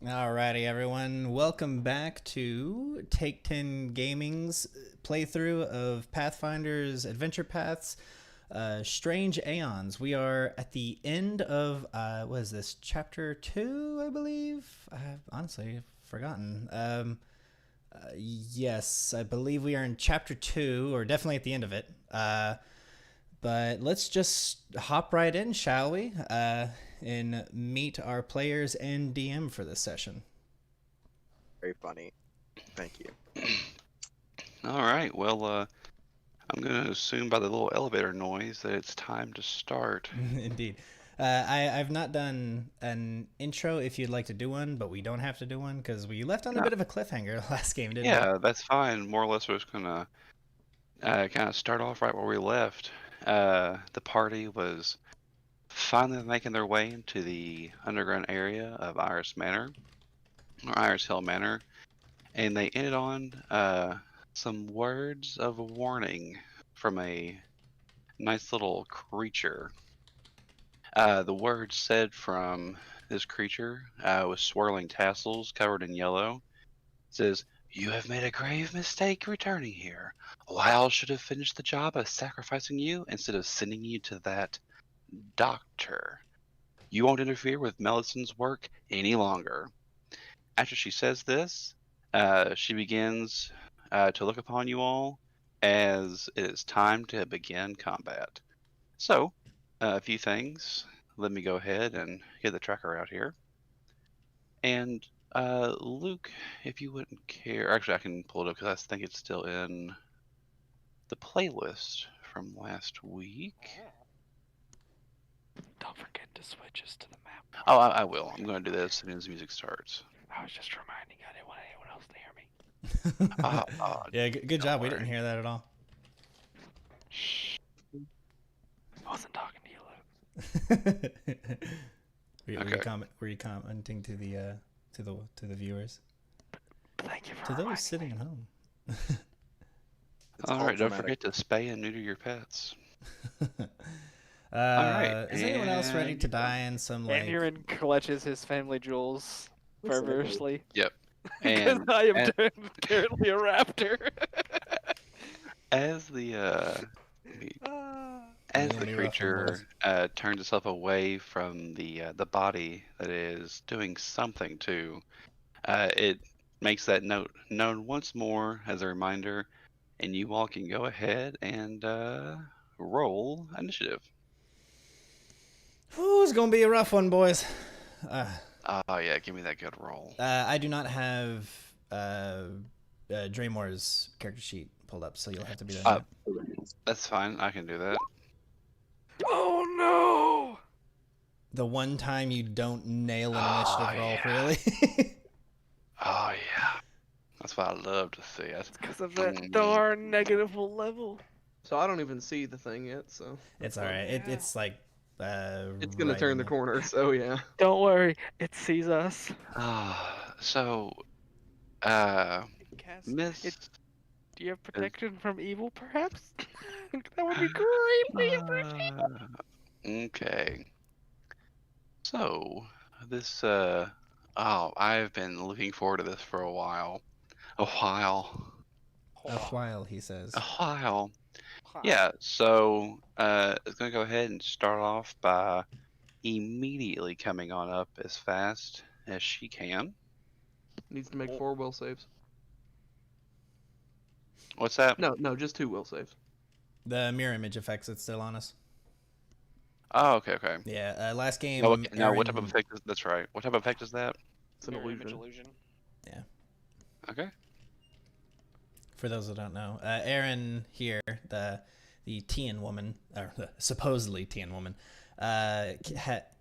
Alrighty, everyone. Welcome back to Take 10 Gaming's playthrough of Pathfinder's Adventure Paths, Strange Aeons. We are at the end of, what is this, Chapter 2, I believe? I've honestly forgotten. Yes, I believe we are in Chapter 2, or definitely at the end of it. But let's just hop right in, shall we? And meet our players and DM for this session. Very funny. Thank you. All right. Well, I'm going to assume by the little elevator noise that it's time to start. Indeed. I've not done an intro if you'd like to do one, but we don't have to do one because we left on a bit of a cliffhanger last game, didn't we? Yeah, that's fine. More or less, we're just going to kind of start off right where we left. The party was finally making their way into the underground area of Iris Manor, or Iris Hill Manor, and they ended on some words of warning from a nice little creature. The words said from this creature with swirling tassels covered in yellow says, "You have made a grave mistake returning here. Lyle should have finished the job of sacrificing you instead of sending you to that doctor. You won't interfere with Melison's work any longer." After she says this, she begins to look upon you all as it is time to begin combat. So, a few things. Let me go ahead and get the tracker out here. And Luke, if you wouldn't care, actually I can pull it up because I think it's still in the playlist from last week. Don't forget to switch us to the map. Oh, I will. I'm going to do that as soon as the music starts. I was just reminding you, I didn't want anyone else to hear me. Yeah, good job. We didn't worry. hear that at all. Shh. I wasn't talking to you, Luke. Were you commenting to the viewers? Thank you for To those reminding sitting me. at home. It's All all right, don't dramatic. forget to spay and neuter your pets. Right, is anyone else ready to and- die in some like? Aaron clutches his family jewels fervorously. Yep. Because And I am and currently a raptor. as the as You'll the be rough one, creature turns itself away from the body that is doing something to, it makes that note known once more as a reminder, and you all can go ahead and roll initiative. Ooh, it's gonna be a rough one, boys. Oh yeah, give me that good roll. I do not have Draymore's character sheet pulled up, so you'll have to be that. That's fine. I can do that. Oh no! The one time you don't nail an initiative roll, yeah. really. Oh yeah, that's what I love to see. That's Because of that darn negative level. So I don't even see the thing yet, so It's all right. Yeah. It's like it's gonna right turn in the there. corner. So yeah. Don't worry, it sees us. So, Cast Miss. it. Do you have protection from evil, perhaps? That would be greatly appreciated. Okay. So, this, I've been looking forward to this for a while. A while. A while, he says. A while. Yeah, so, it's gonna go ahead and start off by immediately coming on up as fast as she can. Needs to make 4 will saves. What's that? No, just 2 will saves. The mirror image effects, it's still on us. Oh, okay. Yeah, last game. No, what type of Aaron- effect is that's right. What type of effect is that? It's an Mirror image illusion. illusion. Okay. For those that don't know, Aaron here, the Tian woman, or supposedly Tian woman,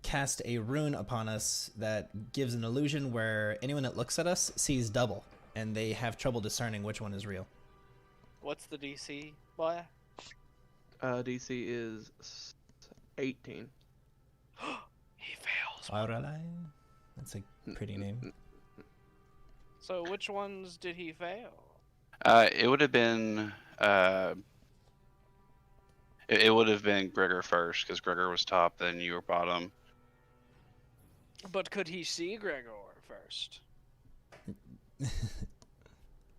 cast a rune upon us that gives an illusion where anyone that looks at us sees double, and they have trouble discerning which one is real. What's the DC, boy? DC is 18. He fails. Aurelai? That's a pretty name. So which ones did he fail? It would have been it would have been Gregor first because Gregor was top, then you were bottom. But could he see Gregor first?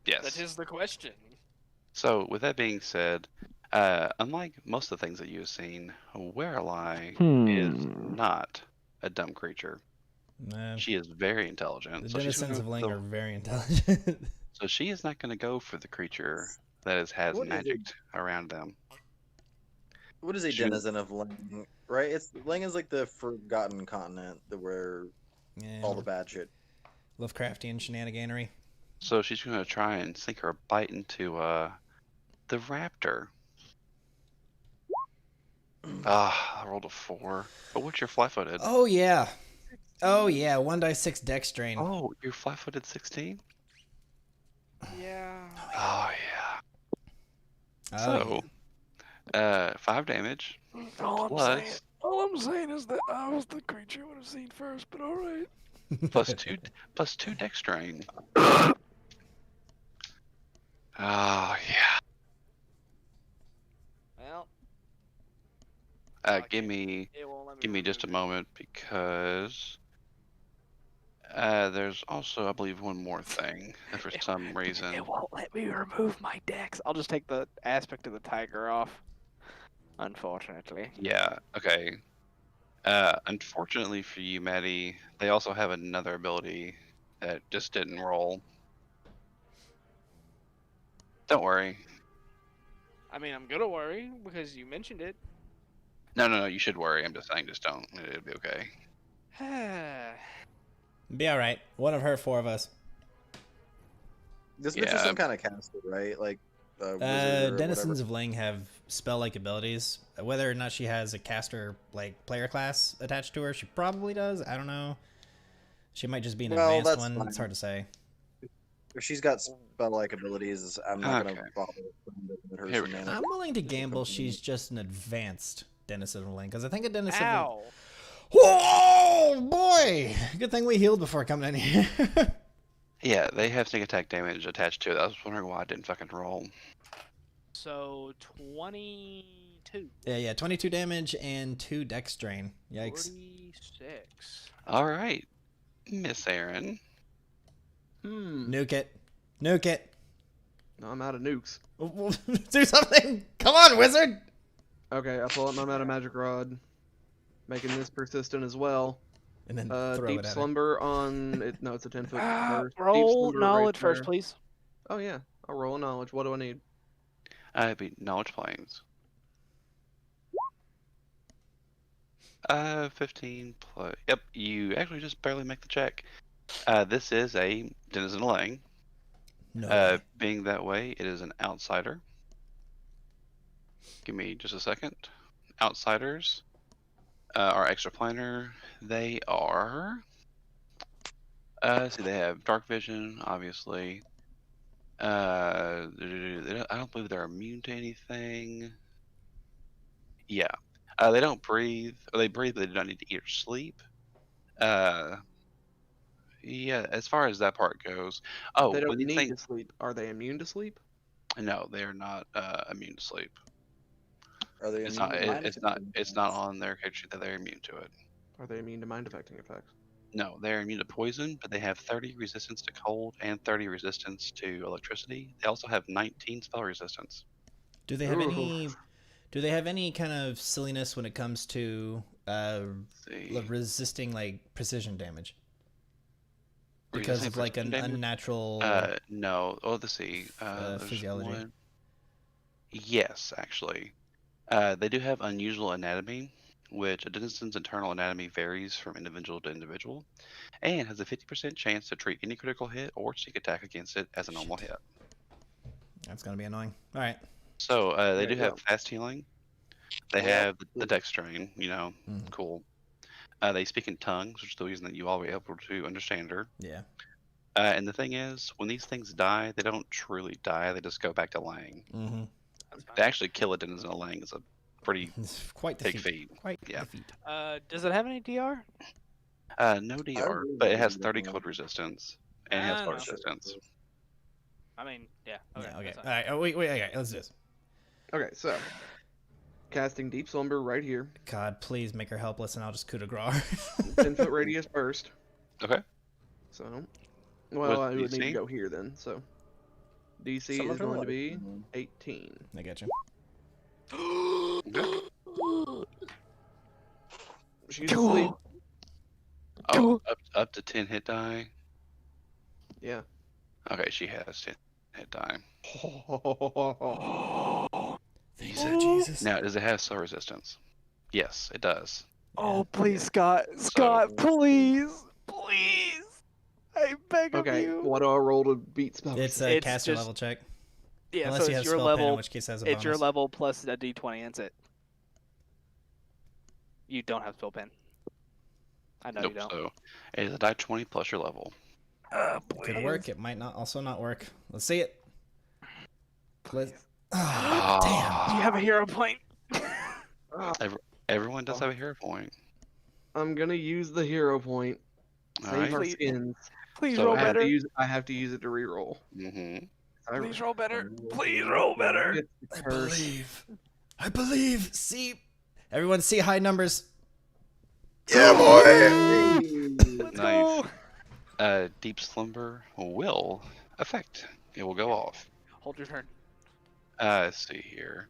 Yes. That is the question. So, with that being said, unlike most of the things that you've seen, Werelei is not a dumb creature. Nah, She is very intelligent. the So she's gonna denizens of go Ling for are very intelligent. so she is not going to go for the creature that has What is magic it? around them. What is a She- denizen of Ling? Right? It's Ling is like the forgotten continent where Yeah, all the bad shit. Lovecraftian shenaniganery. So she's going to try and sink her bite into the raptor. I rolled a 4. But what's your flat-footed? Oh yeah. Oh yeah, 1 die 6 dex drain. Oh, you're flat-footed 16? Yeah. Oh, yeah. Oh, So, 5 damage. Plus, All I'm saying is that I was the creature I would have seen first, but all right. yeah. plus 2 dex drain. Oh, yeah. Well, Give me it won't let me Give me just a remove moment because there's also, I believe, one more thing that for some reason. It won't let me remove my dex. I'll just take the aspect of the tiger off. Unfortunately. Yeah, okay. Unfortunately for you, Maddie, they also have another ability that just didn't roll. Don't worry. I mean, I'm gonna worry because you mentioned it. No, you should worry. I'm just saying, just don't. It'll be okay. Be all right. One of her, 4 of us. This bitch is Yeah. some kind of caster, right? Like wizard or Denizens whatever. of Ling have spell-like abilities. Whether or not she has a caster like player class attached to her, she probably does. I don't know. She might just be an Well, advanced that's one. fine. It's hard to say. If she's got spell-like abilities, I'm not Okay. gonna bother with her Here we some go. mana. I'm willing to gamble she's just an advanced Denizen of Ling, because I think a Denizen of Ling. Ow! Whoa, boy! Good thing we healed before coming in here. Yeah, they have sneak attack damage attached to it. I was wondering why I didn't fucking roll. So 22. yeah, 22 damage and 2 dex drain. Yikes. 46. All right, Miss Aaron. Nuke it. Nuke it. No, I'm out of nukes. Do something. Come on, wizard. Okay, I pull out my meta magic rod, making this persistent as well. And then throw Deep it at her. slumber on it. No, it's a 10-foot burst. Deep Roll slumber right knowledge first, there. please. Oh yeah, I'll roll a knowledge. What do I need? It'd be knowledge planes. 15 plus. Yep, you actually just barely make the check. This is a Denizen of Lang. No way. Being that way, it is an outsider. Give me just a second. Outsiders are extraplanar. They are. See, they have dark vision, obviously. I don't believe they're immune to anything. Yeah. They don't breathe. Or they breathe, but they do not need to eat or sleep. Yeah, as far as that part goes. Oh, They don't when these need things, to sleep. Are they immune to sleep? no, they are not immune to sleep. Are they It's immune not. to mind It's not. affecting It's not effects? on their character that they're immune to it. Are they immune to mind affecting effects? No, they're immune to poison, but they have 30 resistance to cold and 30 resistance to electricity. They also have 19 spell resistance. Do they have Ooh. any? Do they have any kind of silliness when it comes to Let's see. resisting like precision damage? Because Resisting of like an precision damage? unnatural. No. Oh, let's see. There's physiology. one. Yes, actually. They do have unusual anatomy, which a denizen's internal anatomy varies from individual to individual, and has a 50% chance to treat any critical hit or sneak attack against it as a normal hit. That's gonna be annoying. All right. So they do There you have fast healing. They Well, have the dex strain, Mhm. cool. They speak in tongues, which is the reason that you all be able to understand her. Yeah. And the thing is, when these things die, they don't truly die. They just go back to Lang. Mm-hmm. That's fine. To actually kill a denizen of Lang is a pretty It's quite the big feat. feat. Quite Yeah. the feat. Does it have any DR? No DR, really but it has don't 30 know. cold resistance and it has Ah, spell no. resistance. I mean, yeah. Okay. Yeah. Okay. that's All fine. right. Oh, wait. Okay. Let's do this. Okay, so casting deep slumber right here. God, please make her helpless, and I'll just coup de grace. 10-foot radius burst. Okay. So, well, What's I would need to DC? go here then. So, DC Someone is from going to like- be 18. I get you. Okay. She's asleep. Oh, up to 10 hit die. Yeah. Okay, she has 10 hit die. Thanks, Jesus. Now, does it have slow resistance? Yes, it does. Oh, please, Scott. So- Scott, please. Please. I beg of Okay, you. what do I roll to beat spell It's resistance? a It's caster just- level check. Yeah, Unless so you have it's your spell pen, in level. which case it has a It's your bonus. level plus a d20, and it. You don't have spell pen. I know Nope. you don't. So it is a die 20 plus your level. Could work. It might not. Also not work. Let's see it. Let's... Please. Oh, damn. Do you have a hero point? Everyone does have a hero point. I'm gonna use the hero point. All Save right. our Please. skins. Please So roll I have, better. to use, I have to use it to reroll. Mm-hmm. Please roll better. Please roll better. It's the I curse. believe. I believe. See. Everyone see high numbers. Yeah, boy. Let's Nice. go. Deep slumber will affect. It will go off. Hold your turn. Let's see here.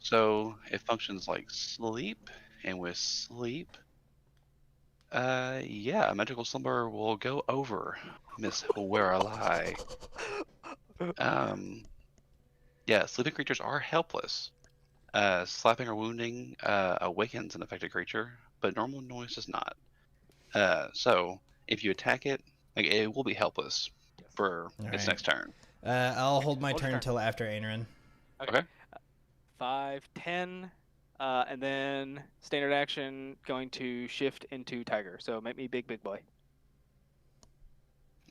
So it functions like sleep, and with sleep, yeah, magical slumber will go over Miss Werelai. Yeah, sleeping creatures are helpless. Slapping or wounding awakens an affected creature, but normal noise does not. So if you attack it, like, it will be helpless for its Alright. next turn. I'll hold my Hold your turn turn. until after Aenerin. Okay. 5, 10, and then standard action going to shift into tiger. So make me big boy.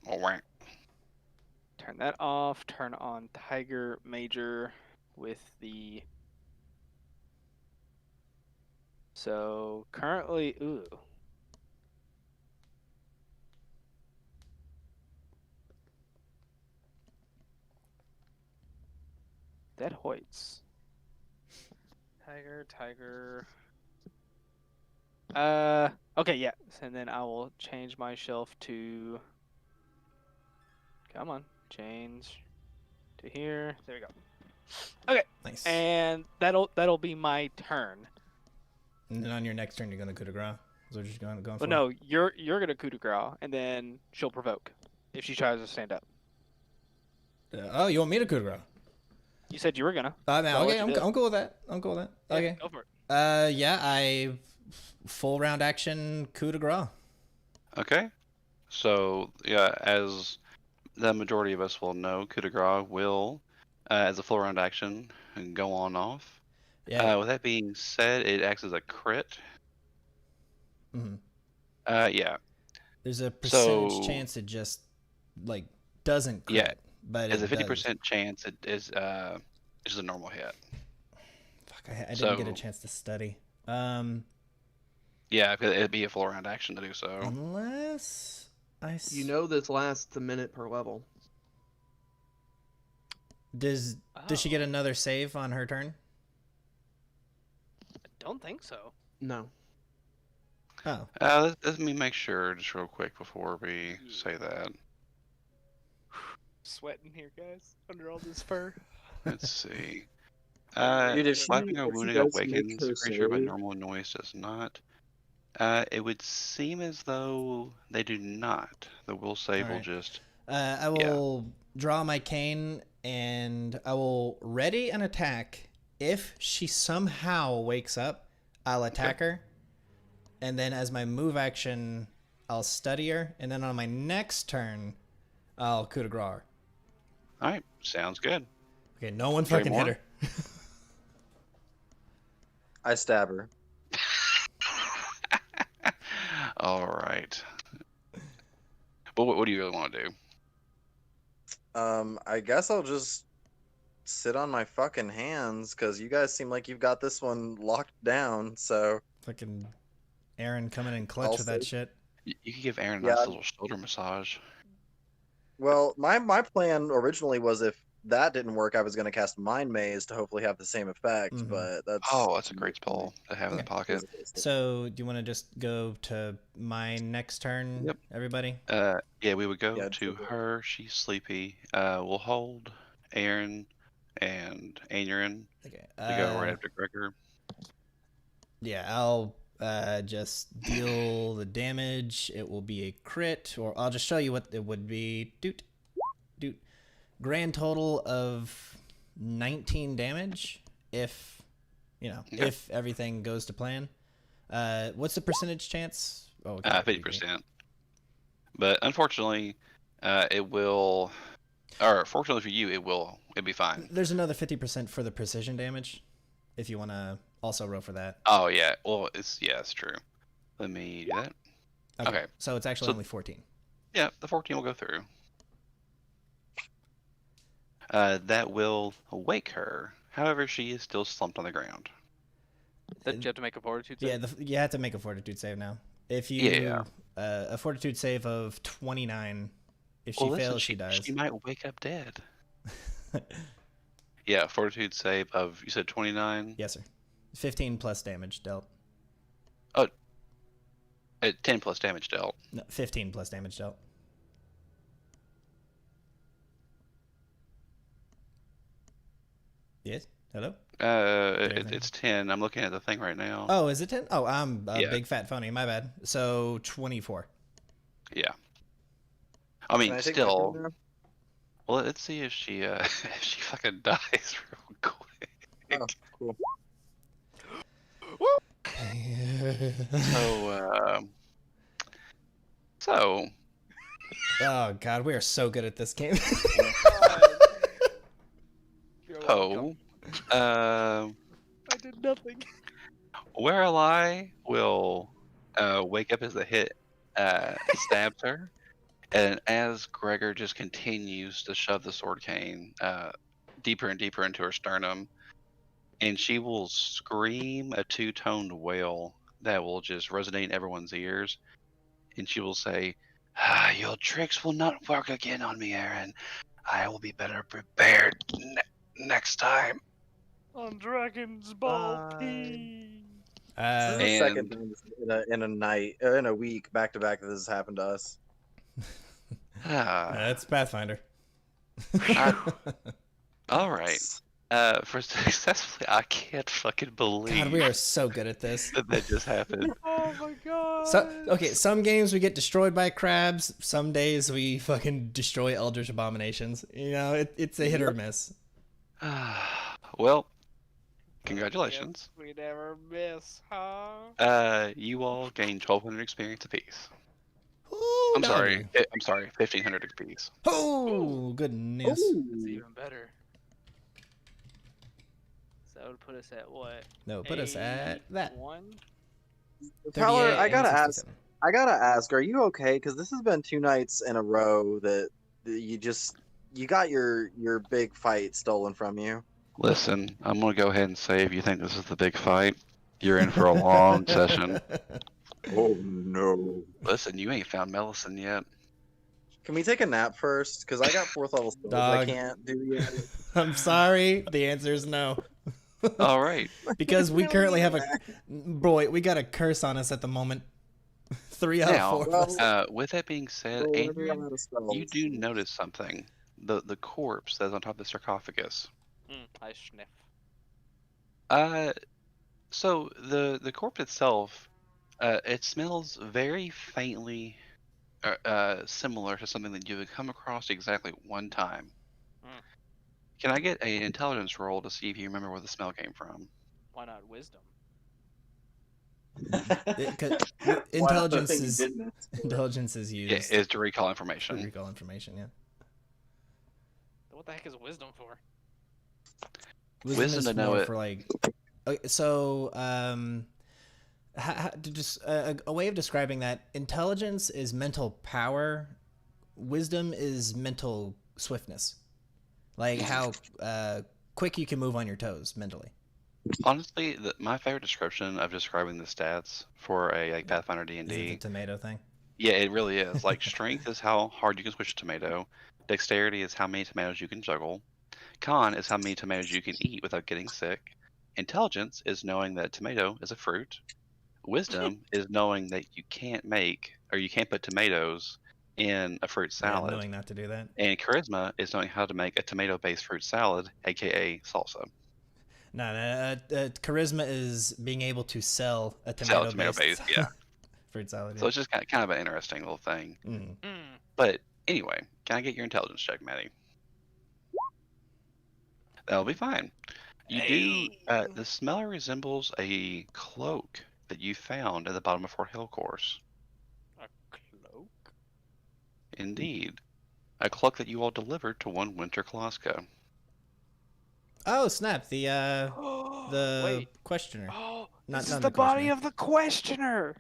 All right. Turn that off. Turn on tiger major with the. So currently, ooh. Dead Hoyts. Tiger. Okay, yeah. And then I will change my shelf to. Come on, change to here. There we go. Okay, Nice. and that'll be my turn. And then on your next turn, you're gonna coup de grace. Is that what you're going for? Well, no, you're gonna coup de grace, and then she'll provoke if she tries to stand up. Oh, you want me to coup de grace? You said you were gonna. No, So I'll okay, let you do it. I'm cool with that. I'm cool with that. Yeah, Okay. go for it. Yeah, I full round action coup de grace. Okay. So, yeah, as the majority of us will know, coup de grace will, as a full round action, go on off. Yeah. With that being said, it acts as a crit. hmm Yeah. There's a percentage So- chance it just like doesn't crit, Yeah, but As it a does. 50% chance, it is it's just a normal hit. Fuck, I didn't get a So- chance to study. Yeah, because it'd be a full round action to do so. Unless I You know this lasts a minute per level. does she get another save on her turn? I don't think so. No. Oh, Let me make sure just real quick before we say that. Sweating here, guys, under all this fur. Let's see. Dude, if Slapping or she wounding does make awakens her the creature, but save- normal noise does not. It would seem as though they do not. The will save will Alright. just. I will draw my cane and I will ready an attack. If she somehow wakes up, I'll attack her. And then as my move action, I'll study her. And then on my next turn, I'll coup de grace her. All right, sounds good. Okay, no one Three fucking more? hit her. I stab her. All right. But what do you really want to do? I guess I'll just sit on my fucking hands because you guys seem like you've got this one locked down. So Fucking Aaron coming in clutch I'll with that save. shit. You could give Aaron a Yeah. nice little shoulder massage. well, my plan originally was if that didn't work, I was going to cast Mind Maze to hopefully have the same effect, Mhm. but that's... Oh, that's a great spell to have in the Okay. pocket. So, do you want to just go to my next turn, Yep. everybody? Yeah, we would go Yeah, to just- her. She's sleepy. We'll hold Aaron and Aaron Okay. to go right after Gregor. Yeah, I'll just deal the damage. It will be a crit, or I'll just show you what it would be. Doot, doot. Grand total of 19 damage if, Okay. if everything goes to plan. What's the percentage chance? Oh, okay, 50%. But unfortunately, it will. Or fortunately for you, it'd be fine. There's another 50% for the precision damage, if you want to also roll for that. Oh yeah. Well, it's true. Let me do that. Okay. So it's actually So- only 14. Yeah, the 14 will go through. That will wake her. However, she is still slumped on the ground. Did you have to make a fortitude save? Yeah, you have to make a fortitude save now. If you Yeah. A fortitude save of 29. If she Well, listen, fails, she dies. She might wake up dead. Yeah, fortitude save of, you said 29? Yes, sir. 15 plus damage dealt. 10 plus damage dealt. No, 15 plus damage dealt. Yes. Hello. It's 10. I'm looking at the thing right now. Oh, is it 10? Oh, I'm a Yeah. big fat phony. My bad. So 24. Yeah. I mean, Can I take my still. turn now? Well, let's see if she if she fucking dies real quick. Oh, cool. So, Oh God, we are so good at this game. You're oh, welcome. I did nothing. Where Ally will wake up as the hit stabs her, and as Gregor just continues to shove the sword cane deeper and deeper into her sternum, and she will scream a two-toned wail that will just resonate in everyone's ears, and she will say, "Your tricks will not work again on me, Aaron. I will be better prepared next time." On Dragon's Ball Bye. P. This is the And- second time in a night, in a week, back to back, that this has happened to us. That's Pathfinder. All right. For successfully, I can't fucking believe God, we are so good at this. that just happened. Oh my god. Okay, some games we get destroyed by crabs. Some days we fucking destroy eldritch abominations. It's a hit or miss. Well, congratulations. We never miss, huh? You all gained 1,200 experience apiece. Ooh, I'm sorry. doggy. I'm sorry. 1,500 apiece. Oh, goodness. That's even better. So that would put us at what? No, put us at that. 1? Tyler, 38 I and gotta ask. 67. I gotta ask, are you okay? Because this has been 2 nights in a row that you got your big fight stolen from you. Listen, I'm gonna go ahead and say if you think this is the big fight, you're in for a long session. Oh no! Listen, you ain't found Melisande yet. Can we take a nap first? Because I got 4th level spells I Dog. can't do yet. I'm sorry. The answer is no. All right. Because we currently have we got a curse on us at the moment. 3 out Now, of 4 of us. With that being said, Well, whenever I'm Adrian, out of spells. you do notice something. The corpse that's on top of the sarcophagus. I sniff. So the corpse itself, it smells very faintly similar to something that you would come across exactly one time. Mm. Can I get an intelligence roll to see if you remember where the smell came from? Why not wisdom? Intelligence is Yeah, used is to recall to information. recall information. Yeah. What the heck is wisdom for? Wisdom Wisdom is to know more it. for like. Okay, so just a way of describing that: intelligence is mental power. Wisdom is mental swiftness, like how quick you can move on your toes mentally. Honestly, my favorite description of describing the stats for a Pathfinder Is it the D&D, tomato thing? yeah, it really is. Like strength is how hard you can squish a tomato. Dexterity is how many tomatoes you can juggle. Con is how many tomatoes you can eat without getting sick. Intelligence is knowing that tomato is a fruit. Wisdom is knowing that you can't put tomatoes in a fruit Yeah, salad. knowing not to do that. And charisma is knowing how to make a tomato-based fruit salad, aka salsa. No, charisma is being able to sell a Salad tomato-based tomato-based, yeah. fruit salad. So it's just kind of an interesting little thing. Mm. But anyway, can I get your intelligence check, Maddie? That'll be fine. You do. The smeller resembles a cloak that you found at the bottom of Fort Hill course. A cloak? Indeed. A cloak that you all delivered to one Winter Kloska. Oh snap! The Wait. questioner. Oh, Not- this not is the the body questioner. of the questioner,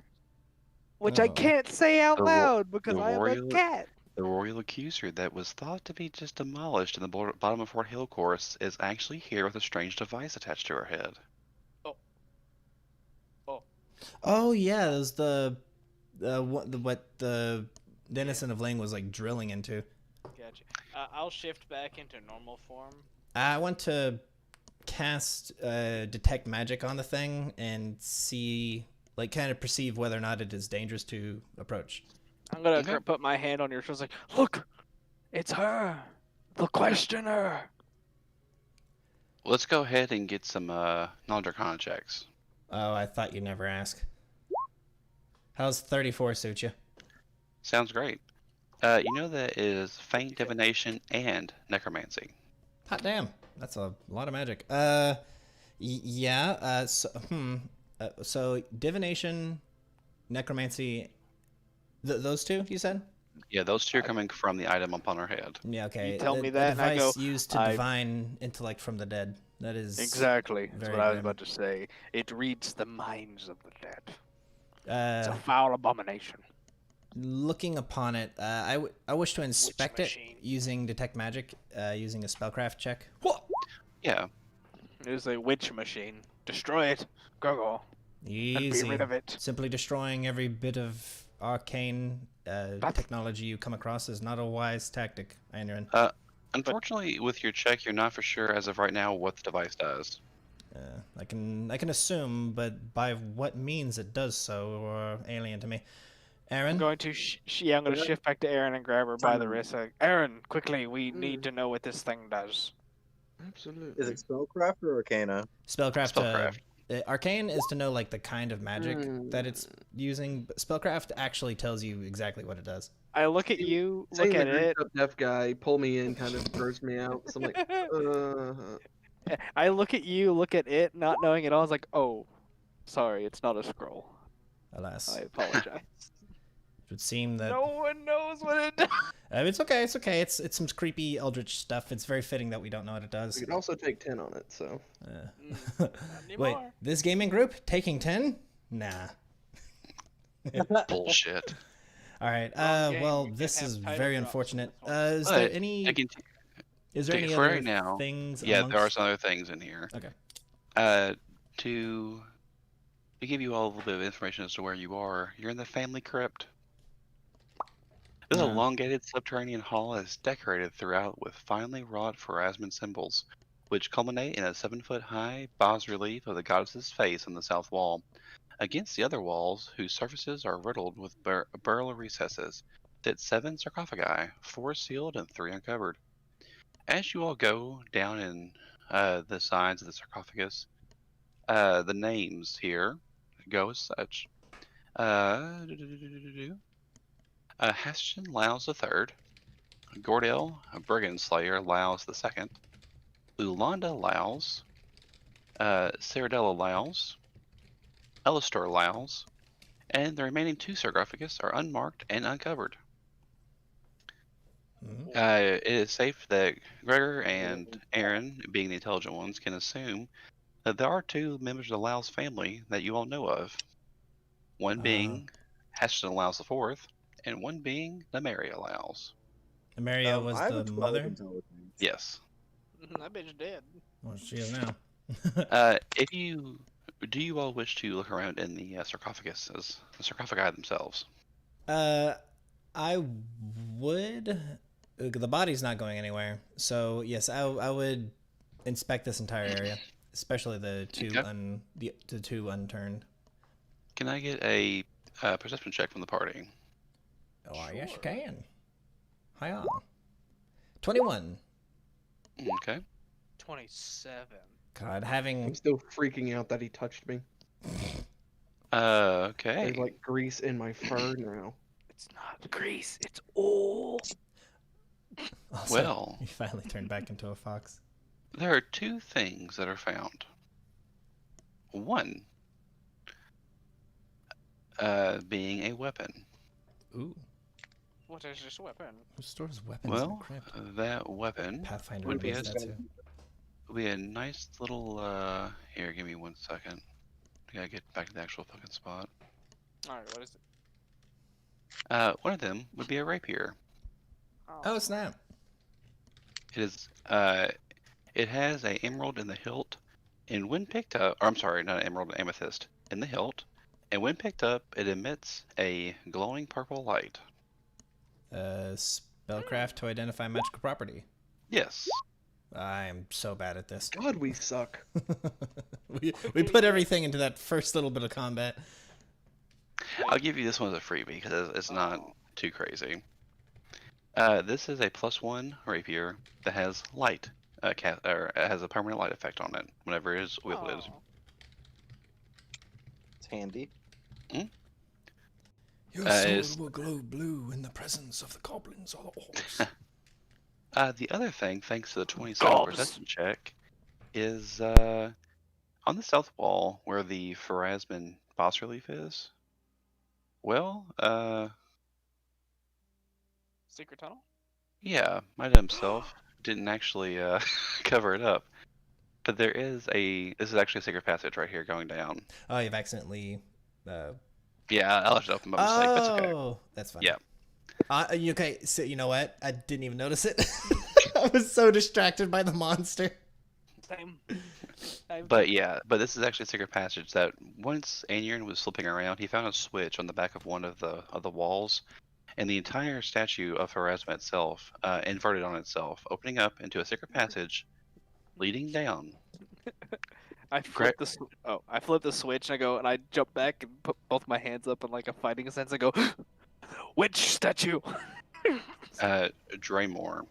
which I Oh. can't say out The loud because the I am a royal- cat. The royal accuser that was thought to be just demolished in the bottom of Fort Hill course is actually here with a strange device attached to her head. Oh yeah, it was what the Denizen of Lane was like drilling into. Gotcha. I'll shift back into normal form. I want to cast detect magic on the thing and see, like, kind of perceive whether or not it is dangerous to approach. I'm gonna Okay. put my hand on your shoulder, like, look, it's her, the questioner. Let's go ahead and get some non-draconic checks. Oh, I thought you'd never ask. How's 34 suit you? Sounds great. You know that is feint, divination, and necromancy. Hot damn, that's a lot of magic. Yeah. So divination, necromancy, those two you said? Yeah, those two are coming from the item upon her head. Yeah. Okay. You tell the, me the that and I device go, used to I- divine intellect from the dead. That is Exactly. That's very what I was grim. about to say. It reads the minds of the dead. It's a Uh, foul abomination. looking upon it, I wish to inspect it machine? using detect magic, using a spellcraft check. Yeah, It is a witch machine. Destroy it. Go. And be Easy. rid of it. Simply destroying every bit of arcane technology you come across is not a wise tactic, Ainrin. unfortunately, with your check, you're not for sure as of right now what the device does. I can assume, but by what means it does so are alien to me. I'm Aaron, going to I'm going to shift back to Aaron and grab her by the Fine. wrist. Like, Aaron, quickly, we need to know what this thing does. Absolutely. Is it spellcraft or arcana? spellcraft. Spellcraft. Arcane is to know like the kind of magic that it's using. But spellcraft actually tells you exactly what it does. I look at you, Saying look at the greased it. up deaf guy pull me in kind of grossed me out. So I'm like, I look at you, look at it, not knowing it all. I was like, oh, sorry, it's not a scroll. Alas, I apologize. it would seem that No one knows what it does. it's okay. It's okay. It's some creepy eldritch stuff. It's very fitting that we don't know what it does. we could also take 10 on it, so. Not Wait, anymore. this gaming group taking 10? Nah. Bullshit. All right. Wrong game. Well, We can't this have is title very drops unfortunate. on this one. Is there But any? I can Is there okay, any for other right now, things? yeah, there are amongst- some other things in here. Okay. To give you all a little bit of information as to where you are, you're in the family crypt. This Yeah. elongated subterranean hall is decorated throughout with finely wrought Pharasman symbols, which culminate in a 7-foot-high bas-relief of the goddess's face on the south wall. Against the other walls, whose surfaces are riddled with burial recesses, sit 7 sarcophagi, 4 sealed and 3 uncovered. As you all go down in the sides of the sarcophagus, the names here go as such. Hastian Laos III, Gordel Brigand Slayer Laos II, Ulanda Laos, Cyrodiila Laos, Elistor Laos, and the remaining 2 sarcophagus are unmarked and uncovered. Mhm. It is safe that Gregor and Aaron, being the intelligent ones, can assume that there are 2 members of the Laos family that you all know of. One being Hastian Laos IV, and one being Namaria Laos. Maria was I have a the 12 mother. intelligence. Yes. That bitch dead. Well, she is now. Do you all wish to look around in the sarcophaguses, the sarcophagi themselves? I would. The body's not going anywhere. So yes, I would inspect this entire area, especially the two Okay. the two unturned. Can I get a perception check from the party? Oh yes, you Sure. can. Hiya. 21. Okay. 27. God, I'm having still freaking out that he touched me. Okay. There's like grease in my fur now. It's not grease. It's oil. also, Well, you finally turned back into a fox. there are two things that are found. One, being a weapon. Ooh, What is this weapon? who stores weapons in Well, a crypt? that weapon Pathfinder would be knows a that too. nice little. Here, give me 1 second. I gotta get back to the actual fucking spot. Alright, what is it? One of them would be a rapier. Oh snap! It is. It has a emerald in the hilt, and when picked up, or I'm sorry, not an emerald, an amethyst in the hilt, and when picked up, it emits a glowing purple light. Spellcraft to identify magical property. Yes. I am so bad at this. God, we suck. we put everything into that first little bit of combat. I'll give you this one as a freebie because it's not too crazy. This is a +1 rapier that has light, or it has a permanent light effect on it whenever it is wielded. Oh. It's handy. Your it's- sword will glow blue in the presence of the goblins or the orcs. The other thing, thanks to the 27 Gobs. perception check, is on the south wall where the Pharasman boss relief is. Well, Secret tunnel? yeah, Might himself didn't actually cover it up. But there is this is actually a secret passage right here going down. Oh, you've accidentally. Yeah, I left it open by mistake. That's okay. Oh, that's fine. Yeah. Okay, so you know what? I didn't even notice it. I was so distracted by the monster. Same. But yeah, but this is actually a secret passage that once Aeon was slipping around, he found a switch on the back of one of the walls, and the entire statue of Pharasma itself inverted on itself, opening up into a secret passage leading down. I flip I flip the switch and I go and I jump back and put both my hands up in like a fighting sense and go, witch statue. Draymore,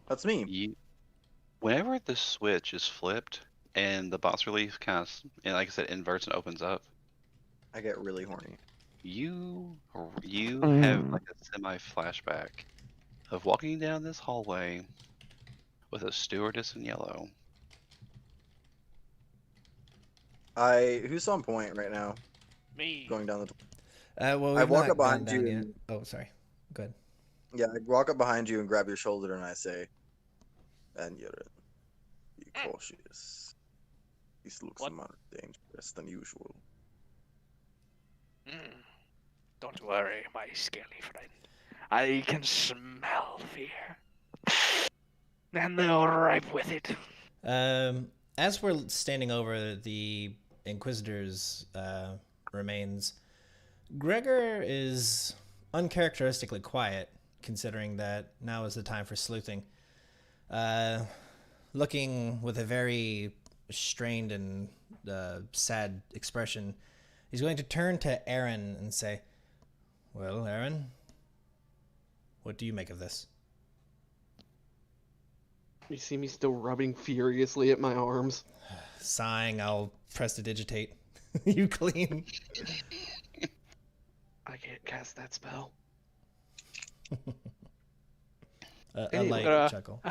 That's me. whenever the switch is flipped and the boss relief kind of, like I said, inverts and opens up, I get really horny. you have like a semi flashback of walking down this hallway with a stewardess in yellow. Who's on point right now? Me. Going down the. Well, I we've walk not up behind gone down you yet. and- Oh, sorry. Go ahead. Yeah, I walk up behind you and grab your shoulder and I say, "And you're be cautious. This looks What? more dangerous than usual." Don't worry, my scaly friend. I can smell fear. And they're ripe with it. As we're standing over the Inquisitor's remains, Gregor is uncharacteristically quiet, considering that now is the time for sleuthing. Looking with a very strained and sad expression, he's going to turn to Aaron and say, "Well, Aaron, what do you make of this?" You see me still rubbing furiously at my arms. Sighing, I'll prestidigitate. You clean. I can't cast that spell. A Anyway. light chuckle.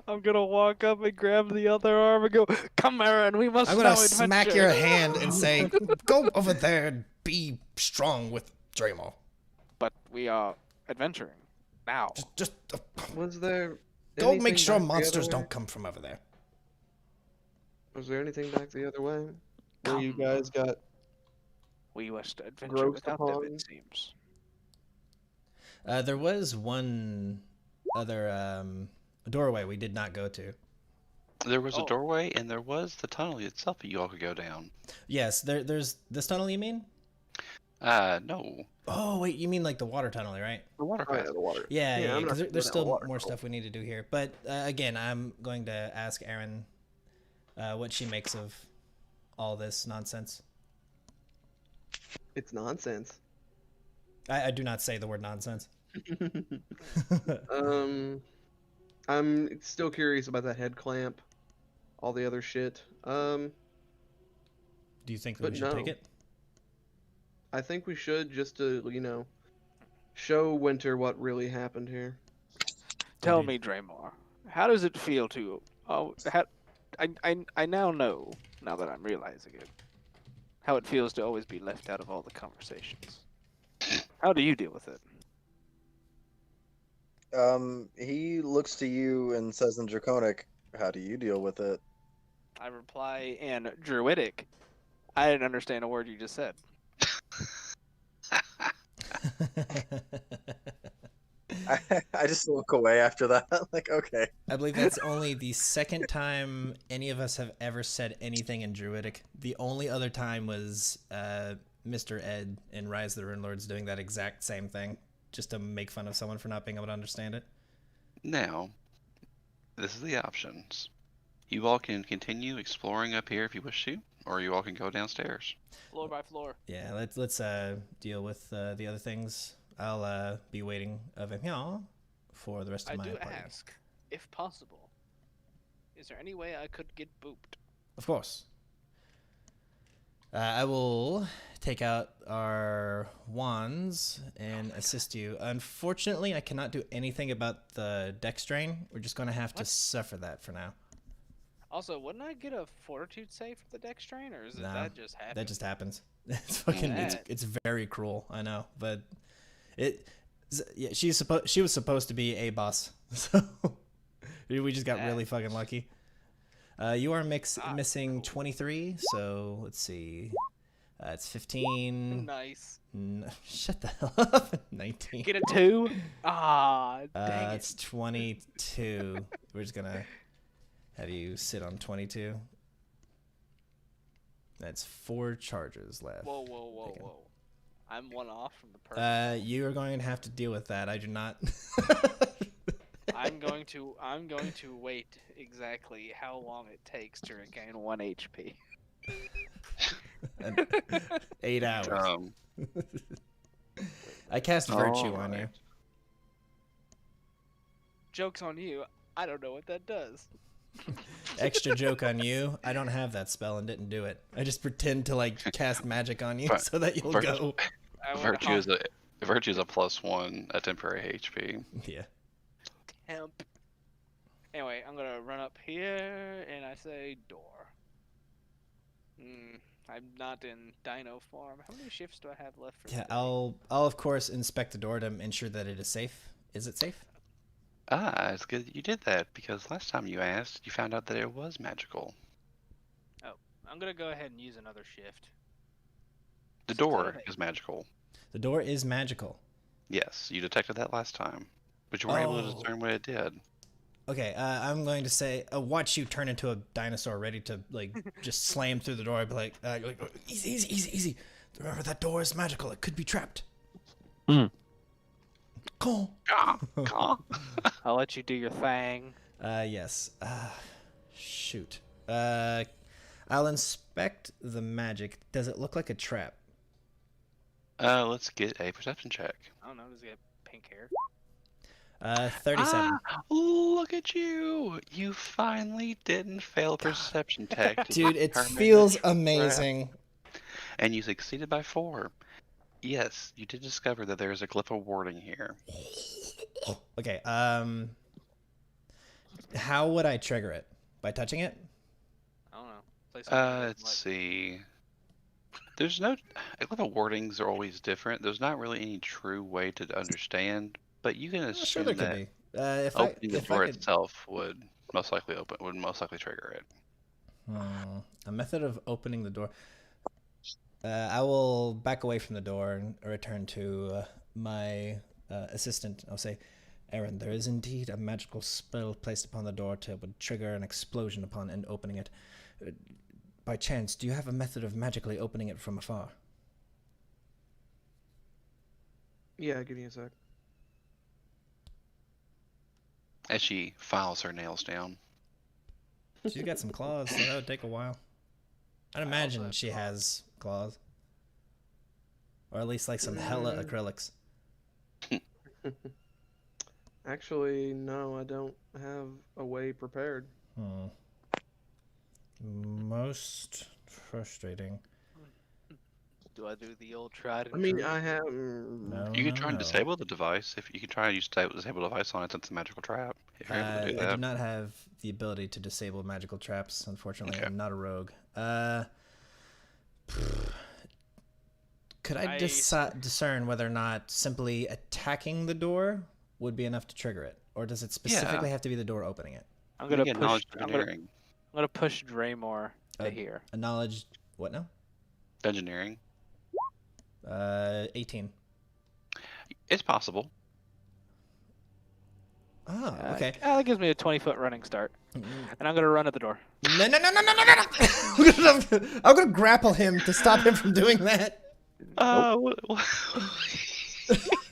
I'm gonna walk up and grab the other arm and go, "Come, Aaron, we must I'm gonna now smack adventure." your hand and say, "Go over there and be strong with Dramo." But we are adventuring now. Just Was there? go anything make sure back the monsters other way? don't come from over there. Was there anything back the other way? Where you Come. guys got? We must adventure Grossed without them, upon. it seems. There was one other doorway we did not go to. There was a Oh. doorway, and there was the tunnel itself that you all could go down. Yes, there's this tunnel. You mean? No. Oh wait, you mean like the water tunnel, right? The water Oh yeah, path. the water. Yeah, Yeah, yeah. I'm not Because going there's down still water more tunnel. stuff we need to do here. But again, I'm going to ask Erin what she makes of all this nonsense. It's nonsense. I do not say the word nonsense. I'm still curious about that head clamp, all the other shit. Do you think that But we should take no. it? I think we should just to show Winter what really happened here. Tell Indeed. me, Draymar, how does it feel to? Oh, I now know, now that I'm realizing it, how it feels to always be left out of all the conversations. How do you deal with it? He looks to you and says in Draconic, "How do you deal with it?" I reply in Druidic. I didn't understand a word you just said. I just look away after that. Like, okay. I believe that's only the second time any of us have ever said anything in Druidic. The only other time was Mr. Ed in Rise of the Rune Lords doing that exact same thing, just to make fun of someone for not being able to understand it. Now, this is the options. You all can continue exploring up here if you wish to, or you all can go downstairs. Floor by floor. Yeah, let's deal with the other things. I'll be waiting over here for the rest of I my do party. ask, if possible, is there any way I could get booped? Of course. I will take out our wands and assist you. Unfortunately, I cannot do anything about the dex drain. We're just going to have to What? suffer that for now. Also, wouldn't I get a fortitude save for the dex drain, or is it No, that just happen? That just happens. It's fucking. That- It's very cruel. I know, but yeah. She was supposed to be a boss, so we just got really fucking lucky. You are missing 23, so let's see. It's 15. Nice. Shut the hell up. 19. Get a 2? Ah, dang it. It's 22. We're just gonna have you sit on 22. That's 4 charges left. Whoa, whoa, whoa, Taken. whoa. I'm one off from the perfect. You are going to have to deal with that. I do not. I'm going to wait exactly how long it takes to regain 1 HP. 8 hours. Um, I cast Virtue on alright. you. Joke's on you. I don't know what that does. Extra joke on you. I don't have that spell and didn't do it. I just pretend to like cast magic on you But so that you'll Vir- go. I went Virtue is a +1 a temporary HP. Yeah. temp. Anyway, I'm gonna run up here and I say door. I'm not in dino form. How many shifts do I have left for Yeah. today? I'll of course inspect the door to ensure that it is safe. Is it safe? Ah, it's good that you did that, because last time you asked, you found out that it was magical. I'm gonna go ahead and use another shift. The Since I door have a- is magical. The door is magical. Yes, you detected that last time, but you weren't able to Oh. discern what it did. Okay, I'm going to say, watch you turn into a dinosaur ready to, like, just slam through the door. I'd be like, you're like, "Oh, easy, easy, easy, easy. Remember, that door is magical. It could be trapped. Cool. I'll let you do your thing. Yes. Shoot. I'll inspect the magic. Does it look like a trap? Let's get a perception check. I don't know. Does he have pink hair? 37. Ah, look at you! You finally didn't fail perception check. to Dude, it determine feels the trap. amazing. And you succeeded by 4. Yes, you did discover that there is a glyph of warding here. Okay, how would I trigger it? By touching it? I don't know. Play something Let's see. There's no. Glyph of wardings are always different. There's not really any true way to understand, but you can Sure, assume there could that be. If opening the I door could... itself would most likely trigger it. A method of opening the door. I will back away from the door and return to my assistant. I'll say, Aaron, there is indeed a magical spell placed upon the door to would trigger an explosion upon and opening it. By chance, do you have a method of magically opening it from afar? Yeah, give me a sec. As she files her nails down. She's got some claws, so that would take a while. I'd I also imagine have she claws. has claws. Or at least like some hella Mm. acrylics. Actually, no, I don't have a way prepared. Most frustrating. Do I do the old tried and I mean, true? I have. No, You no, can try and no. disable the device. If you can try and use disable device on it, it's a magical trap. If you're able to do I that. do not have the ability to disable magical traps, unfortunately. Okay. I'm not a rogue. Could I I- discern whether or not simply attacking the door would be enough to trigger it? Or does it specifically have to be the door opening it? I'm You gonna get push. knowledge I'm gonna, dungeoneering. I'm gonna push Draymore to Uh, here. A knowledge... What now? Dungeoneering. 18. It's possible. Oh, okay. That gives me a 20-foot running start, and I'm gonna run at the door. No, no, no, no, no, no, no! I'm gonna grapple him to stop him from doing that. What?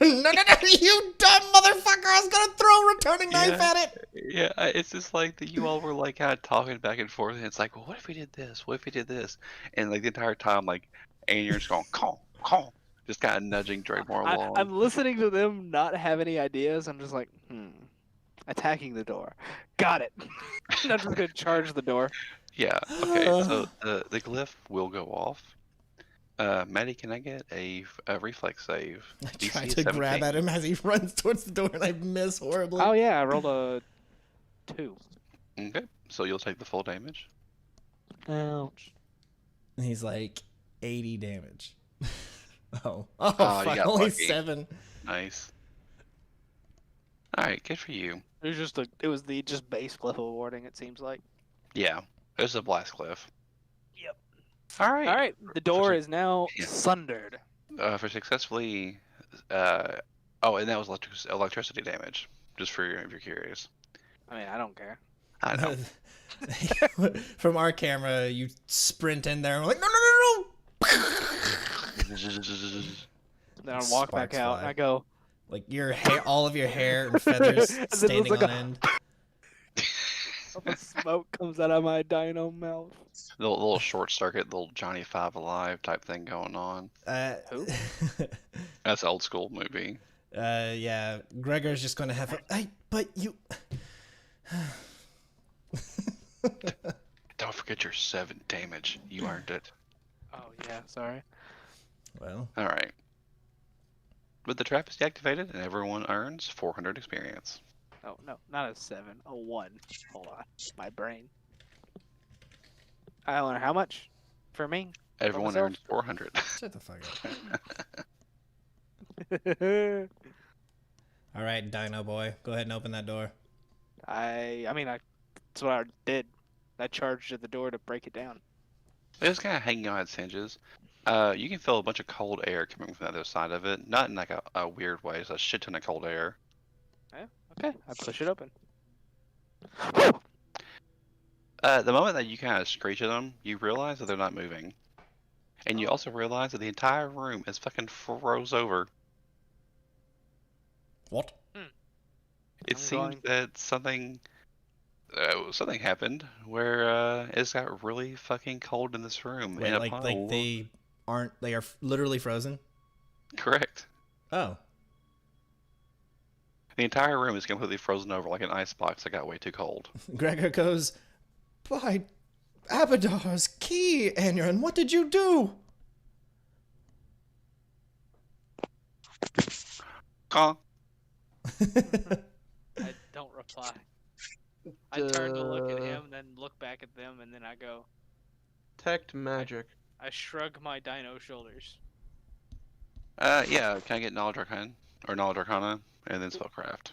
No, no, no, you dumb motherfucker! I was gonna throw a returning knife Yeah. at it! Yeah, it's just like that you all were like kind of talking back and forth, and it's like, well, what if we did this? What if we did this? And like the entire time, like, and you're just going, call, just kind of nudging Draymore along. I'm listening to them not have any ideas. I'm just like, attacking the door. Got it. I'm just gonna charge the door. Yeah. Okay. So the glyph will go off. Maddie, can I get a reflex save? I DC try is to grab 17. at him as he runs towards the door, and I miss horribly. Oh yeah, I rolled a 2. Okay. So you'll take the full damage. Ouch. And he's like 80 damage. Oh, Oh, you fuck! got Only lucky. 7. Nice. All right. Good for you. It was the just base glyph of warding. It seems like. Yeah. There's a blast cliff. Yep. All right. All right, the door is now Yeah. sundered. For successfully, oh, and that was electricity damage. Just for if you're curious. I mean, I don't care. I know. From our camera, you sprint in there and we're like, no, no, no, no! Then I walk back Sparks out fly. and I go. Like your hair, all of your hair and feathers And then it's standing like on a- end. Smoke comes out of my dino mouth. The little short circuit, little Johnny Five Alive type thing going on. Who? That's an old school movie. Yeah, Gregor's just gonna have a. But you. Don't forget your 7 damage. You earned it. Oh yeah, sorry. Well, All right. But the trap is deactivated, and everyone earns 400 experience. Oh no, not a 7, a 1. Hold on, my brain. I learn how much for me? Everyone myself? earns 400. shut the fuck up. I All right, Dino boy, go ahead and open that door. mean, that's what I did. I charged at the door to break it down. It's kind of hanging on its hinges. You can feel a bunch of cold air coming from the other side of it. Not in like a weird way. It's a shit ton of cold air. Okay, I push it open. The moment that you kind of screech at them, you realize that they're not moving. And you also realize that the entire room is fucking froze over. What? It I'm seems going- that something happened where it's got really fucking cold in this room. Wait, and like upon they aren't. They are literally frozen. correct. Oh, The entire room is completely frozen over like an ice box that got way too cold. Gregor goes. By Abadar's key, Anion, what did you do? Caw. I don't reply. I turn to look at him, then look back at them, and then I go. Detect magic. I shrug my dino shoulders. Yeah, can I get Knowledge Arcana? Or Knowledge Arcana, and then Spellcraft.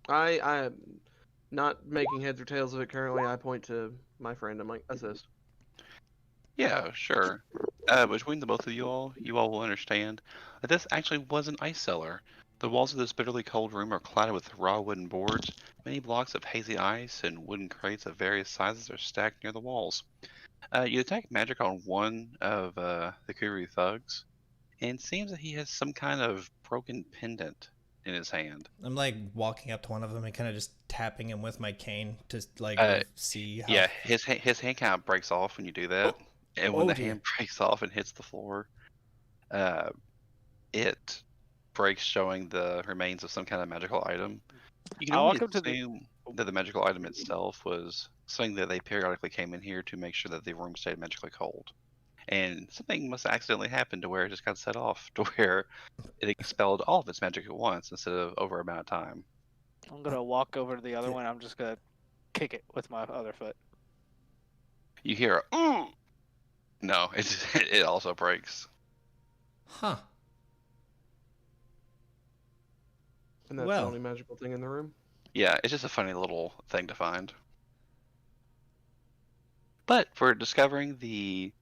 I am not making heads or tails of it currently. I point to my friend. I'm like, assist. Yeah, sure. Between the both of you all will understand that this actually was an ice cellar. The walls of this bitterly cold room are cladded with raw wooden boards. Many blocks of hazy ice and wooden crates of various sizes are stacked near the walls. You detect magic on one of the Kuru thugs, and seems that he has some kind of broken pendant in his hand. I'm like walking up to one of them and kind of just tapping him with my cane to like Uh, see how. Yeah, his hand kind of breaks off when you do that, and when oh the dear. hand breaks off and hits the floor, uh, it breaks, showing the remains of some kind of magical item. You can I only walk up to the. assume that the magical item itself was something that they periodically came in here to make sure that the room stayed magically cold. And something must have accidentally happened to where it just got set off, to where it expelled all of its magic at once instead of over a amount of time. I'm gonna walk over to the other Okay. one. I'm just gonna kick it with my other foot. You hear a "Ooh!" No, it also breaks. Huh. And that's Well. the only magical thing in the room. Yeah, it's just a funny little thing to find. But for discovering the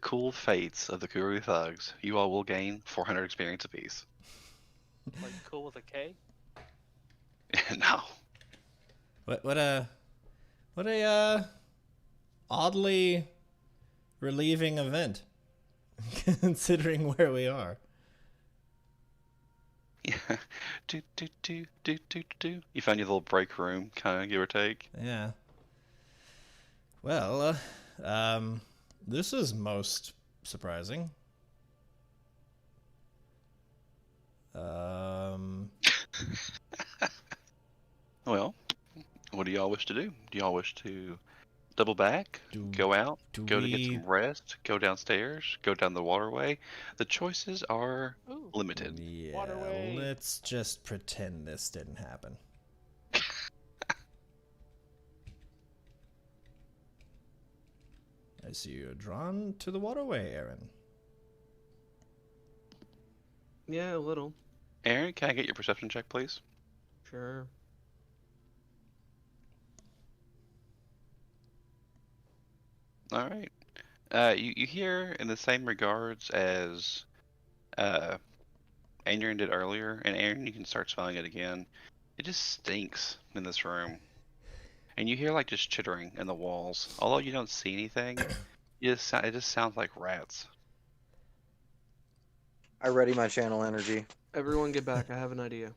cool fates of the Kuru thugs, you all will gain 400 experience apiece. Like cool with a K. No. What a oddly relieving event, considering where we are. Yeah. Do. You found your little break room, kind of, give or take. Yeah. Well, this is most surprising. Well, what do y'all wish to do? Do y'all wish to double back, go out, go to get some rest, go downstairs, go down the waterway? The choices are Ooh. limited. Yeah, Waterway. let's just pretend this didn't happen. I see you're drawn to the waterway, Aaron. Yeah, a little. Aaron, can I get your perception check, please? Sure. All right. You hear in the same regards as Aaron did earlier, and Aaron, you can start smelling it again. It just stinks in this room. And you hear like just chittering in the walls. Although you don't see anything, it just sounds like rats. I ready my channel energy. Everyone get back. I have an idea.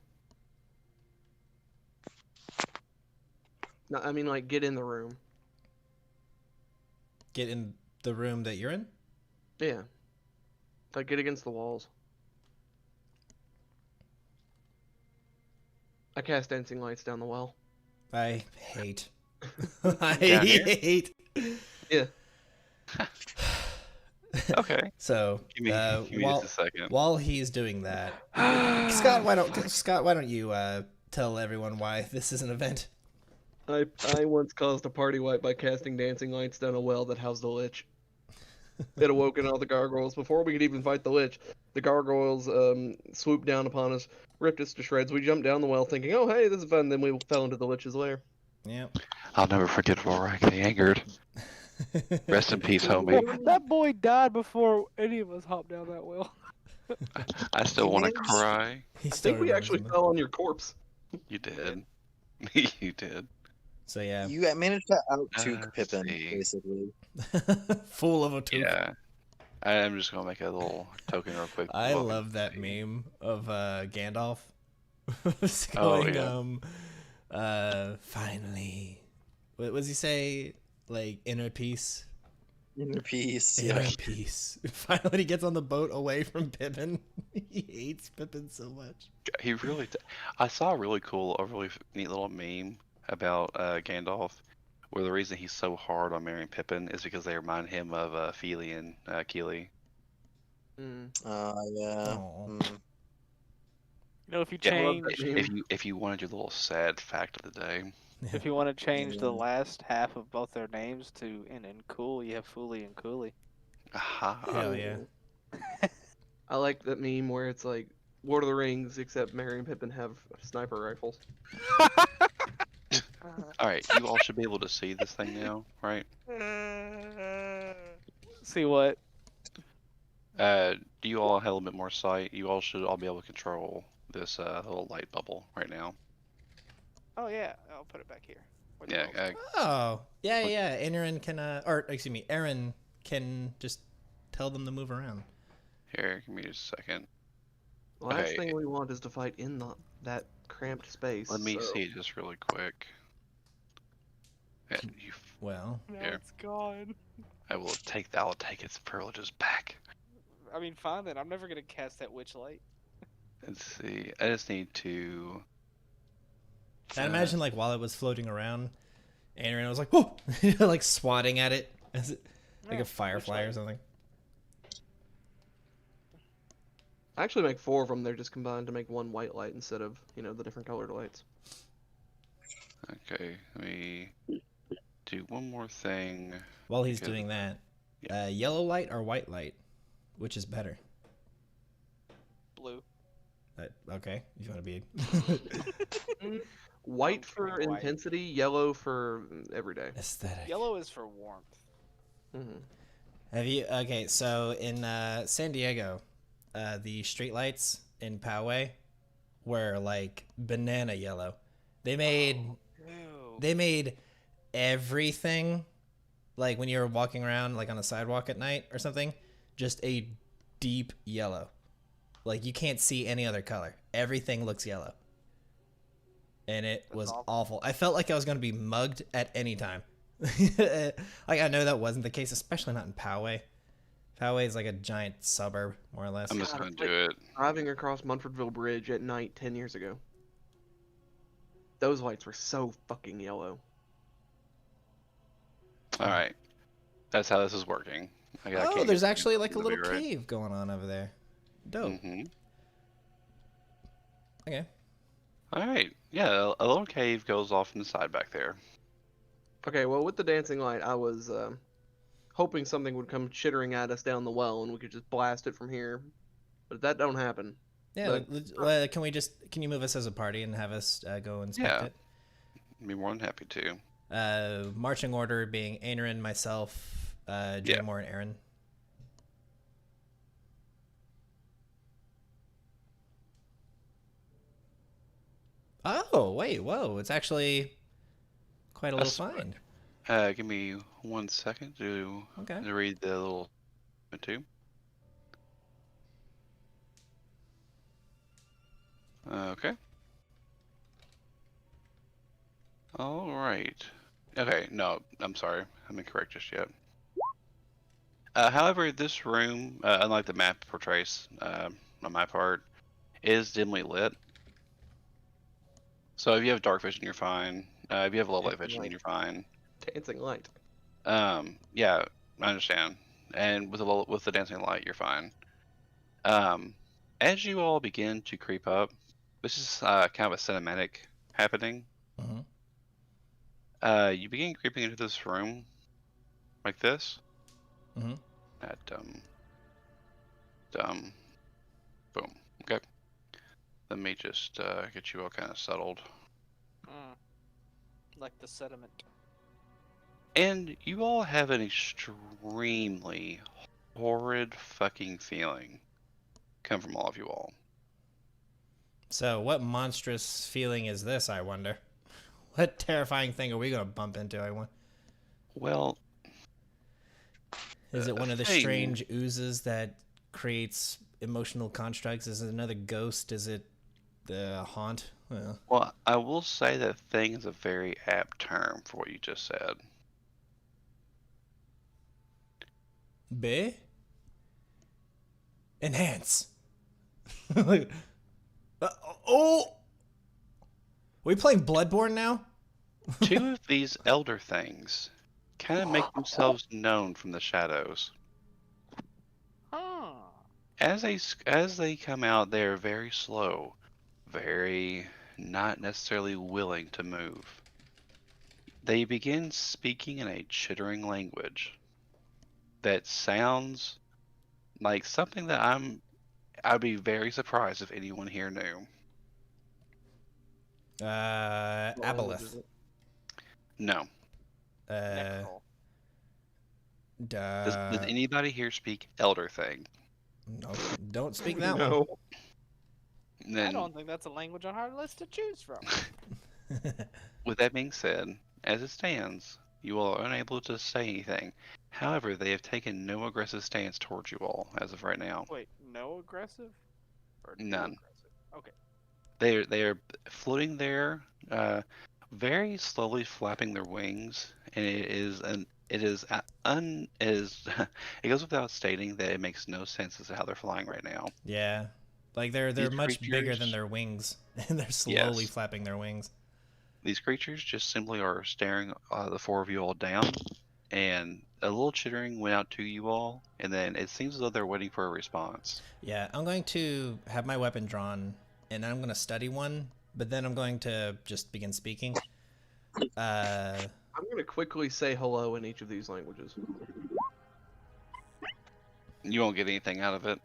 No, I mean, like, get in the room. Get in the room that you're in? Yeah. Like, get against the walls. I cast dancing lights down the well. I hate. Down here? hate. Yeah. Okay. So, Give me just a second. while he's doing that, Scott, why don't you tell everyone why this is an event? I once caused a party wipe by casting dancing lights down a well that housed a lich. It awoken all the gargoyles. Before we could even fight the lich, the gargoyles swooped down upon us, ripped us to shreds. We jumped down the well thinking, oh hey, this is fun. Then we fell into the lich's lair. Yeah. I'll never forget Rorak the Angered. Rest in peace, homie. That boy died before any of us hopped down that well. I still want to Managed- cry. He I think started we running actually from fell on your corpse. You did. You did. So yeah, You managed to out let's Pippin, see. basically. full of a tooth. Yeah. I'm just gonna make a little token real quick. I Well, love that meme of Gandalf. Just Oh, going, finally. What does he say? Like inner peace. Inner peace. Inner Yeah. peace. Finally, he gets on the boat away from Pippin. He hates Pippin so much. He really did. I saw a really neat little meme about Gandalf, where the reason he's so hard on marrying Pippin is because they remind him of Fili and Keely. Mm. Yeah. Aw. Mm. You know, if you Yeah, change, If you wanted your little sad fact of the day, if you want to change the Yeah. last half of both their names to in and cool, you have Fooly and Cooley. aha. Hell yeah. I like that meme where it's like Lord of the Rings, except Merry and Pippin have sniper rifles. All right, you all should be able to see this thing now, right? See what? Do you all have a little bit more sight? You all should all be able to control this little light bubble right now. Oh yeah, I'll put it back here. Where the Yeah, bell's Oh, yeah. Aaron can, or excuse me, Aaron can just tell them to move around. Here, give me just a second. The last Okay. thing we want is to fight in that cramped space. Let me so- see just really quick. Yeah, Well, Now Here. it's gone. I'll take its privileges back. I mean, fine then. I'm never gonna cast that witch light. Let's see. I just need to. I imagine like while it was floating around, Aaron was like, "Whoa!" like swatting at it as it, like Yeah, a firefly witch or light. something. I actually make 4 of them. They're just combined to make one white light instead of the different colored lights. Okay, let me do one more thing. While he's Because- doing that, yellow light or white light, which is better? Blue. Okay, you want to be. White I'm for pretty white. intensity, yellow for everyday. Aesthetic. Yellow is for warmth. Hmm Have you? Okay, so in San Diego, the streetlights in Poway were like banana yellow. They made Ew. they made everything, like when you're walking around like on a sidewalk at night or something, just a deep yellow. Like you can't see any other color. Everything looks yellow. And it That's was awful. awful. I felt like I was going to be mugged at any time. Like I know that wasn't the case, especially not in Poway. Poway is like a giant suburb, more or less. I'm just God, gonna it's do it. Driving across Munfordville Bridge at night 10 years ago. Those lights were so fucking yellow. All right, that's how this is working. Oh, there's actually like a little cave going on over there. Dope. Mm-hmm. Okay. All right, yeah, a little cave goes off in the side back there. Okay, well, with the dancing light, I was hoping something would come chittering at us down the well and we could just blast it from here. But that don't happen. Yeah, can you move us as a party and have us go inspect Yeah. it? I'd be more than happy to. Marching order being Aerin, myself, Jamor, and Aaron. Oh, wait, whoa. It's actually quite a little That's- fine. Give me 1 second to Okay. read the little too. Okay. All right. Okay, no, I'm sorry. I'm incorrect just yet. However, this room, unlike the map portrays on my part, is dimly lit. So if you have dark vision, you're fine. If you have low light Dancing vision, light. you're fine. Dancing light. Yeah, I understand. And with the dancing light, you're fine. As you all begin to creep up, this is kind of a cinematic happening. Mhm. You begin creeping into this room, like this. Mhm. That boom. Okay. Let me just get you all kind of settled. Mm. Like the sediment. And you all have an extremely horrid fucking feeling come from all of you all. So, what monstrous feeling is this, I wonder? What terrifying thing are we going to bump into, I wonder? Well, Is it one of the thing- strange oozes that creates emotional constructs? Is it another ghost? Is it the haunt? well, I will say that thing is a very apt term for what you just said. B? Enhance. Oh! We playing Bloodborne now? Two of these elder things kind of make themselves known from the shadows. Huh. As they come out, they are very slow, very not necessarily willing to move. They begin speaking in a chittering language that sounds like something that I'd be very surprised if anyone here knew. What language is Aboleth. it? No. Necrol. Does anybody here speak elder thing? No, don't speak that No. And I then, don't think that's a language on our list to choose from. one. with that being said, as it stands, you all are unable to say anything. However, they have taken no aggressive stance towards you all as of right now. Wait, no aggressive? Or no None. aggressive? Okay. They are floating there, very slowly flapping their wings, and it is it is it goes without stating that it makes no sense as to how they're flying right now. Yeah. Like they're These much bigger than creatures, their wings, and they're slowly yes, flapping their wings. these creatures just simply are staring the four of you all down, and a little chittering went out to you all, and then it seems as though they're waiting for a response. Yeah, I'm going to have my weapon drawn, and I'm going to study one, but then I'm going to just begin speaking. I'm gonna quickly say hello in each of these languages. You won't get anything out of it.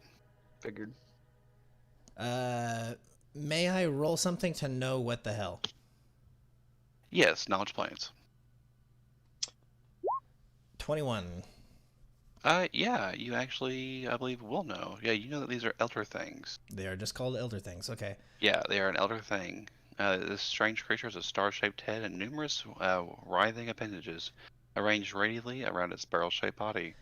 Figured. May I roll something to know what the hell? Yes, knowledge planes. 21. Yeah, you actually, I believe, will know. Yeah, you know that these are elder things. They are just called elder things. Okay. Yeah, they are an elder thing. This strange creature has a star-shaped head and numerous writhing appendages arranged radially around its barrel-shaped body.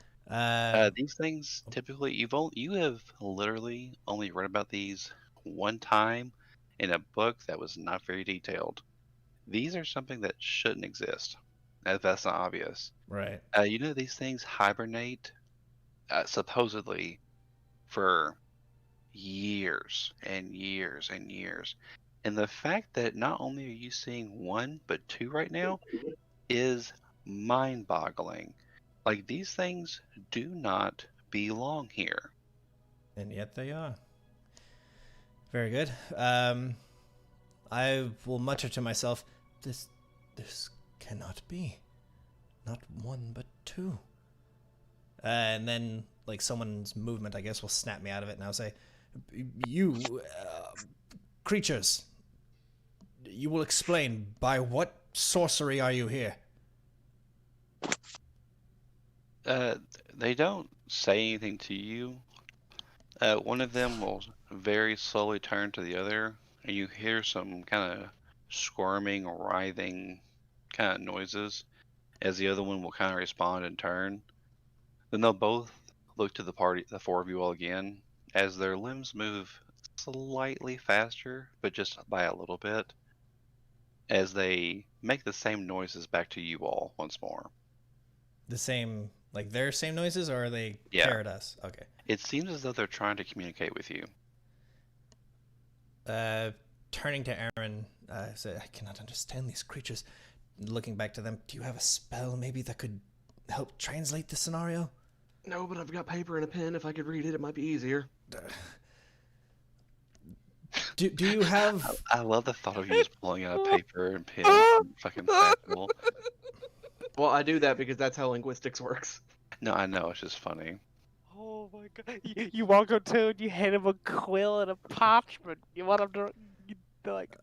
These things typically, you have literally only read about these one time in a book that was not very detailed. These are something that shouldn't exist, if that's not obvious. Right. You know these things hibernate, supposedly, for years and years and years. And the fact that not only are you seeing one, but two right now is mind boggling. Like, these things do not belong here. And yet they are. Very good. I will mutter to myself, this cannot be. Not one, but two. And then, like, someone's movement, I guess, will snap me out of it, and I'll say, you, creatures, you will explain, by what sorcery are you here? They don't say anything to you. One of them will very slowly turn to the other, and you hear some kind of squirming, writhing kind of noises as the other one will kind of respond and turn. Then they'll both look to the four of you all again, as their limbs move slightly faster, but just by a little bit, as they make the same noises back to you all once more. The same, like their same noises, or are they Yeah. parrot us? Okay. It seems as though they're trying to communicate with you. Turning to Aaron, I said, I cannot understand these creatures. Looking back to them, do you have a spell maybe that could help translate the scenario? No, but I've got paper and a pen. If I could read it, it might be easier. Do you have... I love the thought of you just pulling out a paper and pen and fucking factual. Well, I do that because that's how linguistics works. No, I know, it's just funny. Oh my god. You walk up to him and you hand him a quill and a parchment. You want him to like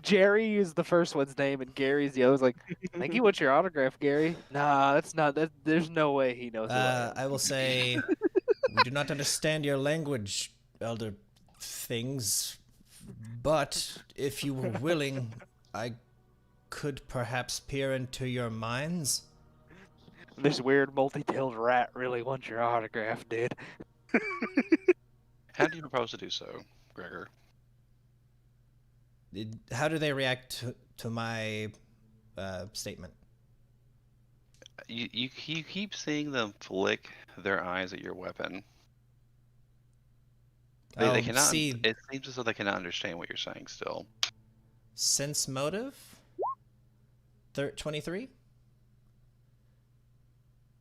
Jerry is the first one's name and Gary's the other's like, thank you, what's your autograph, Gary? Nah, that's not that there's no way he knows who I am. I will say, we do not understand your language, elder things, but if you were willing, I could perhaps peer into your minds. This weird multi-tailed rat really wants your autograph, dude. How do you propose to do so, Gregor? How do they react to my statement? You keep seeing them flick their eyes at your weapon. They cannot. See, It seems as though they cannot understand what you're saying still. sense motive? 23?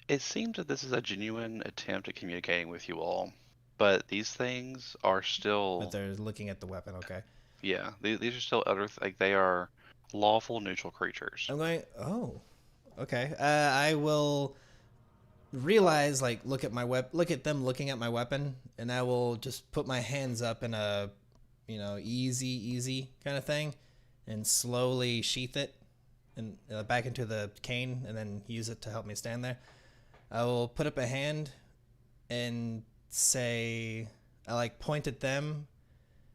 It seems that this is a genuine attempt at communicating with you all, but these things are still. But they're looking at the weapon, okay. Yeah, these are still like they are lawful neutral creatures. I'm going, oh, okay. I will realize, like, look at them looking at my weapon, and I will just put my hands up in a, easy kind of thing, and slowly sheath it, and back into the cane, and then use it to help me stand there. I will put up a hand, and say, I point at them,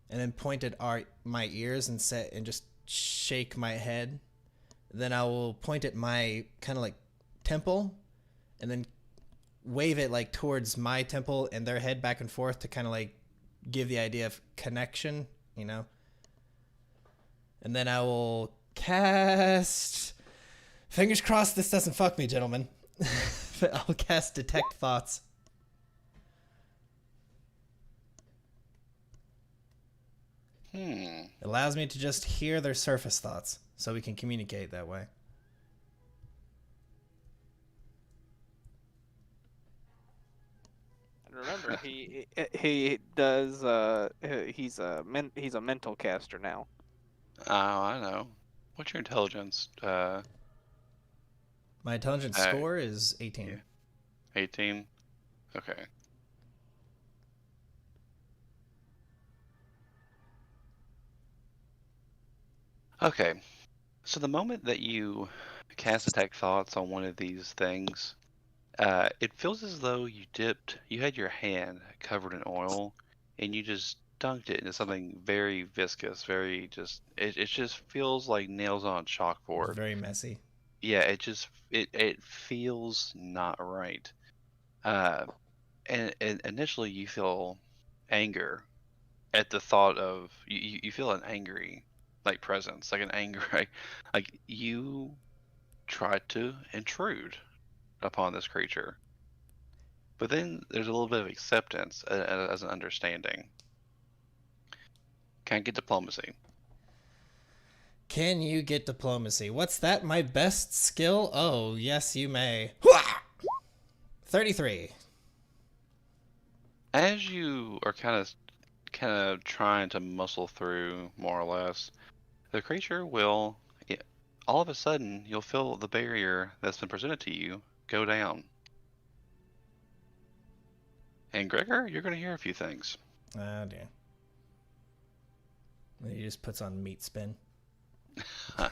and then point at my ears and just shake my head. Then I will point at my kind of like temple, and then wave it like towards my temple and their head back and forth to kind of like give the idea of connection, you know. And then I will cast. Fingers crossed this doesn't fuck me, gentlemen. I'll cast Detect Thoughts. It allows me to just hear their surface thoughts, so we can communicate that way. And remember, he does. He's a mental caster now. Oh, I know. What's your intelligence? My intelligence score is 18. Yeah. 18? Okay. Okay. So the moment that you cast Detect Thoughts on one of these things, it feels as though you had your hand covered in oil, and you just dunked it into something very viscous, it just feels like nails on a It's chalkboard. very messy. Yeah, it feels not right. And initially you feel anger at the thought of you feel an angry like presence, like an anger like you tried to intrude upon this creature. But then there's a little bit of acceptance as an understanding. Can't get diplomacy. Can you get diplomacy? What's that? My best skill? Oh, yes, you may. 33. As you are kind of trying to muscle through, more or less, the creature will, all of a sudden, you'll feel the barrier that's been presented to you go down. And Gregor, you're going to hear a few things. Oh, dear. He just puts on meat spin. So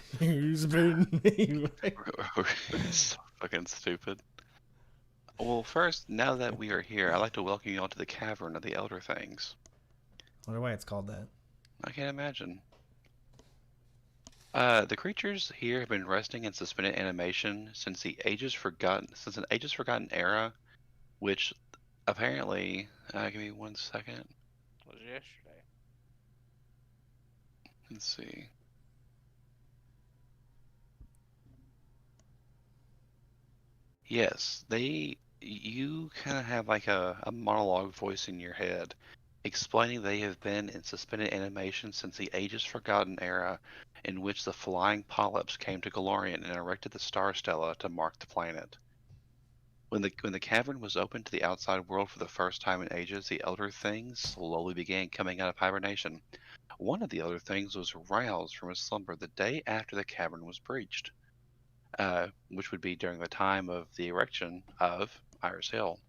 fucking stupid. Well, first, now that we are here, I'd like to welcome you all to the Cavern of the Elder Things. I wonder why it's called that. I can't imagine. The creatures here have been resting in suspended animation since an ages forgotten era, which apparently, give me 1 second. Was yesterday. Let's see. Yes, you kind of have like a monologue voice in your head explaining they have been in suspended animation since the ages forgotten era in which the flying polyps came to Galorian and erected the star stella to mark the planet. When the cavern was opened to the outside world for the first time in ages, the Elder Things slowly began coming out of hibernation. One of the Elder Things was roused from his slumber the day after the cavern was breached, which would be during the time of the erection of Iris Hill.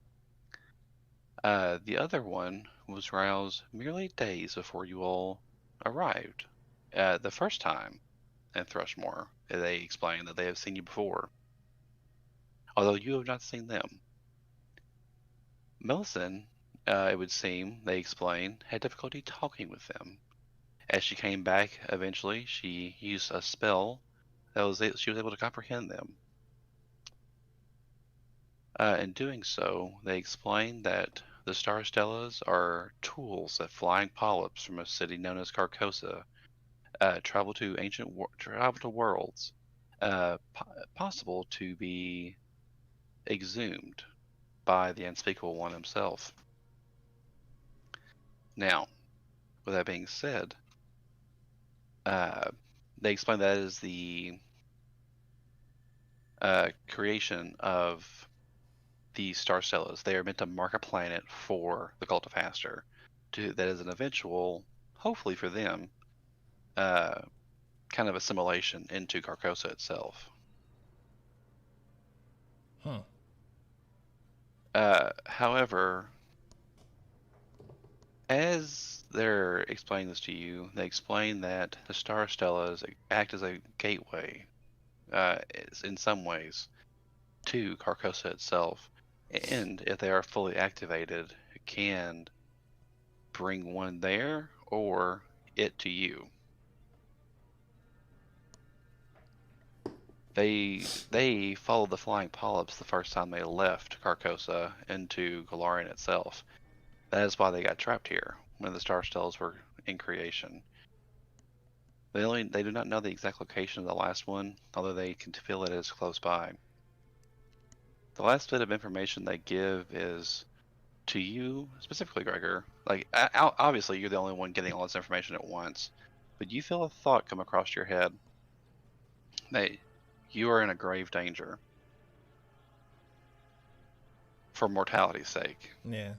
The other one was roused merely days before you all arrived. The first time in Thrushmore, they explained that they have seen you before, although you have not seen them. Millicent, it would seem, they explained, had difficulty talking with them. As she came back eventually, she used a spell she was able to comprehend them. In doing so, they explained that the Star Stellas are tools that flying polyps from a city known as Carcosa travel to worlds possible to be exhumed by the Unspeakable One himself. Now, with that being said, they explain that as the creation of the Star Stellas. They are meant to mark a planet for the Cult of Hastur. That is an eventual, hopefully for them, kind of assimilation into Carcosa itself. However, as they're explaining this to you, they explain that the Star Stellas act as a gateway, in some ways, to Carcosa itself, and if they are fully activated, can bring one there or it to you. They followed the flying polyps the first time they left Carcosa into Galarian itself. That is why they got trapped here when the Star Stellas were in creation. They do not know the exact location of the last one, although they can feel it is close by. The last bit of information they give is to you, specifically Gregor. Like, obviously you're the only one getting all this information at once, but you feel a thought come across your head that you are in a grave danger for mortality's sake. Yeah.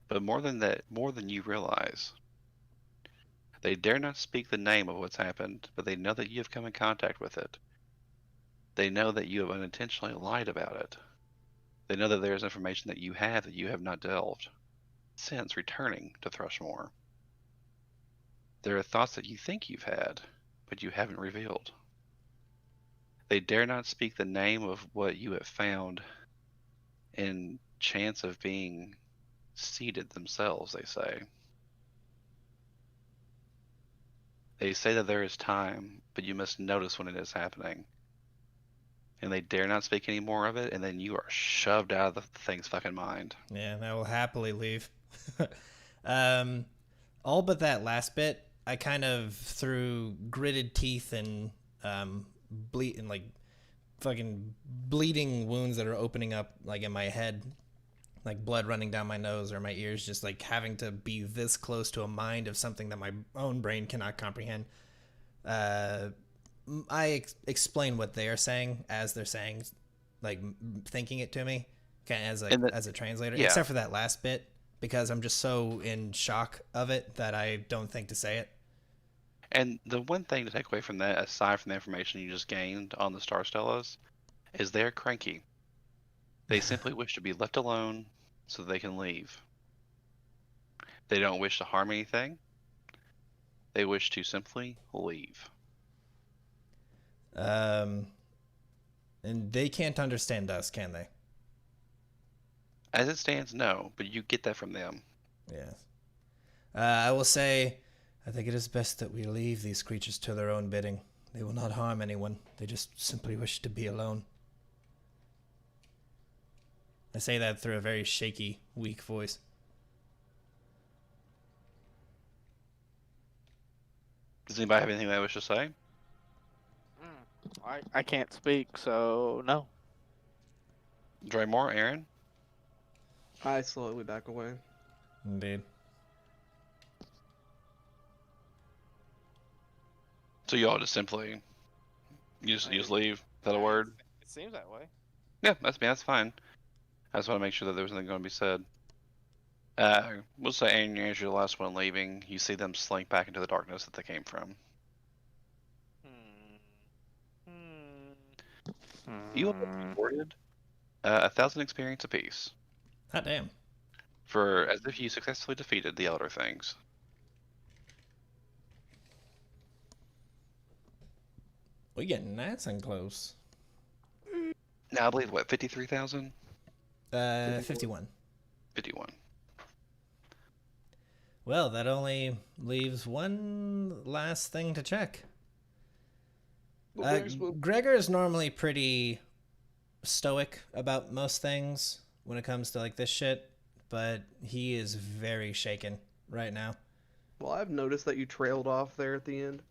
But more than that, more than you realize, they dare not speak the name of what's happened, but they know that you have come in contact with it. They know that you have unintentionally lied about it. They know that there is information that you have not delved since returning to Thrushmore. There are thoughts that you think you've had, but you haven't revealed. They dare not speak the name of what you have found in chance of being seeded themselves, they say. They say that there is time, but you must notice when it is happening. And they dare not speak any more of it, and then you are shoved out of the thing's fucking mind. Yeah, and I will happily leave. All but that last bit, I kind of, through gritted teeth and like fucking bleeding wounds that are opening up like in my head, like blood running down my nose or my ears, just like having to be this close to a mind of something that my own brain cannot comprehend. I explain what they are saying as they're saying, like thinking it to me, kind of as a translator. Yeah. Except for that last bit, because I'm just so in shock of it that I don't think to say it. And the one thing to take away from that, aside from the information you just gained on the Star Stellas, is they're cranky. They simply wish to be left alone so they can leave. They don't wish to harm anything. They wish to simply leave. And they can't understand us, can they? As it stands, no, but you get that from them. Yes. I will say, I think it is best that we leave these creatures to their own bidding. They will not harm anyone. They just simply wish to be alone. I say that through a very shaky, weak voice. Does anybody have anything they wish to say? I can't speak, so no. Draymore, Aaron? I slowly back away. Indeed. So you all just simply, you just leave? Is that a word? It seems that way. Yeah, that's fine. I just want to make sure that there was nothing going to be said. We'll say Aaron, as you're the last one leaving, you see them slink back into the darkness that they came from. You will be rewarded 1,000 experience apiece Hot damn. for as if you successfully defeated the Elder Things. We getting nice and close. Now I believe what 53,000? 51. 51. Well, that only leaves one last thing to check. Gregor is normally pretty stoic about most things when it comes to like this shit, but he is very shaken right now. Well, I've noticed that you trailed off there at the end.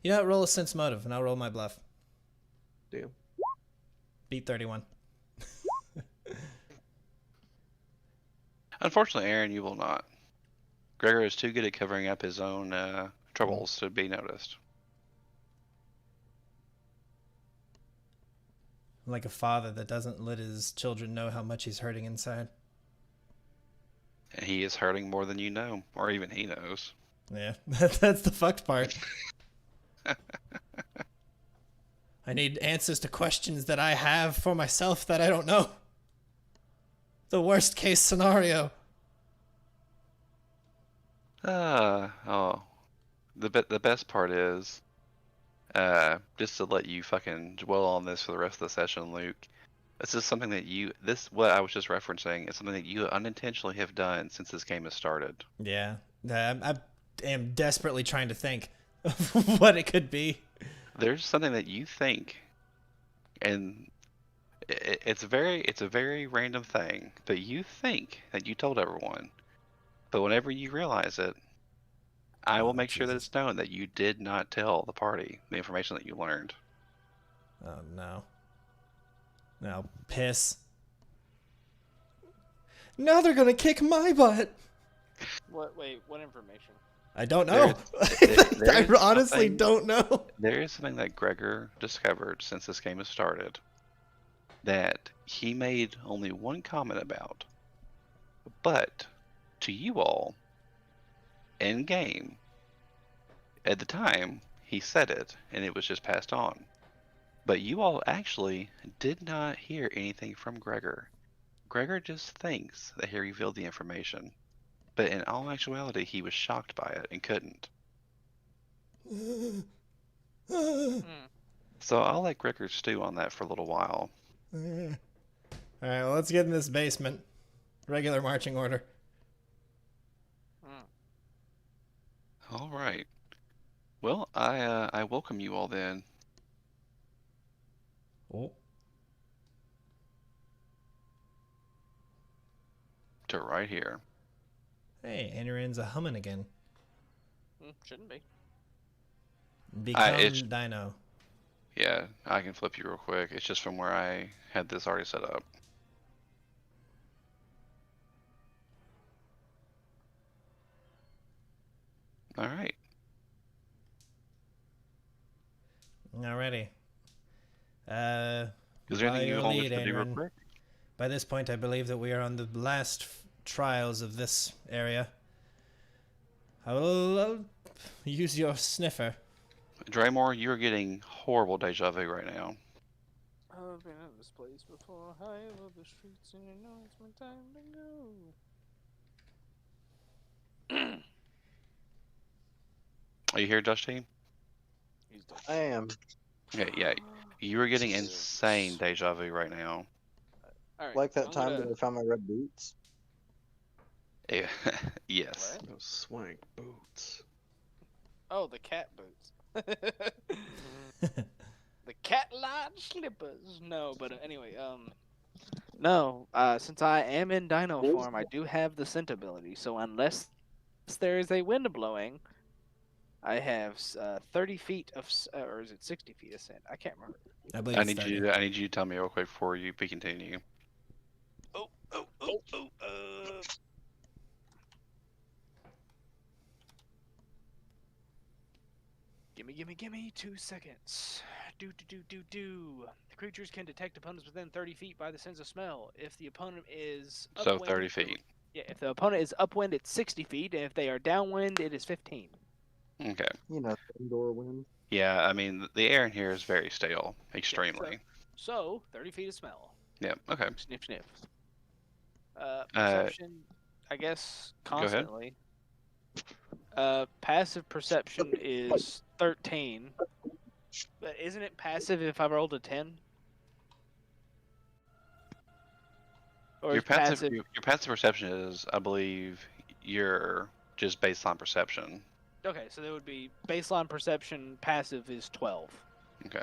You know what? Roll a sense motive, and I'll roll my bluff. Damn. Beat 31. Unfortunately, Aaron, you will not. Gregor is too good at covering up his own troubles to be noticed. Like a father that doesn't let his children know how much he's hurting inside. And he is hurting more than you know, or even he knows. Yeah, that's the fucked part. I need answers to questions that I have for myself that I don't know. The worst case scenario. The best part is, just to let you fucking dwell on this for the rest of the session, Luke. This is something that what I was just referencing is something that you unintentionally have done since this game has started. Yeah, I am desperately trying to think. of what it could be. There's something that you think, and it's a very random thing that you think that you told everyone, but whenever you realize it, I will Oh, make sure that Jesus. it's known that you did not tell the party the information that you learned. Oh, no. No, piss. Now they're gonna kick my butt. What? Wait, what information? I don't know. There I is honestly something- don't know. There is something that Gregor discovered since this game has started that he made only one comment about, but to you all, in game, at the time, he said it, and it was just passed on. But you all actually did not hear anything from Gregor. Gregor just thinks that he revealed the information, but in all actuality, he was shocked by it and couldn't. Hmm. So I'll let Gregor stew on that for a little while. All right, well, let's get in this basement. Regular marching order. All right. Well, I welcome you all then. Oh. To right here. Hey, Aaron's a humming again. Shouldn't be. Become it's- Dino. Yeah, I can flip you real quick. It's just from where I had this already set up. All right. Alrighty. Is there by anything you your want lead, us to do real Aaron. quick? By this point, I believe that we are on the last trials of this area. I will use your sniffer. Draymore, you're getting horrible deja vu right now. I've been in this place before. High above the streets, and you know it's my time to go. Are you here, Dusty? He's dead. I am. Yeah, yeah. You are getting insane deja vu right now. All right, Like that I'm time gonna- that I found my red boots. Yeah, yes. What? Those swank boots. Oh, the cat boots. The cat-line slippers. No, but anyway, no. Since I am in Dino form, I do have the scent ability. So unless there is a wind blowing, I have 30 feet of, or is it 60 feet of scent? I can't remember. I believe I it's need 30. you. I need you to tell me real quick before you continue. Oh. Gimme 2 seconds. Do. The creatures can detect opponents within 30 feet by the sense of smell. If the opponent is So upwind, 30 feet. Yeah, if the opponent is upwind, it's 60 feet, and if they are downwind, it is 15. Okay. You know, indoor wind. Yeah, I mean the air in here is very stale, extremely. So 30 feet of smell. Yeah. Okay. Sniff. Perception, I guess, Go ahead. constantly. Passive perception is 13. But isn't it passive if I rolled a 10? Or Your is passive your passive perception is, I believe, your just baseline perception. Okay, so that would be baseline perception. Passive is 12. Okay.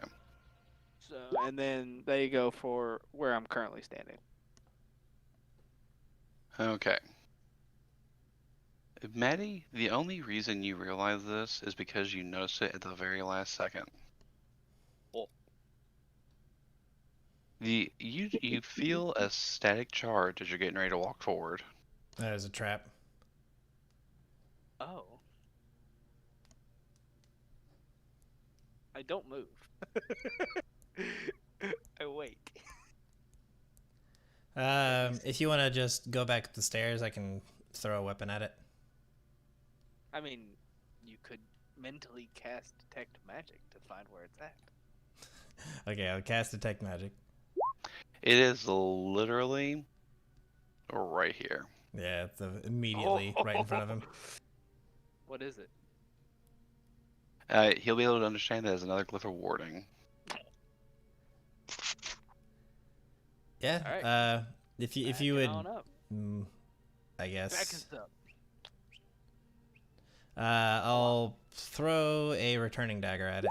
So, and then there you go for where I'm currently standing. Okay. Maddie, the only reason you realize this is because you noticed it at the very last second. Oh. You feel a static charge as you're getting ready to walk forward. That is a trap. Oh. I don't move. I wait. If you want to just go back up the stairs, I can throw a weapon at it. I mean, you could mentally cast Detect Magic to find where it's at. Okay, I'll cast Detect Magic. It is literally right here. Yeah, it's immediately right in front of him. What is it? He'll be able to understand that as another glyph of warding. Yeah. Alright. If you Back would, on up. I guess. Back us up. I'll throw a returning dagger at it.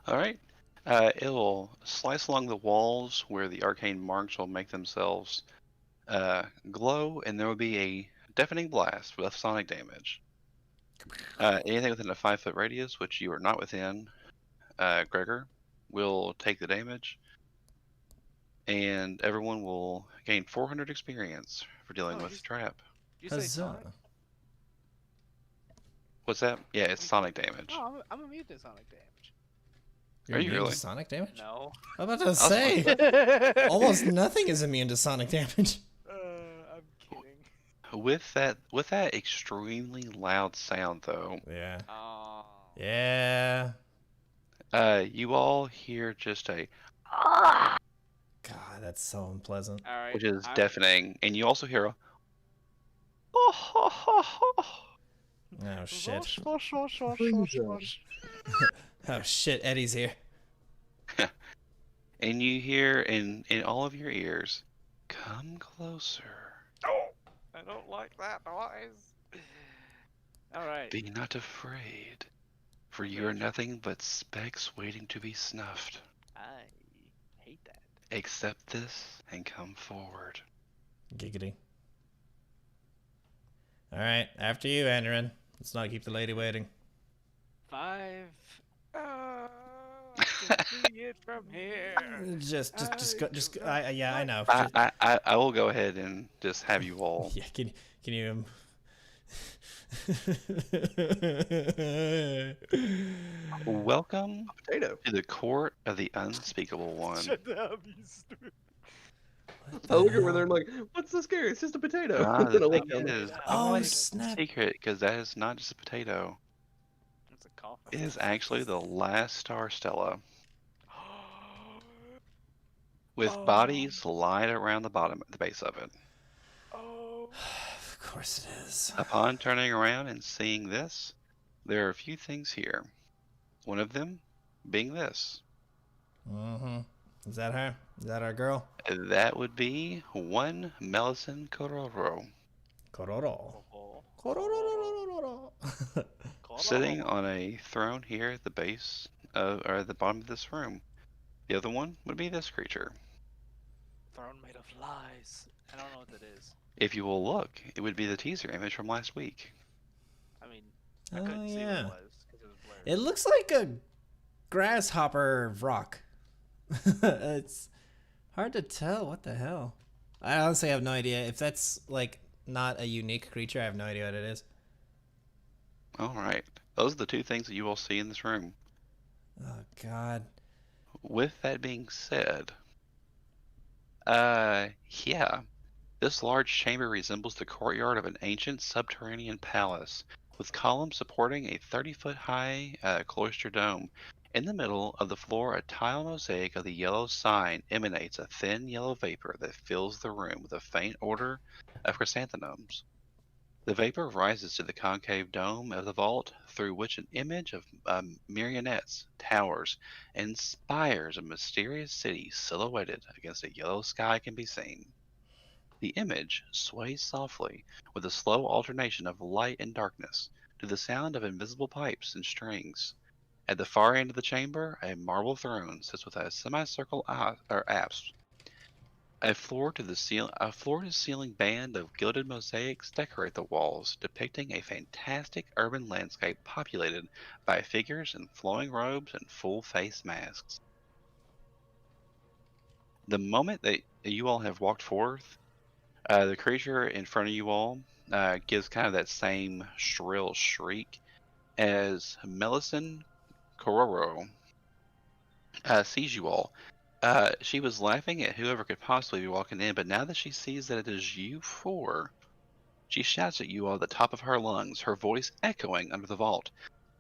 All right. It will slice along the walls where the arcane marks will make themselves glow, and there will be a deafening blast with sonic damage. Anything within a 5-foot radius, which you are not within, Gregor, will take the damage, and everyone will gain 400 experience for dealing Oh, with the trap. You say Sonic? Huzzah. What's that? Yeah, it's sonic damage. Oh, I'm immune to Sonic damage. You're Are you immune really? to sonic damage? No. I'm about to say, almost nothing is immune to sonic damage. I'm kidding. With that extremely loud sound, though, Yeah. Oh. Yeah. you all hear just a, God, that's so unpleasant. All right. which is I'm- deafening, and you also hear a, Oh shit. Wosh, wosh, wosh, wosh, Freeze wosh, him. wosh. Oh shit, Eddie's here. and you hear in all of your ears, "Come closer. I don't like that noise. All right. Be not afraid, for you are nothing but specks waiting to be snuffed. I hate that. Accept this and come forward." Giggity. Alright, after you, Andrin. Let's not keep the lady waiting. 5. I can see it from here. Yeah, I know. I will go ahead and just have you all. Yeah, can you? Welcome Potato. to the court of the unspeakable one. Shut up, you stupid. I look at where they're like, what's so scary? It's just a potato. Ah, And then I the look thing down. is, Oh, I'm snap. secret, because that is not just a potato. It's a coffin. It is actually the last star stella, with Oh. bodies lined around the bottom, the base of it. Oh. Of course it is. Upon turning around and seeing this, there are a few things here. One of them being this. Mm-hmm. Is that her? Is that our girl? That would be one Melisande Kororo, Kororo. Oh. Kororo. sitting on a throne here at the base of, or at the bottom of this room. The other one would be this creature. Throne made of lies. I don't know what that is. If you will look, it would be the teaser image from last week. I mean, I Oh couldn't see what yeah. it was because it was blurry. It looks like a grasshopper rock. It's hard to tell. What the hell? I honestly have no idea. If that's like not a unique creature, I have no idea what it is. All right. Those are the two things that you will see in this room. Oh God. With that being said, yeah, this large chamber resembles the courtyard of an ancient subterranean palace, with columns supporting a 30-foot high cloister dome. In the middle of the floor, a tile mosaic of the yellow sign emanates a thin yellow vapor that fills the room with a faint odor of chrysanthemums. The vapor rises to the concave dome of the vault, through which an image of marionettes, towers, and spires of mysterious cities silhouetted against a yellow sky can be seen. The image sways softly, with a slow alternation of light and darkness, to the sound of invisible pipes and strings. At the far end of the chamber, a marble throne sits with a semicircle apse. A floor-to-ceiling band of gilded mosaics decorate the walls, depicting a fantastic urban landscape populated by figures in flowing robes and full-face masks. The moment that you all have walked forth, the creature in front of you all gives kind of that same shrill shriek as Melisande Kororo sees you all. She was laughing at whoever could possibly be walking in, but now that she sees that it is you four, she shouts at you all at the top of her lungs, her voice echoing under the vault.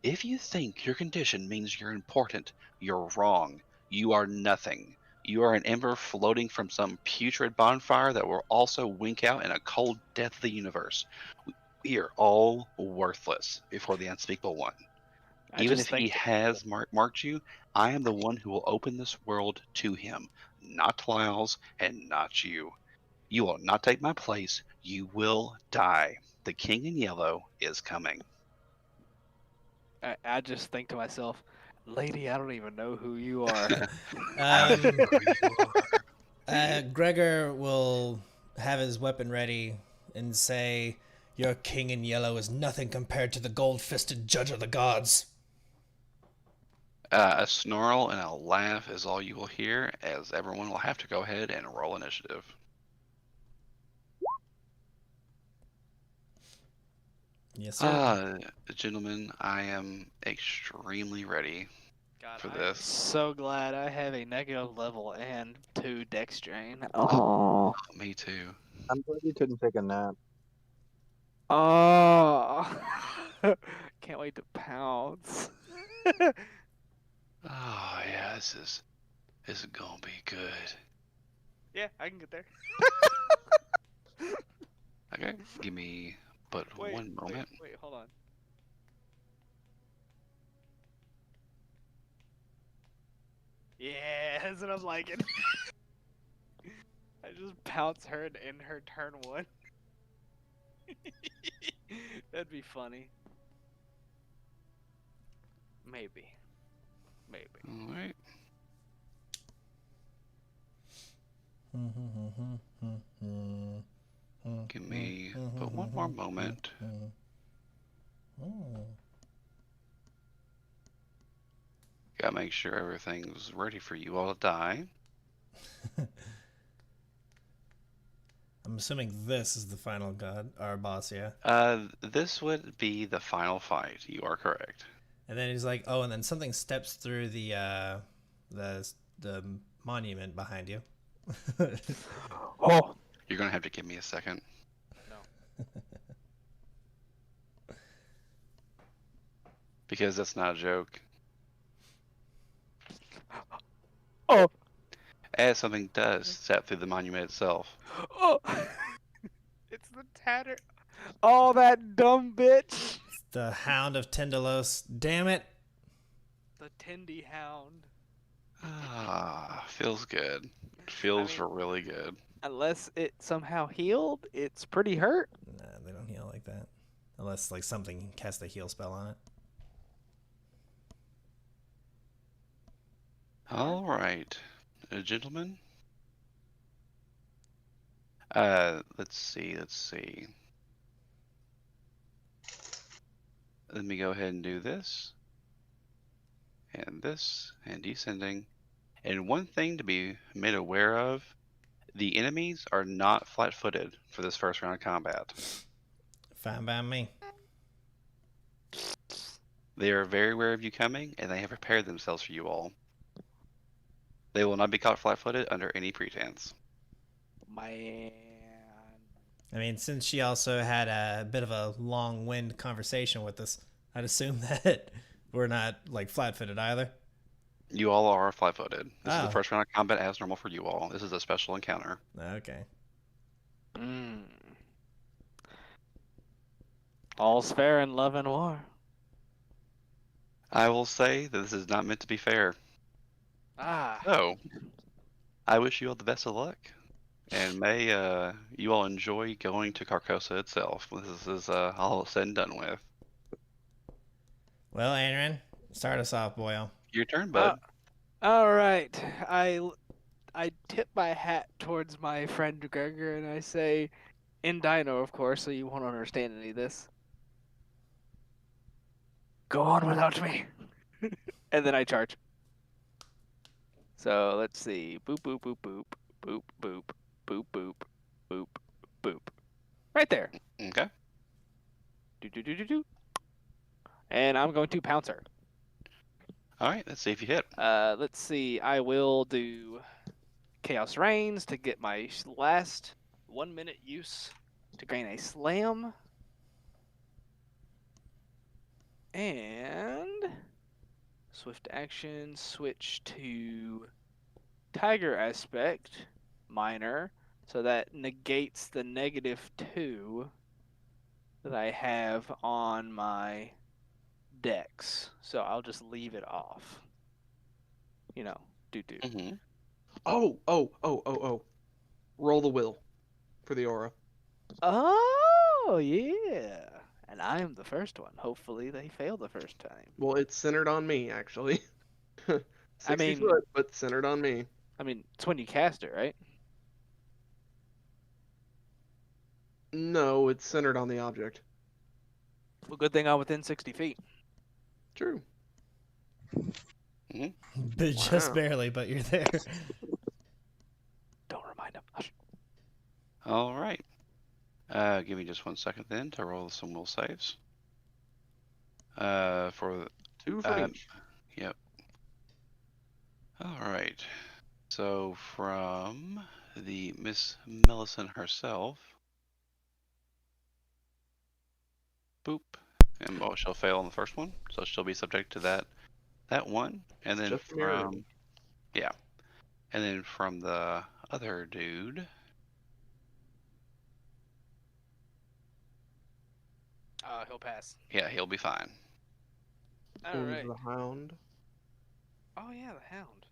If you think your condition means you're important, you're wrong. You are nothing. You are an ember floating from some putrid bonfire that will also wink out in a cold death of the universe. We are all worthless before the unspeakable one. Even if he has marked you, I am the one who will open this world to him, not Lyles and not you. You will not take my place. You will die. The King in Yellow is coming. I just think to myself, lady, I don't even know who you are. I don't Um, know who you are. Gregor will have his weapon ready and say, "Your king in yellow is nothing compared to the gold-fisted judge of the gods." A snarl and a laugh is all you will hear, as everyone will have to go ahead and roll initiative. Yes, sir. Gentlemen, I am extremely ready God, for I am this. so glad I have a negative level and 2 dex drain. Oh. Me too. I'm glad you couldn't take a nap. Oh. Can't wait to pounce. Oh yeah, this is gonna be good. Yeah, I can get there. Okay, give me but one moment. Wait, hold on. Yeah, that's what I'm liking. I just pounce her and end her turn 1. That'd be funny. Maybe. All right. Give me but one more moment. Gotta make sure everything's ready for you all to die. I'm assuming this is the final god, our boss, yeah. This would be the final fight. You are correct. And then he's like, "Oh, and then something steps through the monument behind you." Oh. You're gonna have to give me a second. No. Because that's not a joke. Oh. As something does step through the monument itself. Oh. It's the tatter. Oh, that dumb bitch. It's the Hound of Tindalos. Damn it! The Tendy Hound. Ah, feels good. Feels really good. Unless it somehow healed, it's pretty hurt. Nah, they don't heal like that, unless like something casts a heal spell on it. All right, gentlemen. Let's see. Let me go ahead and do this, and descending. And one thing to be made aware of, the enemies are not flat-footed for this first round of combat. Fine by me. They are very aware of you coming, and they have prepared themselves for you all. They will not be caught flat-footed under any pretense. Man. I mean, since she also had a bit of a long-wind conversation with us, I'd assume that we're not like flat-footed either. You all are flat-footed. This is the Oh. first round of combat as normal for you all. This is a special encounter. Okay. All's fair in love and war. I will say that this is not meant to be fair. Ah. So, I wish you all the best of luck. And may you all enjoy going to Carcosa itself. This is all said and done with. Well, Aaron, start us off, boyo. Your turn, bud. All right. I tip my hat towards my friend Gregor and I say, in Dino, of course, so you won't understand any of this. Go on without me. And then I charge. So let's see. Boop, boop, boop, boop, boop, boop, boop, boop, boop, boop. Right there. Okay. Do, do, do, do, do. And I'm going to pounce her. All right. Let's see if you hit. Let's see. I will do Chaos Reigns to get my last 1 minute use to gain a slam. And swift action, switch to Tiger Aspect, minor, so that negates the -2 that I have on my dex. So I'll just leave it off. You know, do. Mm-hmm. Oh. Roll the will for the aura. Oh, yeah. And I am the first one. Hopefully they fail the first time. Well, it's centered on me, actually. 60 mean- foot, but centered on me. I mean, it's when you cast it, right? No, it's centered on the object. Well, good thing I'm within 60 feet. True. But just Wow. barely, but you're there. Don't remind him. Hush. All right. Give me just 1 second then to roll some will saves. For 2 for Um, each. Yep. All right. So from the Miss Millicent herself. Boop. And well, she'll fail on the first one, so she'll be subject to that one. And then Just mirroring. from and then from the other dude. He'll pass. Yeah, he'll be fine. All Who's right. the hound? Oh yeah, the hound.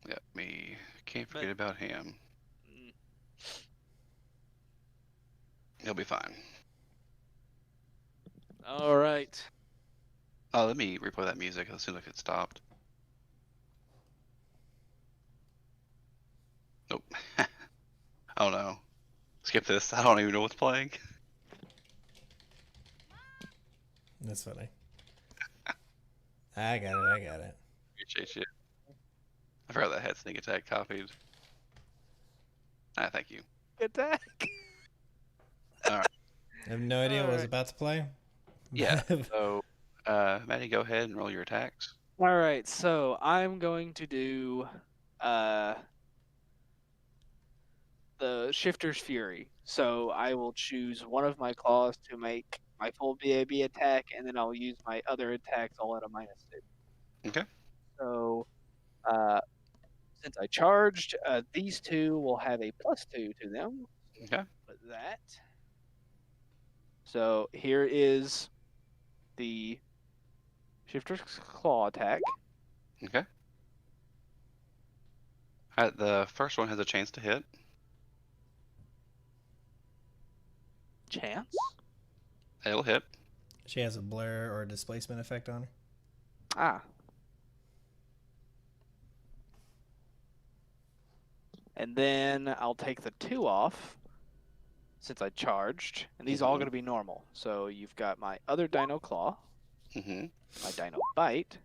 Yep, me can't But- forget about him. Mm. He'll be fine. All right. Oh, let me replay that music. It seems like it stopped. Nope. Oh no. Skip this. I don't even know what's playing. That's funny. I got it. Appreciate you. I forgot that had sneak attack copied. Thank you. Attack. I have no idea what I was Alright. about to play. Yeah. So, Maddie, go ahead and roll your attacks. All right. So I'm going to do the Shifter's Fury. So I will choose one of my claws to make my full BAB attack, and then I'll use my other attacks all at a -2. Okay. So, since I charged, these two will have a +2 to them. Okay. Put that. So here is the Shifter's Claw attack. Okay. The first one has a chance to hit. Chance? It'll hit. She has a blur or displacement effect on her. Ah. And then I'll take the 2 off since I charged. And these are all Mhm. going to be normal. So you've got my other Dino Claw, Mm-hmm. my Dino Bite,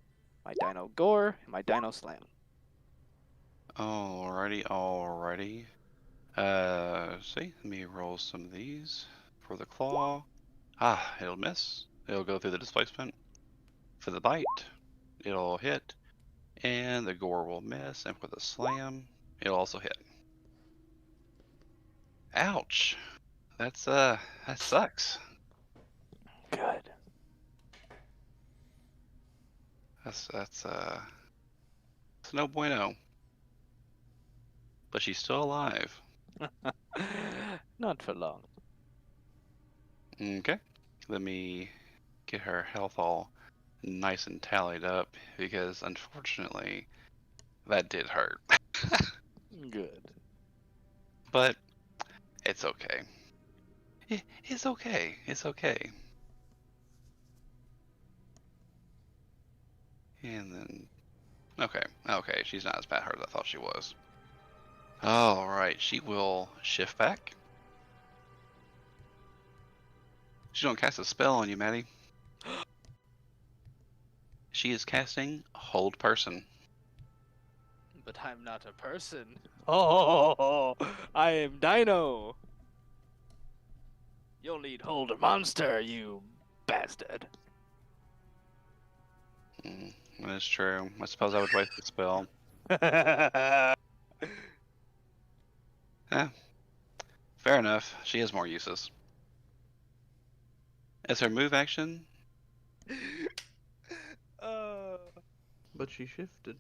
my Dino Gore, and my Dino Slam. Alrighty. See, let me roll some of these for the claw. It'll miss. It'll go through the displacement. For the bite, it'll hit, and the gore will miss. And for the slam, it'll also hit. Ouch. That sucks. Good. That's no bueno. But she's still alive. Not for long. Okay. Let me get her health all nice and tallied up because unfortunately that did hurt. Good. But it's okay. It's okay. It's okay. And then okay, she's not as bad hurt as I thought she was. Alright, she will shift back. She's gonna cast a spell on you, Maddie. She is casting Hold Person. But I'm not a person. Oh, I am Dino. You'll need hold a monster, you bastard. That is true. I suppose I would waste the spell. Fair enough. She has more uses. As her move action, But she shifted.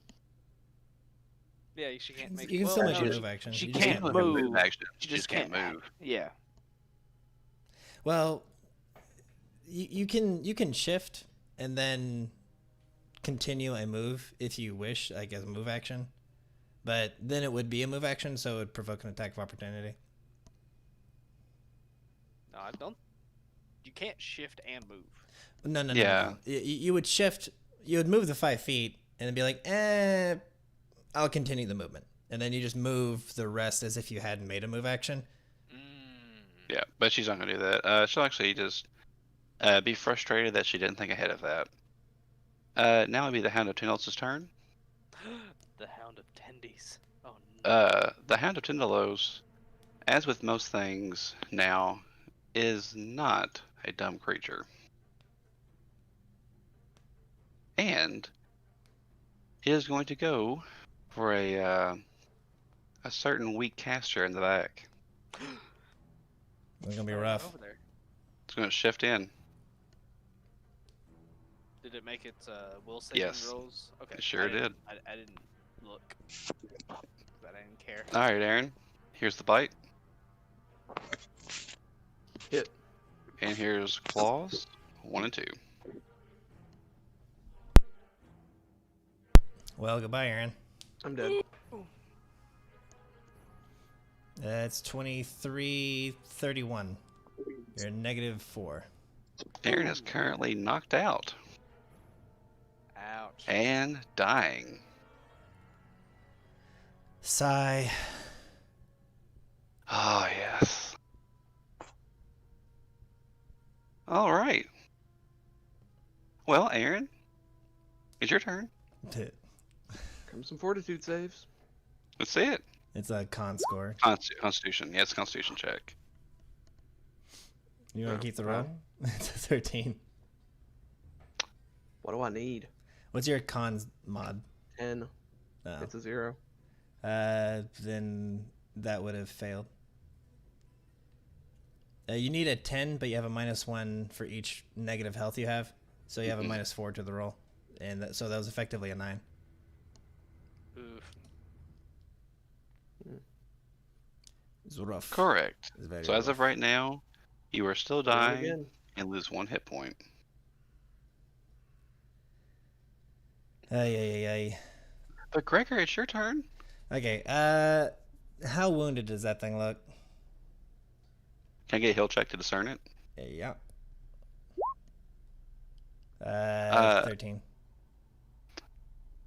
Yeah, she can't make. You can well, still make no, a she- move action. She You just can't like move. a move. action. She She just can't move. Yeah. Well, you can shift and then continue a move if you wish, like as a move action. But then it would be a move action, so it would provoke an attack of opportunity. No, I don't. you can't shift and move. No, no, no, Yeah. no. You would shift. You would move the 5 feet and then be like, I'll continue the movement, and then you just move the rest as if you hadn't made a move action. Yeah, but she's not gonna do that. She'll actually just be frustrated that she didn't think ahead of that. Now it'd be the Hound of Tyndalos' turn. The Hound of Tendies. Oh no. The Hound of Tyndalos, as with most things now, is not a dumb creature. And it is going to go for a certain weak caster in the back. It's gonna be Oh, rough. over there. It's going to shift in. Did it make its will saving Yes. rolls? Okay. It sure did. I didn't look. But I didn't care. All right, Aaron. Here's the bite. Hit. And here's claws. 1 and 2. Well, goodbye, Aaron. I'm dead. That's 23-31. You're -4. Aaron is currently knocked out Ouch. and dying. Sigh. Oh, yes. All right. Well, Aaron, it's your turn. Come some fortitude saves. Let's see it. It's a con score. Constitution. Yeah, it's a Constitution check. You want to keep the wow. roll? It's a 13. What do I need? What's your cons mod? 10. No. It's a 0. Then that would have failed. You need a 10, but you have a -1 for each negative health you have. So you have a -4 to the roll. And so that was effectively a 9. Oof. It's rough. Correct. It's very So as of rough. right now, you are still Roll dying again. and lose 1 hit point. Ay, ay, ay, ay. But Gregor, it's your turn. Okay, how wounded does that thing look? Can I get a heal check to discern it? Yeah. 13.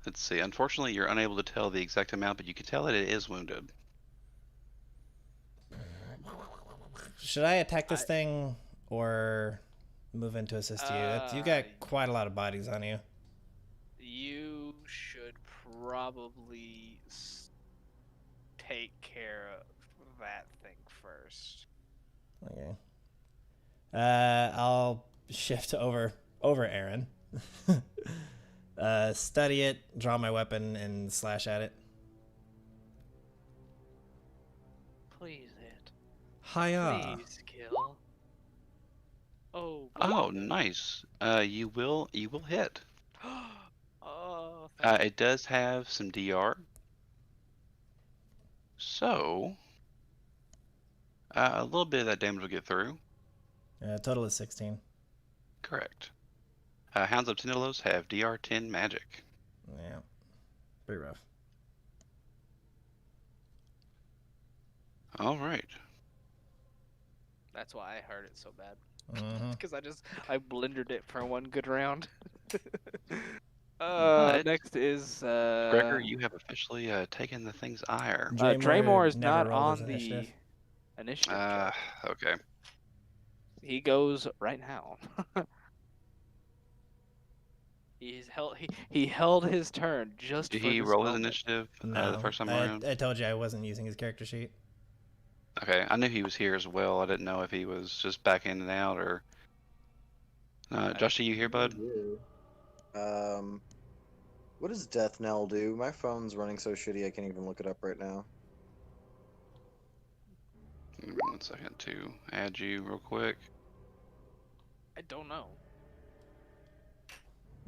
Let's see. Unfortunately, you're unable to tell the exact amount, but you can tell that it is wounded. Should I attack this thing or move in to assist you? You got quite a lot of bodies on you. You should probably take care of that thing first. Okay. I'll shift over Aaron. Study it, draw my weapon, and slash at it. Please hit. Hiya. Please kill. Oh. Oh, nice. You will hit. Oh. It does have some DR. So, a little bit of that damage will get through. Total is 16. Correct. Hounds of Tyndalos have DR10 magic. Yeah. Pretty rough. All right. That's why I heard it so bad. Mm-hmm. Because I blendered it for one good round. But- Next is Gregor, you have officially taken the thing's ire. Draymore is never not rolled his on the initiative. initiative check. Okay. He goes right now. He held his turn just Did for he this roll his moment. initiative No, the first time around? I told you I wasn't using his character sheet. Okay, I knew he was here as well. I didn't know if he was just back in and out or. Josh, are you here, bud? What does Death Knell do? My phone's running so shitty I can't even look it up right now. Give me 1 second to add you real quick. I don't know.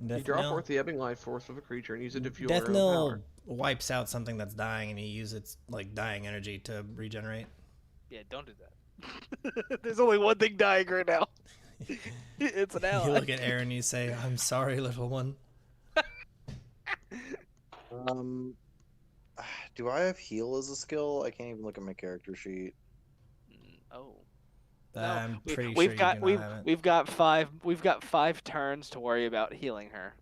You Death draw Knell- forth the ebbing life force of a creature and use it to fuel Death your own Knell power. wipes out something that's dying, and you use its like dying energy to regenerate. Yeah, don't do that. There's only one thing dying right now. It's an ally. You look at Aaron, and you say, "I'm sorry, little one." Do I have heal as a skill? I can't even look at my character sheet. Oh. I'm pretty sure we've you got do not have it. we've got 5 turns to worry about healing her.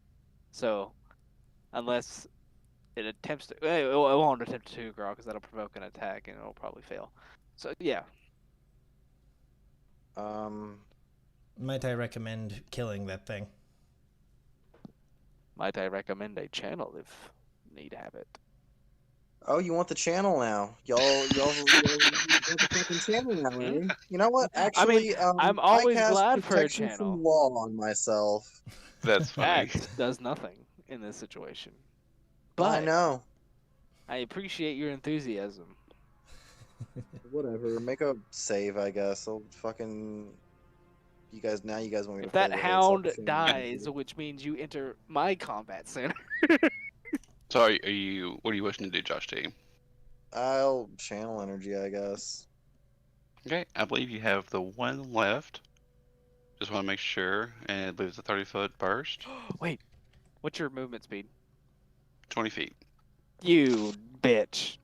So, unless it attempts to, it won't attempt to grow because that'll provoke an attack and it'll probably fail. So yeah, Might I recommend killing that thing? might I recommend a channel if need have it. Oh, you want the channel now? Y'all want the fucking channel now, eh? You know what? I mean, Actually, I'm I always cast glad for a protection channel. from law on myself. That's funny. That does nothing in this situation. I But know. I appreciate your enthusiasm. Whatever. Make a save, I guess. I'll fucking. You guys want me If to play that the hound self-defense dies, game. which means you enter my combat center. So are you? What are you wishing to do, Josh T? I'll channel energy, I guess. Okay, I believe you have the one left. Just want to make sure, and I believe it's a 30-foot burst, Wait, what's your movement speed? 20 feet. You bitch.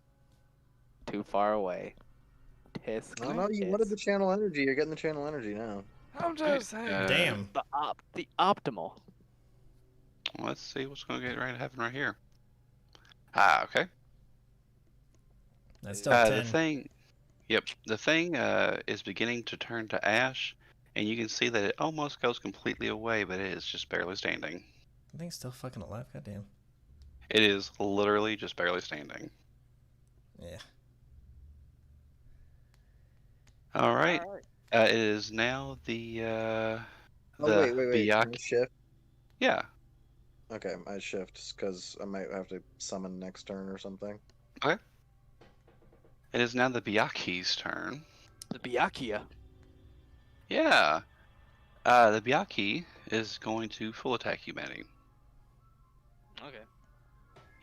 Too far away. Tisk. I don't know. You wanted the channel energy. You're getting the channel energy now. I'm just saying. Damn. The optimal. Let's see what's going to get ready to happen right here. Ah, okay. That's still 10. The thing is beginning to turn to ash, and you can see that it almost goes completely away, but it is just barely standing. I think it's still fucking alive. Goddamn. It is literally just barely standing. Yeah. All right. It is now the Wait. Can I Byakhee. shift? Yeah. Okay, I shift because I might have to summon next turn or something. Okay. It is now the Byakhee's turn. The Byakhee. Yeah. The Byakhee is going to full attack you, Manny. Okay.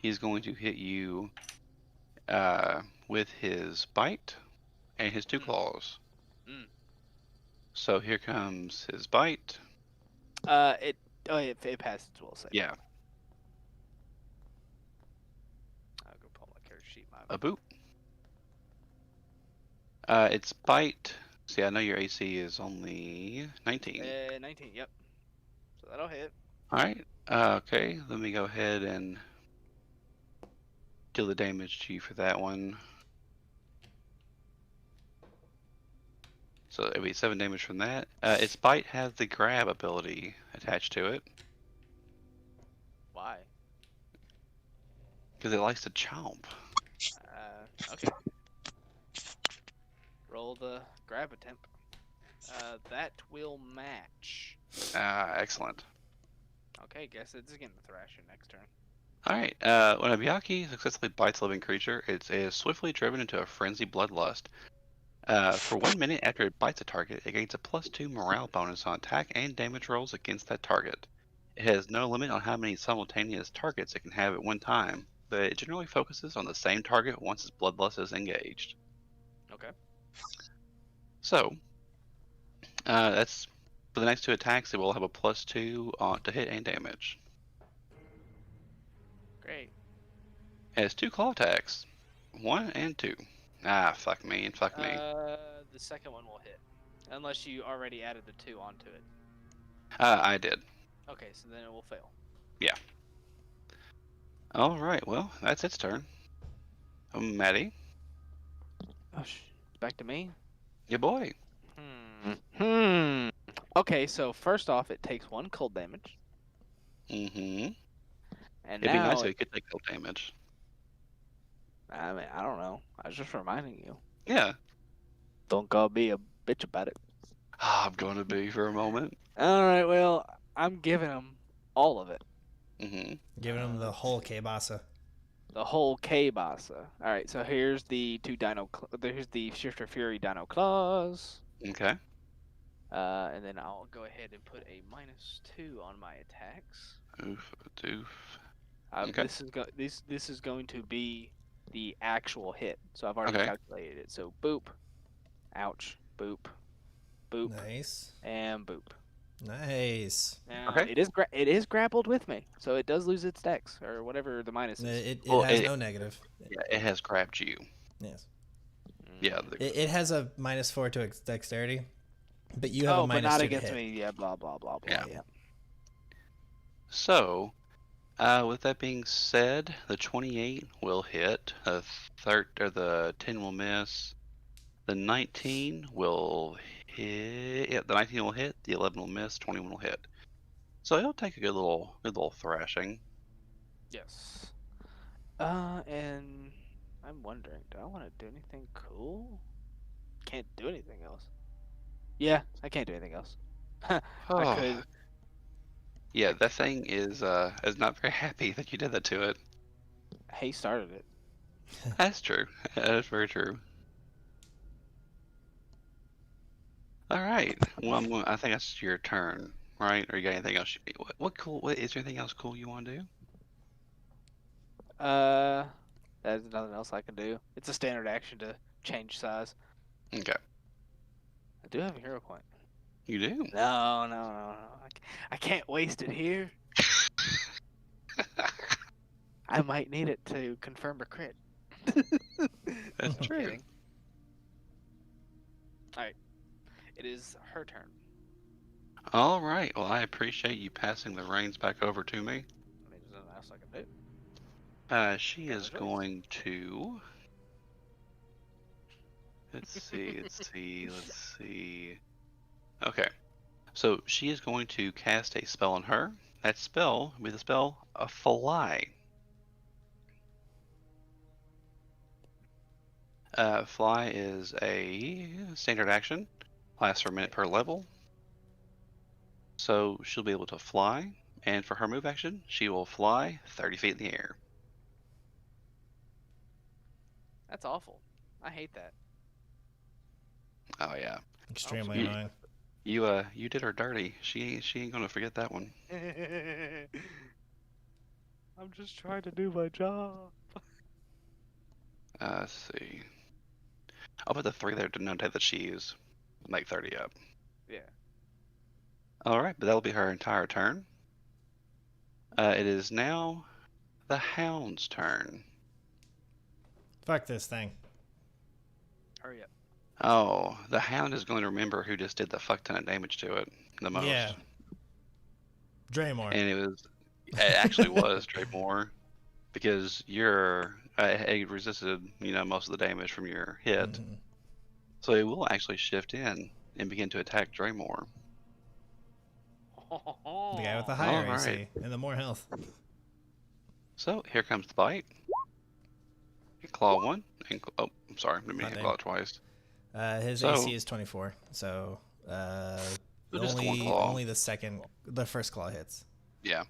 He's going to hit you with his bite and his 2 claws. Mm. So here comes his bite. It passes. We'll say. Yeah, I'll go pull my character sheet. a boot. Its bite. See, I know your AC is only 19. 19. Yep. So that'll hit. All right. Okay. Let me go ahead and deal the damage to you for that one. So it'll be 7 damage from that. Its bite has the grab ability attached to it Why? because it likes to chomp. Okay. Roll the grab attempt. That will match. Excellent. Okay, guess it's again the Thrasher next turn. Alright, when a Byakhee successfully bites a living creature, it is swiftly driven into a frenzied bloodlust. For 1 minute after it bites a target, it gains a +2 morale bonus on attack and damage rolls against that target. It has no limit on how many simultaneous targets it can have at one time, but it generally focuses on the same target once its bloodlust is engaged. Okay. So, that's for the next 2 attacks, it will have a +2 to hit and damage. Great. It has 2 claw attacks, 1 and 2. Ah, fuck me and fuck me. The second one will hit, unless you already added the 2 onto it. I did. Okay, so then it will fail. Yeah. All right. Well, that's its turn. Maddie. Oh, back to me. Your boy. Okay, so first off, it takes 1 cold damage, Mm-hmm. and It'd be now nice if it could take cold damage. I mean, I don't know. I was just reminding you. Yeah. Don't go be a bitch about it. I'm gonna be for a moment. All right, well, I'm giving him all of it. Mm-hmm. Giving him the whole K-Bassa. The whole K-Bassa. All right, so here's the 2 Dino. Here's the Shifter Fury Dino Claws. Okay. And then I'll go ahead and put a -2 on my attacks. Oof, doof. Okay. This is going to be the actual hit. So I've already Okay. calculated it. So boop, ouch, boop, boop, Nice. and boop. Nice. Now, Okay. it is grappled with me, so it does lose its dex or whatever the minus is. It Well, has it- no negative. Yeah, it has grabbed you. Yes. Yeah. Mm. The, It has a -4 to its dexterity. But you have a but minus not 2 to against hit. me. Yeah, blah blah blah blah. Yeah. Yeah. So, with that being said, the 28 will hit. The 10 will miss. The 19 will hit. Yeah, the 19 will hit. The 11 will miss. 21 will hit. So it'll take a good little thrashing. Yes. And I'm wondering, do I want to do anything cool? Can't do anything else. Yeah, I can't do anything else. I Oh, could. yeah, that thing is not very happy that you did that to it. He started it. That's true. That's very true. All right. Well, I think that's your turn, right? Or you got anything else? What cool? What is there anything else cool you want to do? There's nothing else I can do. It's a standard action to change size. Okay. I do have a hero point. You do. No. I can't waste it here. I might need it to confirm a crit. That's I'm true. kidding. Alright. It is her turn. All right. Well, I appreciate you passing the reins back over to me. I mean, there's nothing else I can do. She is going to. Let's see. Okay. So she is going to cast a spell on her. That spell will be the spell of Fly. Fly is a standard action. Lasts for a minute per level. So she'll be able to fly. And for her move action, she will fly 30 feet in the air. That's awful. I hate that. Oh yeah. Extremely You- annoying. You did her dirty. She ain't gonna forget that one. I'm just trying to do my job. Let's see. I'll put the 3 there to notate that she's like 30 up. Yeah. Alright, but that'll be her entire turn. It is now the Hound's turn. Fuck this thing. Hurry up. Oh, the Hound is going to remember who just did the fuck ton of damage to it the most. Yeah. Draymore. And it actually was Draymore, because it resisted, most of the damage from your hit. Mhm. So it will actually shift in and begin to attack Draymore. The guy with the higher Alright. AC and the more health. So here comes the bite. Claw 1. I'm sorry, I didn't mean My to bad. claw twice. His So- AC is 24, so So just one claw. only the first claw hits. Yeah.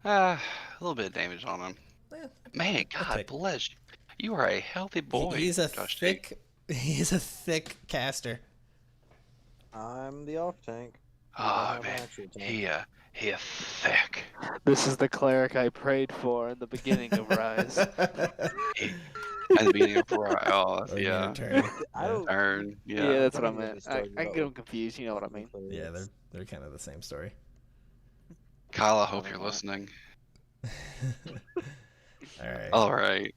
A little bit of damage on him. Eh, Man, I'll God take it. bless you. You are a healthy boy. He's a Josh T. he's a thick caster. I'm the off tank. Oh I'm man, actually tank. he is thick. This is the cleric I prayed for in the beginning of Rise. At the beginning of Or you yeah. get a turn. I don't. Turn. Yeah, Yeah. that's what I don't get me meant. I started get about them confused. You know what I mean. Yeah, they're kind of the same story. Kyle, I hope you're listening. All right. All right.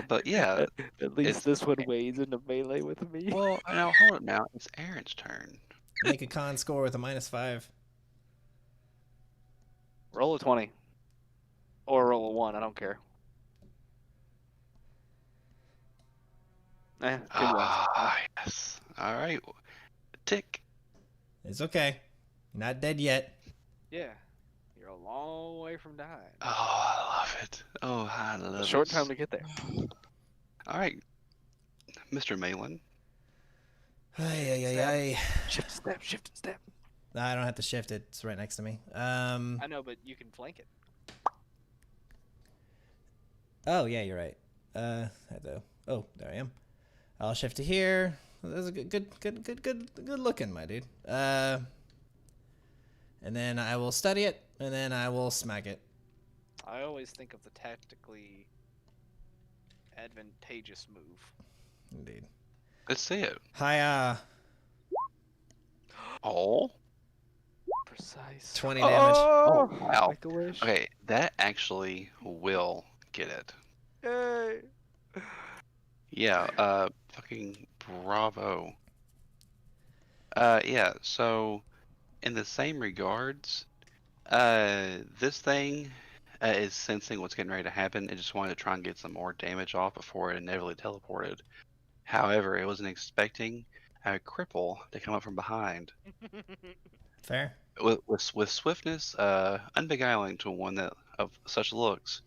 But yeah. At least It's- this one wades into melee with me. Well, now hold it now. It's Aaron's turn. Make a con score with a -5. Roll a 20. Or roll a 1, I don't care. Two ones. Ah, yes. All right. Tick. It's okay. Not dead yet. Yeah. You're a long way from dying. Oh, I love it. Oh, I love it. Short time to get there. All right, Mr. Malin. Ay. Shift and step. No, I don't have to shift it. It's right next to me. I know, but you can flank it. Oh yeah, you're right. Oh, there I am. I'll shift to here. That's a good looking, my dude. And then I will study it, and then I will smack it. I always think of the tactically advantageous move. Indeed. Let's see it. Hiya. Oh. Precise. 20 damage. Oh, wow. Make a wish. Okay, that actually will get it. Yay. Yeah. Fucking bravo. Yeah. So in the same regards, this thing is sensing what's getting ready to happen. It just wanted to try and get some more damage off before it inevitably teleported. However, it wasn't expecting a cripple to come up from behind. Fair. With swiftness, unbeguiling to one that of such looks,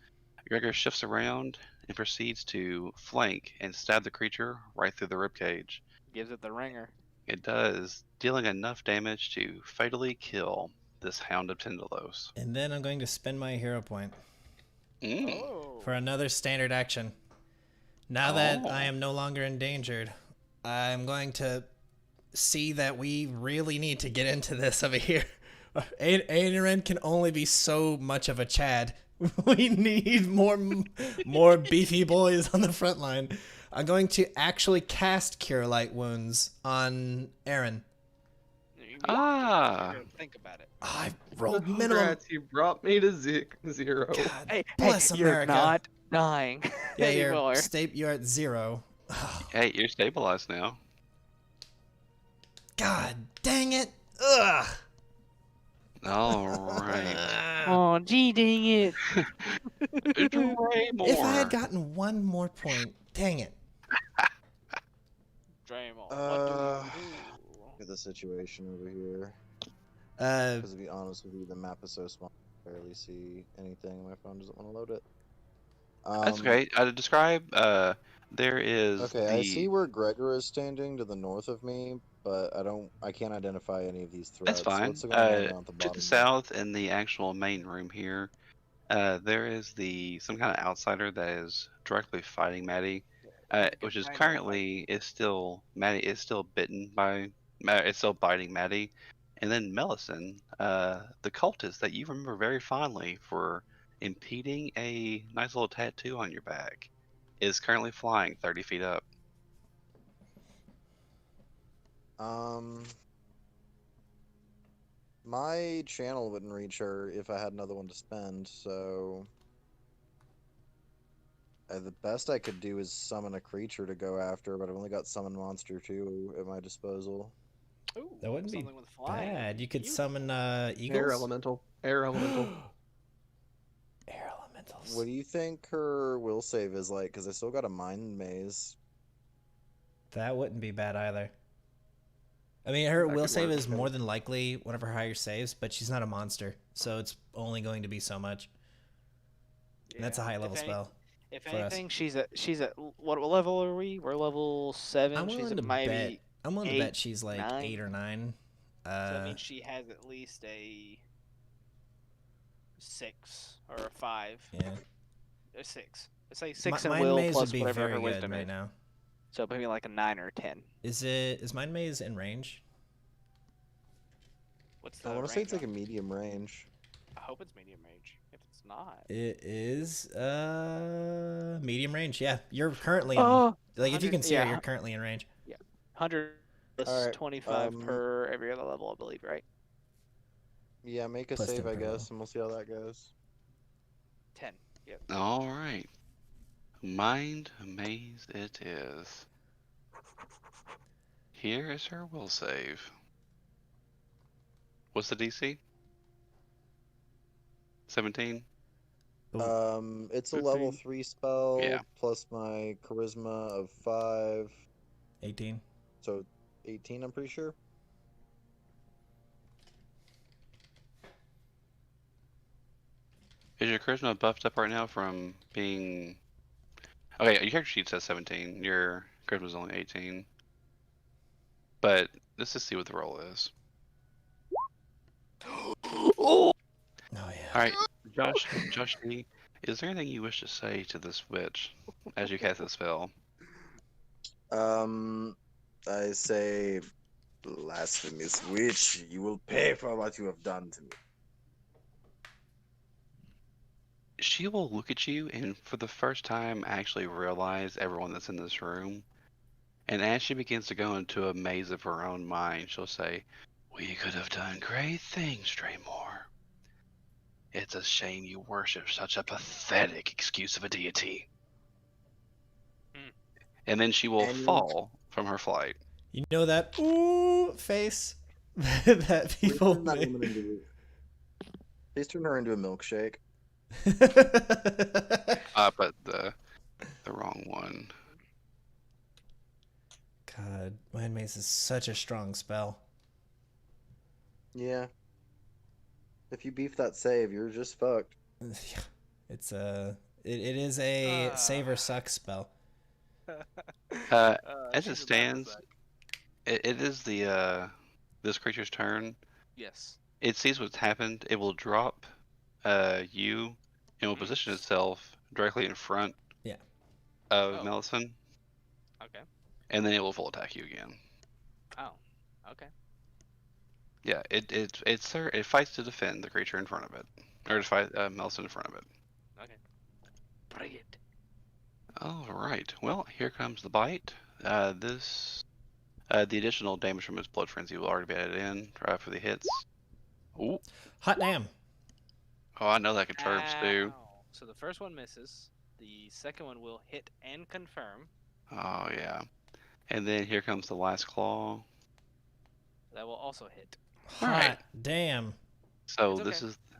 Gregor shifts around and proceeds to flank and stab the creature right through the ribcage. Gives it the ringer. It does, dealing enough damage to fatally kill this Hound of Tindalos. And then I'm going to spend my hero point Oh. for another standard action. Now that Oh. I am no longer endangered, I'm going to see that we really need to get into this over here. Aeon can only be so much of a Chad. We need more beefy boys on the front line. I'm going to actually cast Cure Light Wounds on Aaron. Ah. Think about it. I rolled minimum. Congrats, you brought me to 0. God Hey, bless you're America. not dying Yeah, anymore. you're at 0. Hey, you're stabilized now. God dang it. Ugh. All right. Oh, gee, dang it. Draymore. If I had gotten one more point, dang it. Draymond, Uh, what do you Look at the situation over here. Uh, Because to be honest with you, the map is so small, I barely see anything. My phone doesn't want to load it. That's great. Describe. There is. Okay, the... I see where Gregor is standing to the north of me, but I can't identify any of these threats. That's fine. What's going on down at the To bottom? the south, in the actual main room here, there is some kind of outsider that is directly fighting Maddie, which is currently Maddie is still bitten by, it's still biting Maddie, and then Mellison, the cultist that you remember very fondly for impeding a nice little tattoo on your back, is currently flying 30 feet up. My channel wouldn't reach her if I had another one to spend, so the best I could do is summon a creature to go after, but I've only got Summon Monster 2 at my disposal. Ooh, That wouldn't be something with flying. bad. You could You- summon eagles. Air elemental. Air elemental. Air elementals. What do you think her will save is like? Because I still got a Mind Maze. That wouldn't be bad either. I mean, her That will could save work, is okay. more than likely one of her higher saves, but she's not a monster, so it's only going to be so much. And that's a Yeah. high level If any- spell. If for us. anything, she's at what level are we? We're level 7. I'm she's willing at to maybe. bet. I'm willing to 8, bet she's like 9. 8 or 9. So that means she has at least a 6 or a 5. Yeah. A 6. Let's say 6 Mind and will Maze plus would be whatever very her good wisdom right is. now. So maybe like a 9 or a 10. Is Mind Maze in range? What's the I want to say range it's like a on it? medium range. I hope it's medium range. If it's not. It is medium range. Yeah, you're currently Oh, like if you can see her, 100 you're currently in range. 100 plus Alright, 25 per every other level, I believe, right? Yeah, make a Plus save, 10 I per guess, level. and we'll see how that goes. 10. Yep. All right. Mind Maze it is. Here is her will save. What's the DC? 17? It's a level 15. 3 spell, Yeah. plus my charisma of 5, 18. so 18, I'm pretty sure. Is your charisma buffed up right now from being... Okay, your character sheet says 17. Your charisma's only 18. But let's just see what the roll is. Oh! Oh yeah. Alright, Josh D, is there anything you wish to say to this witch as you cast the spell? I say, blasphemous witch, you will pay for what you have done to me. She will look at you and for the first time actually realize everyone that's in this room. And as she begins to go into a maze of her own mind, she'll say, "We could have done great things, Draymore. It's a shame you worship such a pathetic excuse of a deity." Hmm. And then she will And- fall from her flight. You know that ooh face that Please people turn that make. woman Please turn her into a milkshake. But the wrong one. God, Mind Maze is such a strong spell. Yeah. If you beef that save, you're just fucked. It's it is a save or suck spell. As it stands, it is the this creature's turn. Yes. It sees what's happened. It will drop you and will position itself directly in front of Melisande, Okay. and then it will full attack you again. Oh. Okay. Yeah, it fights to defend the creature in front of it, or to fight Melisande in front of it. Okay. Bring it. All right. Well, here comes the bite. The additional damage from his blood frenzy will already be added in for the hits. Ooh. Hot damn. Oh, I know that confirms too. Ow. So the first one misses. The second one will hit and confirm. Oh yeah. And then here comes the last claw. That will also hit. Hot Alright. damn. So It's okay.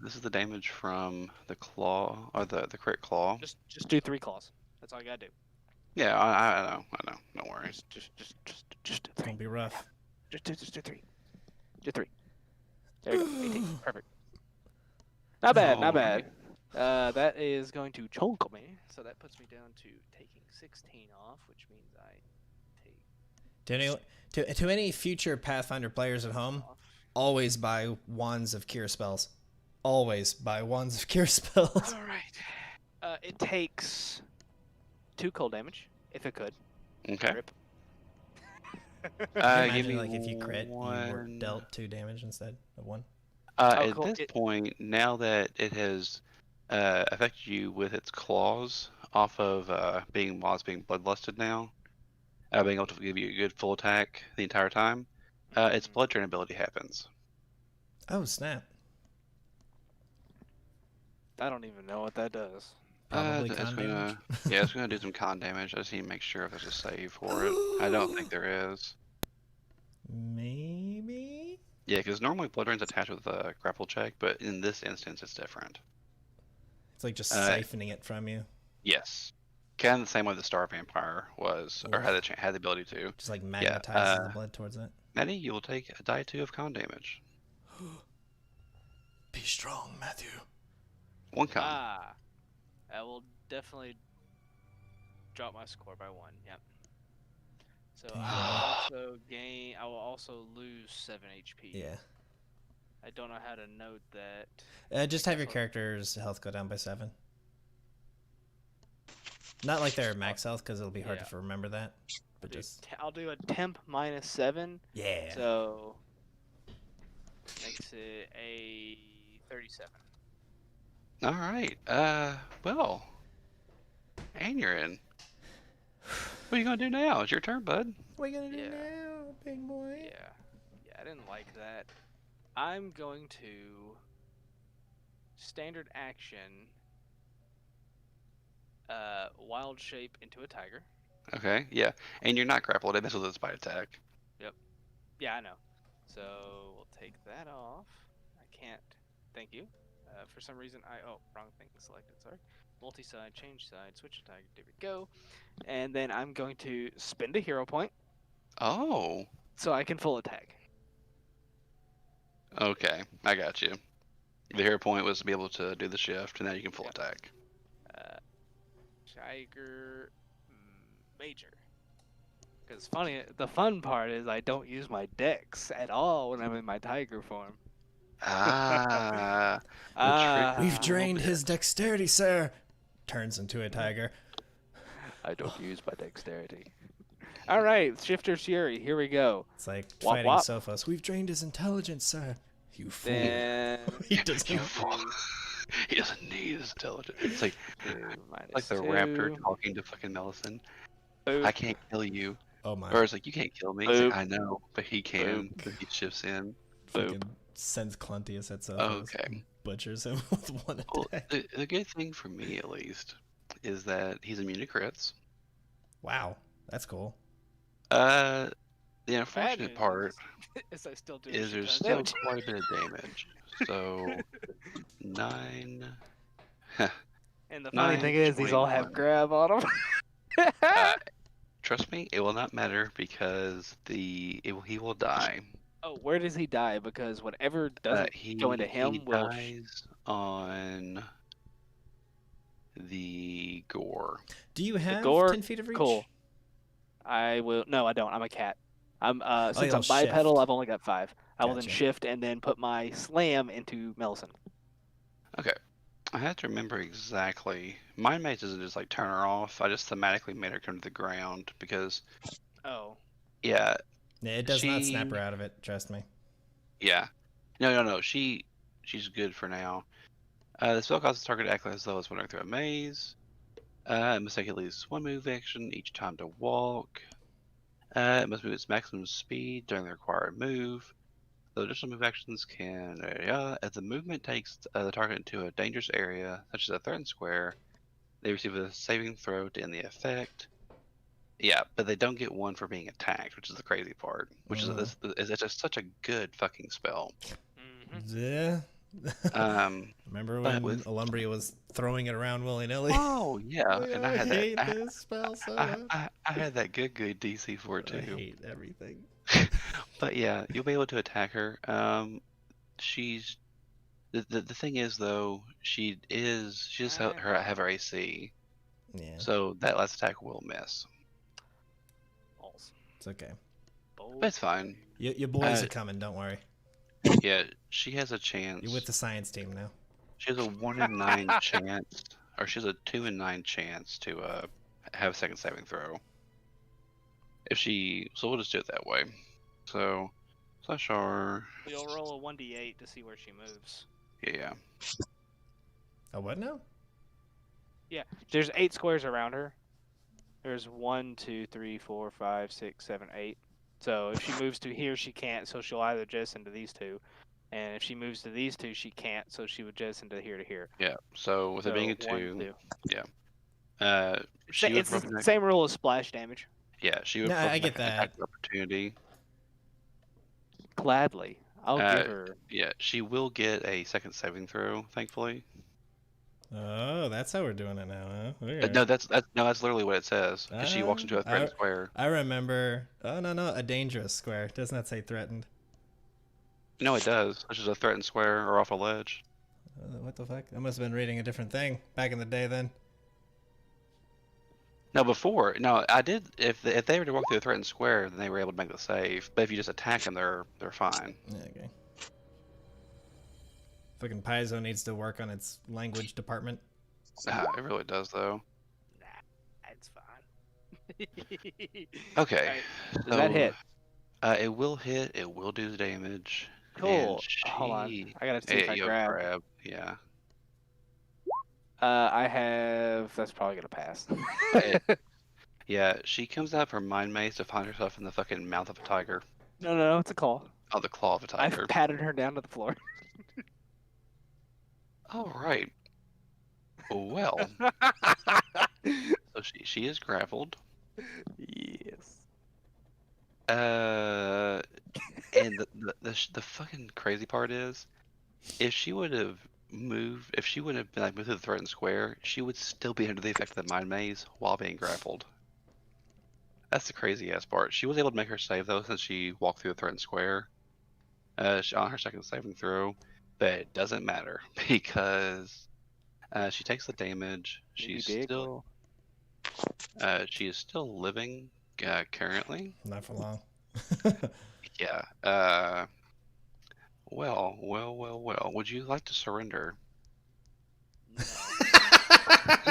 this is the damage from the claw, or the crit claw. Just do 3 claws. That's all you gotta do. Yeah, I know. Don't worry. Just do It's 3. gonna be rough. Just do 3. Do 3. There you go. 18. Perfect. Not bad. Not bad. That is going to chunk me. So that puts me down to taking 16 off, which means I take To any future Pathfinder players at home, off. always buy wands of cure spells. Always buy wands of cure spells. All right. It takes 2 cold damage, if it could. Okay. Rip. Give me Imagine, like, if you crit, you were one. dealt 2 damage instead of 1. At cool. this point, now that it has affected you with its claws off of being bloodlusted now, being able to give you a good full attack the entire time, its blood drain ability happens. Oh, snap. I don't even know what that does. Probably It's con gonna, damage. yeah, it's gonna do some con damage. I just need to make sure if there's a save for it. I don't think there is. Maybe? Yeah, because normally blood drain's attached with a grapple check, but in this instance, it's different. It's like just siphoning it from you. Yes, kind of the same way the Star Vampire was, or had the ability to. Just like magnetizes the Yeah, blood towards it. Maddie, you will take a die 2 of con damage. Be strong, Matthew. 1 con. I will definitely drop my score by 1. Yep. So I will also lose 7 HP. Yeah. I don't know how to note that. Just have your character's health go down by 7. Not like they're max health, because it'll be hard to remember that. But just I'll do a temp minus 7. yeah. So makes it a 37. All right. Well, and you're in. What are you gonna do now? It's your turn, bud. What are you gonna do Yeah. now, big boy? Yeah, I didn't like that. I'm going to standard action wild shape into a tiger. Okay. Yeah. And you're not grappled. It misses with its bite attack. Yeah, I know. So we'll take that off. I can't. Thank you. For some reason, wrong thing selected. Sorry. Multi-side, change side, switch to tiger. There we go. And then I'm going to spend a hero point Oh. so I can full attack. Okay. I got you. The hero point was to be able to do the shift, and now you can full attack. Tiger Major. Because the fun part is I don't use my dex at all when I'm in my tiger form. Ah. We've drained his dexterity, sir. Turns into a tiger. I don't use my dexterity. All right, Shifter's Fury. Here we go. It's like Wop, fighting wop. Sophos. We've drained his intelligence, sir. You fool. Then He doesn't. You fool. He doesn't need his intelligence. It's like minus the 2. raptor talking to fucking Melisande. Boop. I can't kill you. Oh my. Or it's like, you can't kill me. It's Boop. like, I know, but he can. But he shifts in. Fucking sends Cluntius at Sophos. Okay. Butchers him with 1 Well, attack. the good thing for me, at least, is that he's immune to crits. Wow. That's cool. The Bad unfortunate news part is I still do a is shit there's ton of still damage. quite a bit of damage. So 9, And the funny 9, thing is, these all have 21. grab on them. Trust me, it will not matter because he will die. Oh, where does he die? Because whatever doesn't go into He him will. dies on the gore. Do you have gore? 10 feet of reach? Cool. I will. No, I don't. I'm a cat. I'm since you'll I'm bipedal, shift. I've only got 5. I will then Gotcha. shift and then put my slam into Melison. Okay. I have to remember exactly. Mind Maze doesn't just like turn her off. I just thematically made her come to the ground because, Oh. yeah, Yeah, it does not snap her out of it. Trust me. yeah. No. She's good for now. The spell causes the target to act as though it's wandering through a maze. It must take at least 1 move action each time to walk. It must move its maximum speed during the required move. The additional move actions can, if the movement takes the target into a dangerous area, such as a threatened square, they receive a saving throw to end the effect. Yeah, but they don't get 1 for being attacked, which is the crazy part. Which is just such a good fucking spell. Mm-hmm. Yeah. Remember when Alumbria was throwing it around willy-nilly? Oh yeah, and I had hate that. this spell so much. I had that good DC for it too. I hate everything. But yeah, you'll be able to attack her. She's the thing is though, she just have her AC. Yeah. So that last attack will miss. Balls. It's okay. But it's fine. Your boys are coming. Don't worry. Yeah, she has a chance. You're with the science team now. She has a 1 in 9 chance, or she has a 2 in 9 chance to have a second saving throw. So we'll just do it that way. So /R. We'll roll a 1d8 to see where she moves. Yeah. Oh, what now? Yeah, there's 8 squares around her. There's 1, 2, 3, 4, 5, 6, 7, 8. So if she moves to here, she can't. So she'll either jettison to these 2, and if she moves to these 2, she can't. So she would jettison to here to here. Yeah. So with it being a 1, 2, 2. yeah. It's the same rule as splash damage. Yeah, she would. No, I get that. Opportunity. Gladly, I'll give her. Yeah, she will get a second saving throw, thankfully. Oh, that's how we're doing it now, huh? Weird. No, that's literally what it says. Because she walks into a threatened square. I remember. Oh no, a dangerous square. Doesn't that say threatened? No, it does. It's just a threatened square or off a ledge. What the fuck? I must have been reading a different thing back in the day then. No, before. No, I did. If they were to walk through a threatened square, then they were able to make the save. But if you just attack them, they're fine. Yeah, okay. Fucking Paizo needs to work on its language department. It really does, though. Nah, it's fine. Okay. Right. Does that hit? It will hit. It will do the damage. Cool. Hold on. I gotta see if I grab. Yeah. I have. That's probably gonna pass. Yeah, she comes out of her mind maze to find herself in the fucking mouth of a tiger. No, it's a claw. Oh, the claw of a tiger. I've patted her down to the floor. All right. Well. So she is grappled. Yes. And the fucking crazy part is, if she would have moved, if she would have been like moved to the threatened square, she would still be under the effect of the mind maze while being grappled. That's the crazy ass part. She was able to make her save though, since she walked through the threatened square. On her second saving throw, but it doesn't matter because she takes the damage. She is still living currently. Not for long. Yeah. Well. Would you like to surrender?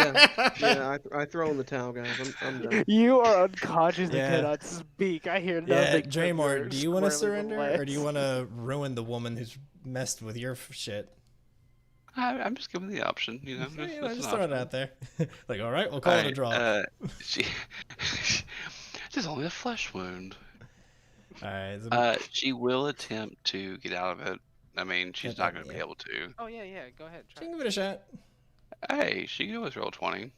Yeah, I throw in the towel, guys. I'm done. You are unconscious Yeah. and cannot speak. I hear Yeah, nothing. Draymore, do you want to surrender, or do you want to ruin the woman who's messed with your shit? I'm just giving the option, you know. Just throw it out there. Like, all right, we'll call it a draw. She's only a flesh wound. All right. She will attempt to get out of it. I mean, she's not going to be able to. Oh yeah, go ahead. She can give it a shot. Hey, she can always roll 20.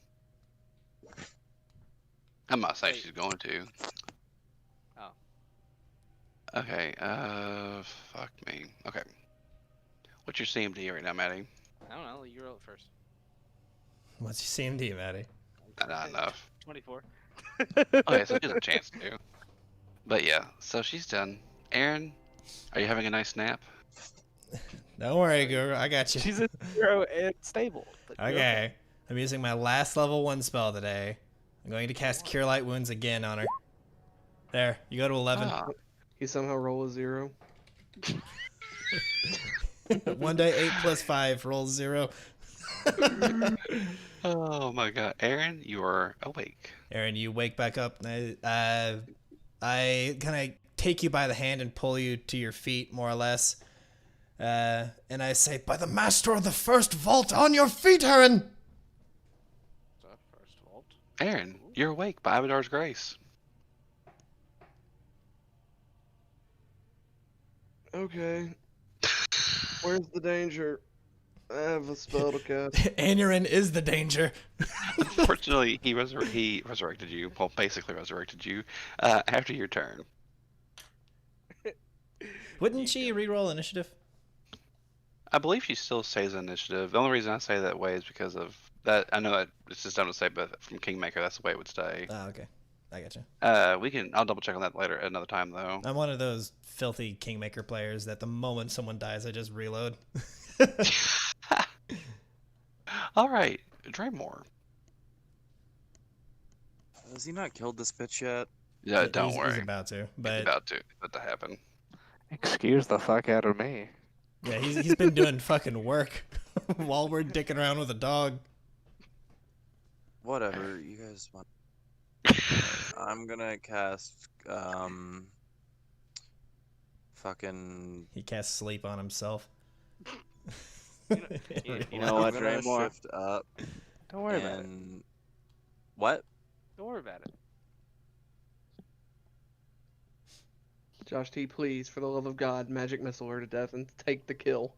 I'm not saying she's going to. Oh. Okay, fuck me. Okay. What's your CMD right now, Maddie? I don't know. You roll it first. What's your CMD, Maddie? Not enough. 24. Okay, so she has a chance to. But yeah, so she's done. Aaron, are you having a nice nap? Don't worry, girl. I got you. She's a 0 and stable. But you're Okay. I'm using my last level 1 spell today. I'm going to cast Cure Light Wounds again on her. There, you go to 11. Ah, You somehow roll a 0. 1d8 plus 5 rolls 0. oh my god. Aaron, you are awake. Aaron, you wake back up. And I kind of take you by the hand and pull you to your feet, more or less. And I say, by the master of the first vault, on your feet, Aaron! First vault. Aaron, you're awake by Abadar's grace. Okay. Where's the danger? I have a spell to cast. Aaron is the danger. Unfortunately, he resurrected you. Well, basically resurrected you after your turn. Wouldn't she reroll initiative? I believe she still stays in initiative. The only reason I say that way is because of that. I know that it's just dumb to say, but from Kingmaker, that's the way it would stay. Oh, okay. I gotcha. I'll double check on that later another time though. I'm one of those filthy Kingmaker players that the moment someone dies, I just reload. All right, Draymore. Has he not killed this bitch yet? Yeah, don't He's worry. about to, It's but about to happen. Excuse the fuck out of me. yeah, he's been doing fucking work while we're dicking around with a dog. Whatever, you guys want. I'm gonna cast fucking. He casts sleep on himself. You know what, I'm gonna Draymore? shift up Don't worry about it. and what? Don't worry about it. Josh T, please, for the love of God, magic missile her to death and take the kill.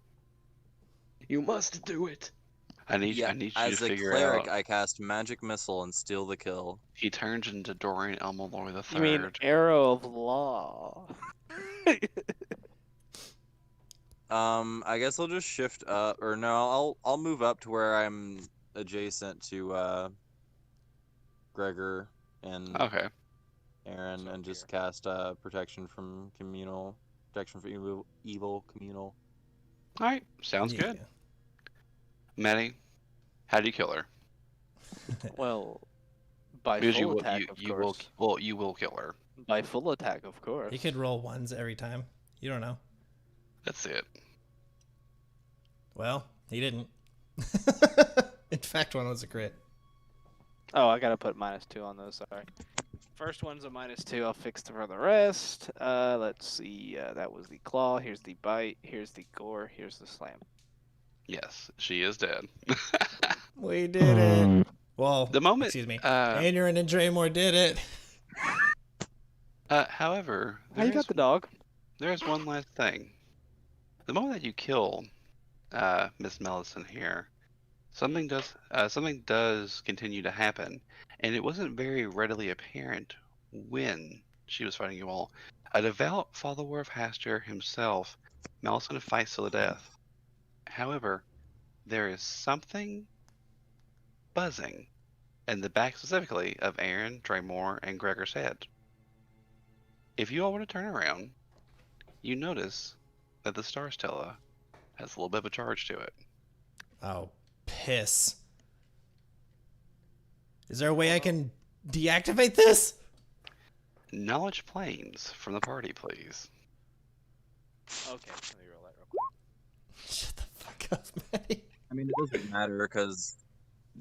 You must do it. I need you as to a figure cleric, out. I cast magic missile and steal the kill. He turns into Dorian Elmolor the You mean Third. Arrow of Law? I guess I'll just shift up, or no, I'll move up to where I'm adjacent to Gregor and Okay. Aaron, So and just here. cast protection from evil communal. All right. Sounds Yeah. good. Maddie, how do you kill her? Well, by Because full attack, of course. you will kill her. By full attack, of course. You could roll ones every time. You don't know. That's it. Well, he didn't. In fact, one was a crit. Oh, I gotta put -2 on those. Sorry. First one's a -2. I'll fix for the rest. Let's see. That was the claw. Here's the bite. Here's the gore. Here's the slam. Yes, she is dead. We did it. Well, The moment, excuse me. uh, Aaron and Draymore did it. However, How you got the dog? there's one last thing. The moment that you kill Miss Mellison here, something does continue to happen, and it wasn't very readily apparent when she was fighting you all. A devout follower of Hastur himself, Mellison fights to the death. However, there is something buzzing in the back specifically of Aaron, Draymore, and Gregor's head. If you all were to turn around, you notice that the Star Stella has a little bit of a charge to it. Oh, piss. Is there a way I can deactivate this? Knowledge planes from the party, please. Okay, let me roll that real quick. Shut the fuck up, Maddie. I mean, it doesn't matter because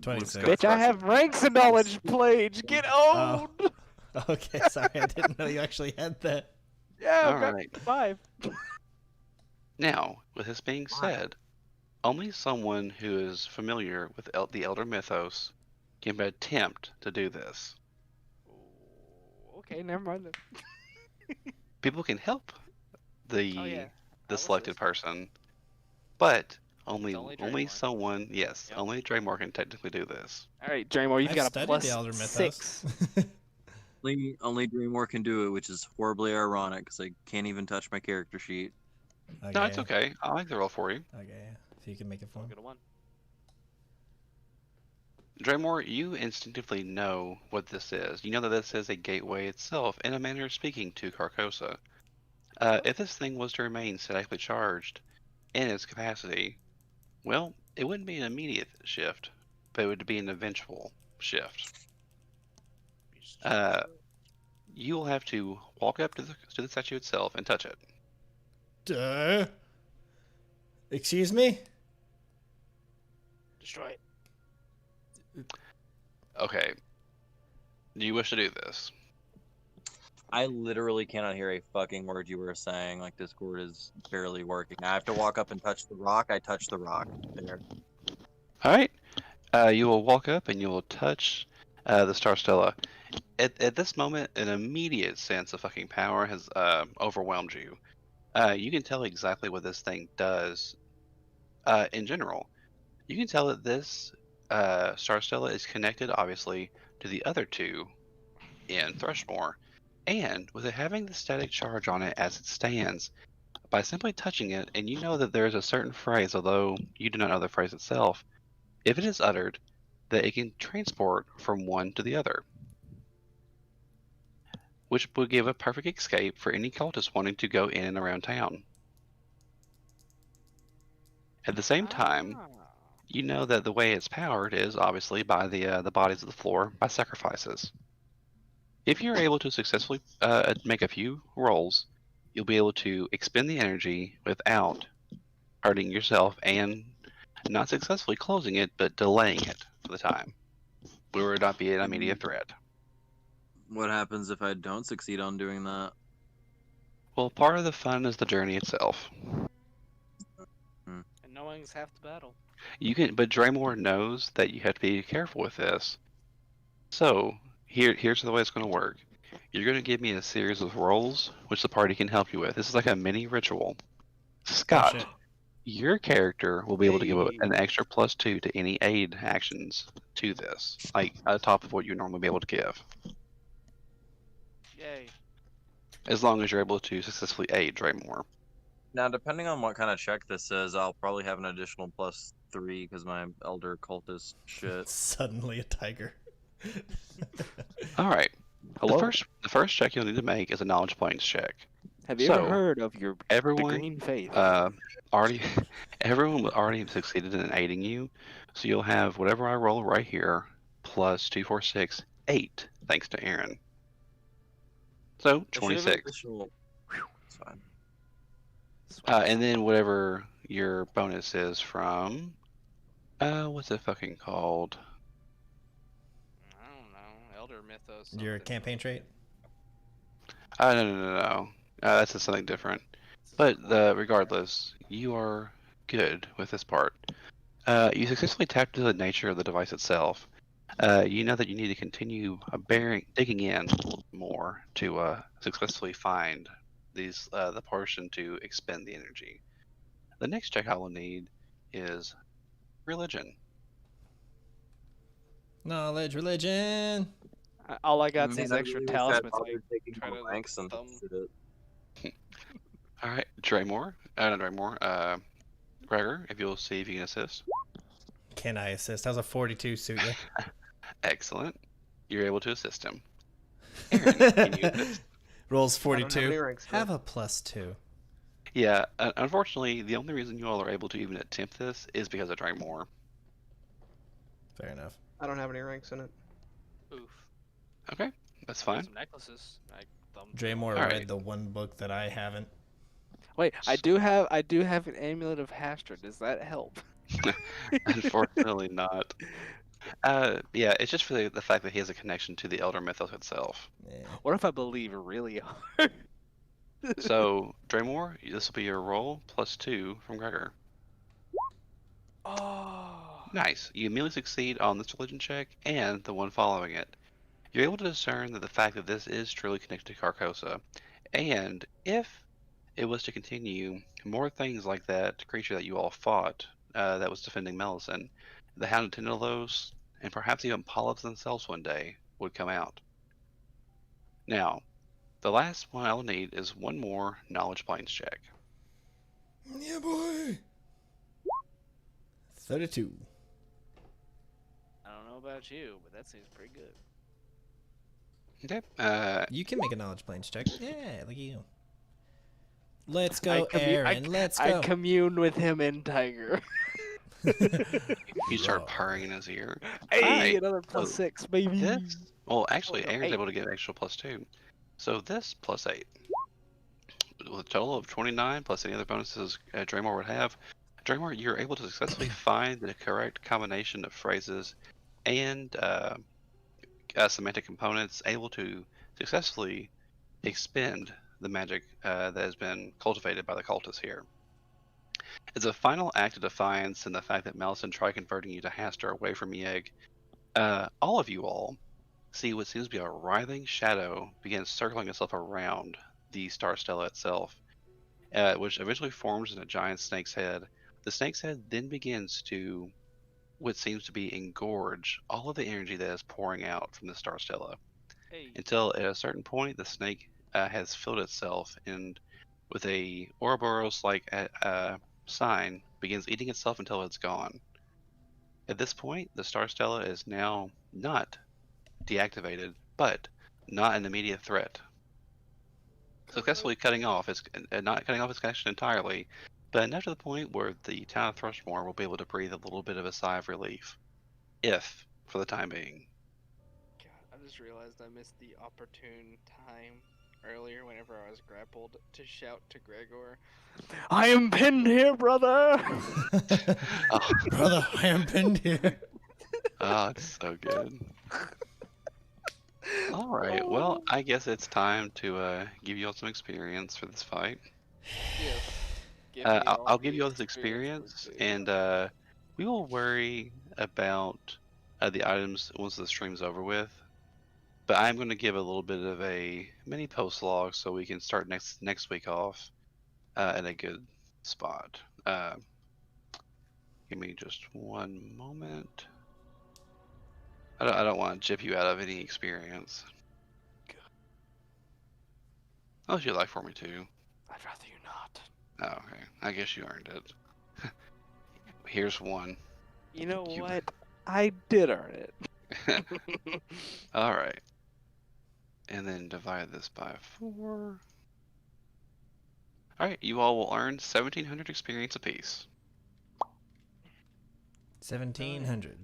26. Bitch, I have ranks in knowledge plate. Get Oh. owned. Okay, sorry, I didn't know you actually had that. Yeah, I've got Alright. 5. Now, with this being said, only someone who is familiar with the Elder Mythos can attempt to do this. Okay, never mind. People can help the Oh, yeah. the I selected was person, but only only only Draymore. someone, yes, Yep. only Draymore can technically do this. All right, Draymore, you've I've got a studied plus the Elder Mythos. 6. Only Dreamware can do it, which is horribly ironic because I can't even touch my character sheet. Okay. No, it's okay. I'll make the roll for you. Okay, if you can make it for I'll him. get a 1. Draymore, you instinctively know what this is. You know that this is a gateway itself, in a manner of speaking, to Carcosa. If this thing was to remain statically charged in its capacity, well, it wouldn't be an immediate shift, but it would be an eventual shift. You will have to walk up to the statue itself and touch it. Excuse me? Destroy it. Okay. Do you wish to do this? I literally cannot hear a fucking word you were saying. Like, Discord is barely working. I have to walk up and touch the rock. I touch the rock. There. All right. You will walk up and you will touch the Star Stella. At this moment, an immediate sense of fucking power has overwhelmed you. You can tell exactly what this thing does. In general, you can tell that this Star Stella is connected, obviously, to the other two in Thrushmore, and with it having the static charge on it as it stands, by simply touching it, and you know that there is a certain phrase, although you do not know the phrase itself, if it is uttered, that it can transport from one to the other, which would give a perfect escape for any cultist wanting to go in and around town. At the same time, you know that the way it's powered is obviously by the bodies of the floor by sacrifices. If you're able to successfully make a few rolls, you'll be able to expend the energy without hurting yourself and not successfully closing it, but delaying it for the time. We would not be an immediate threat. What happens if I don't succeed on doing that? Well, part of the fun is the journey itself. And knowing's half the battle. But Draymore knows that you have to be careful with this. So here's the way it's going to work. You're going to give me a series of rolls, which the party can help you with. This is like a mini ritual. Scott, shit. your character will be able to give an extra +2 to any aid actions to this, like on top of what you normally be able to give, Yay. as long as you're able to successfully aid Draymore. Now, depending on what kind of check this is, I'll probably have an additional +3 because my elder cultist shit. Suddenly a tiger. All right. Hello? The first check you'll need to make is a knowledge planes check. Have you So, ever heard of the Everyone green faith? everyone already succeeded in aiding you, so you'll have whatever I roll right here plus 2, 4, 6, 8, thanks to Aaron. So 26. It's fine. And then whatever your bonus is from, what's it fucking called? I don't know. Elder Mythos. Your something. campaign trait? No. That's just something different. But regardless, you are good with this part. You successfully tapped into the nature of the device itself. You know that you need to continue digging in more to successfully find the portion to expend the energy. The next check I will need is religion. Knowledge, religion. All I got is Man, these I extra really wish I'd talismans. bothered Like, taking try more to, like, ranks and thumb. shit. All right, Draymore. Not Draymore. Gregor, if you'll see if you can assist. Can I assist? How's a 42 suit you? Excellent. You're able to assist him. Aaron, can you assist? Rolls I don't have any 42. ranks. Have a +2. Yeah, unfortunately, the only reason you all are able to even attempt this is because of Draymore. Fair enough. I don't have any ranks in it. Oof. Okay, that's Got fine. some necklaces. I thumbed. Draymore All read right. the one book that I haven't. Wait, I do have an amulet of Hastrid. Does that help? Unfortunately not. Yeah, it's just for the fact that he has a connection to the Elder Mythos itself. Eh. What if I believe really hard? So, Draymore, this will be your roll +2 from Gregor. Oh. Nice. You immediately succeed on this religion check and the one following it. You're able to discern that the fact that this is truly connected to Carcosa, and if it was to continue, more things like that creature that you all fought that was defending Melisande, the Hound of Tindalos, and perhaps even polyps themselves one day would come out. Now, the last one I'll need is one more knowledge planes check. Yeah, boy. 32. I don't know about you, but that seems pretty good. Okay. You can make a knowledge planes check. Yeah, look at you. Let's I go, Aaron. Let's I go. commune with him in Tiger. You start Roar. purring in his ear. Hey, Alright, another so +6, baby. this, well, actually, no, Aaron's 8. able to get an extra +2. So this +8, with a total of 29 plus any other bonuses Draymore would have. Draymore, you're able to successfully find the correct combination of phrases and semantic components, able to successfully expend the magic that has been cultivated by the cultists here. As a final act of defiance and the fact that Malison tried converting you to Hastur away from Yegg, all of you all see what seems to be a writhing shadow begin circling itself around the star stella itself, which eventually forms in a giant snake's head. The snake's head then begins to what seems to be engorge all of the energy that is pouring out from the star stella, Hey. until at a certain point the snake has filled itself and with a Ouroboros-like sign begins eating itself until it's gone. At this point, the star stella is now not deactivated, but not an immediate threat. Successfully cutting off its not cutting off its connection entirely, but enough to the point where the town of Thrushmore will be able to breathe a little bit of a sigh of relief, if for the time being. God, I just realized I missed the opportune time earlier whenever I was grappled to shout to Gregor, I am pinned here, brother! Oh, Brother, I am pinned here. oh, it's so good. All right, well, I guess it's time to give you all some experience for this fight. Yes. Give me I'll the give you all this experience, and we will worry about the items once the stream's over with. But I'm going to give a little bit of a mini post log so we can start next week off at a good spot. Give me just one moment. I don't want to jip you out of any experience. Unless you'd like for me to. I'd rather you not. Oh, okay. I guess you earned it. Here's one. You know You- what? I did earn it. All right. And then divide this by 4. All right, you all will earn 1,700 experience apiece. 1,700.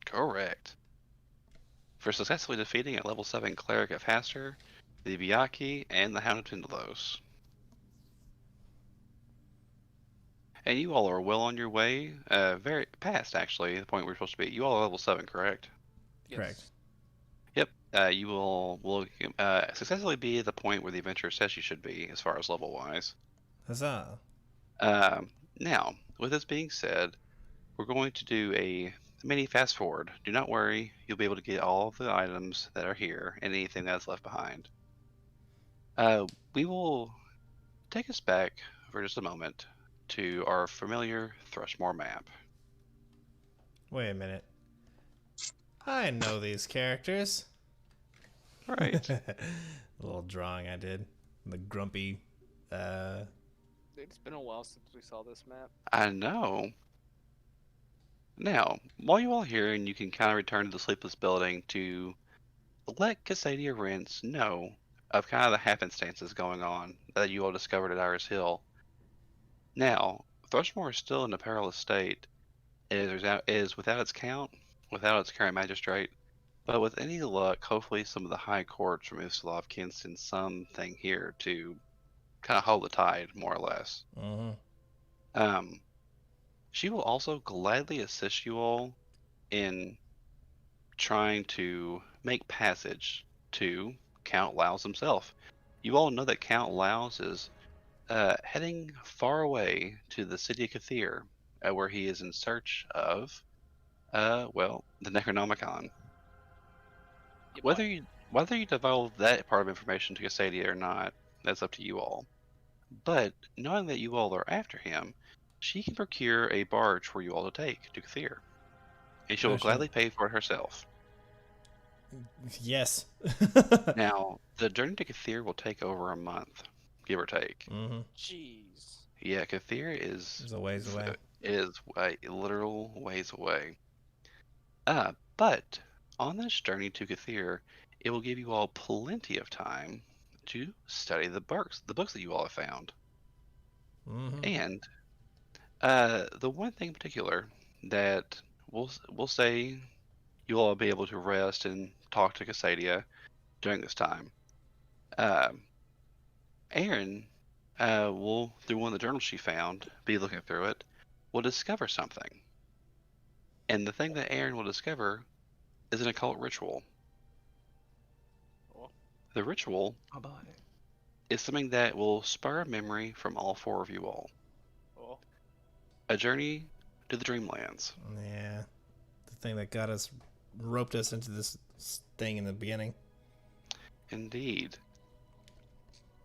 Correct. For successfully defeating a level 7 cleric of Hastur, the Biaki, and the Hound of Tindalos. And you all are well on your way, very past actually, the point we're supposed to be. You all are level 7, correct? Correct. Yep. You will successfully be at the point where the adventure says you should be, as far as level wise. Huzzah. Now, with this being said, we're going to do a mini fast forward. Do not worry, you'll be able to get all of the items that are here and anything that's left behind. We will take us back for just a moment to our familiar Thrushmore map. Wait a minute. I know these characters. Right. A little drawing I did. The grumpy. It's been a while since we saw this map. I know. Now, while you all here, and you can kind of return to the Sleepless Building to let Cassadia Rents know of kind of the happenstances going on that you all discovered at Iris Hill. Now, Thrushmore is still in a perilous state. It is without its count, without its current magistrate, but with any luck, hopefully some of the high courts remove Slav send something here to kind of hold the tide, more or less. Mm-hmm. She will also gladly assist you all in trying to make passage to Count Laos himself. You all know that Count Laos is heading far away to the city of Kathir, where he is in search of, well, the Necronomicon. Whether you divulge that part of information to Cassadia or not, that's up to you all. But knowing that you all are after him, she can procure a barge for you all to take to Kathir, and she will Oh, sure. gladly pay for it herself. Yes. Now, the journey to Kathir will take over a month, give or take. Mm-hmm. Jeez. Yeah, Kathir is It's a ways away. a literal ways away. But on this journey to Kathir, it will give you all plenty of time to study the books that you all have found. Mm-hmm. And the one thing in particular that we'll say you'll all be able to rest and talk to Casadia during this time. Um, Aaron will, through one of the journals she found, be looking through it, will discover something. And the thing that Aaron will discover is an occult ritual. Oh. The ritual Bye-bye. is something that will spur a memory from all four of you all. Oh. A journey to the Dreamlands. Yeah. The thing that roped us into this thing in the beginning. Indeed.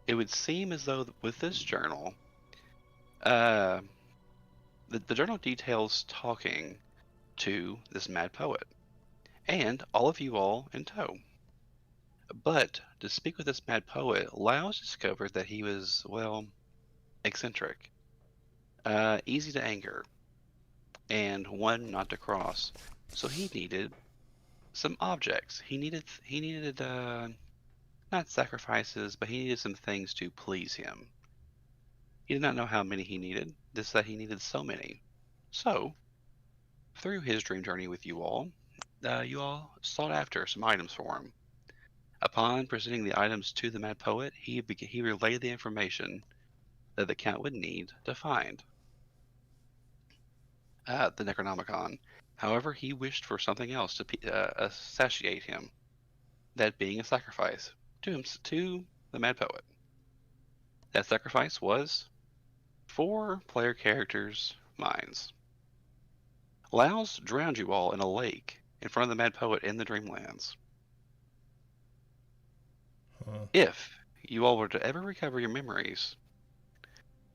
It would seem as though with this journal, the journal details talking to this mad poet, and all of you all in tow. But to speak with this mad poet, Laos discovered that he was, well, eccentric, easy to anger, and one not to cross. So he needed some objects. He needed not sacrifices, but he needed some things to please him. He did not know how many he needed, just that he needed so many. So, through his dream journey with you all sought after some items for him. Upon presenting the items to the Mad Poet, he relayed the information that the Count would need to find the Necronomicon. However, he wished for something else to satiate him, that being a sacrifice to the Mad Poet. That sacrifice was 4 player characters' minds. Laos drowned you all in a lake in front of the Mad Poet in the Dreamlands. Huh. If you all were to ever recover your memories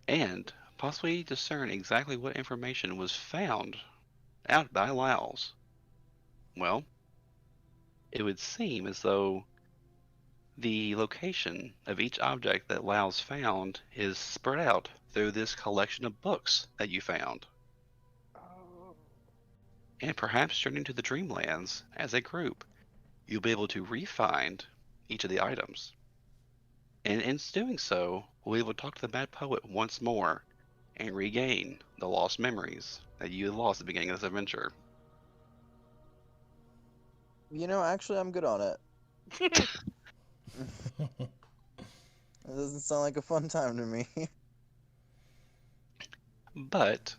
and possibly discern exactly what information was found out by Laos, well, it would seem as though the location of each object that Laos found is spread out through this collection of books that you found. Oh. And perhaps journeying to the Dreamlands as a group, you'll be able to re-find each of the items. And in doing so, we'll be able to talk to the Mad Poet once more and regain the lost memories that you had lost at the beginning of this adventure. Actually, I'm good on it. It doesn't sound like a fun time to me. But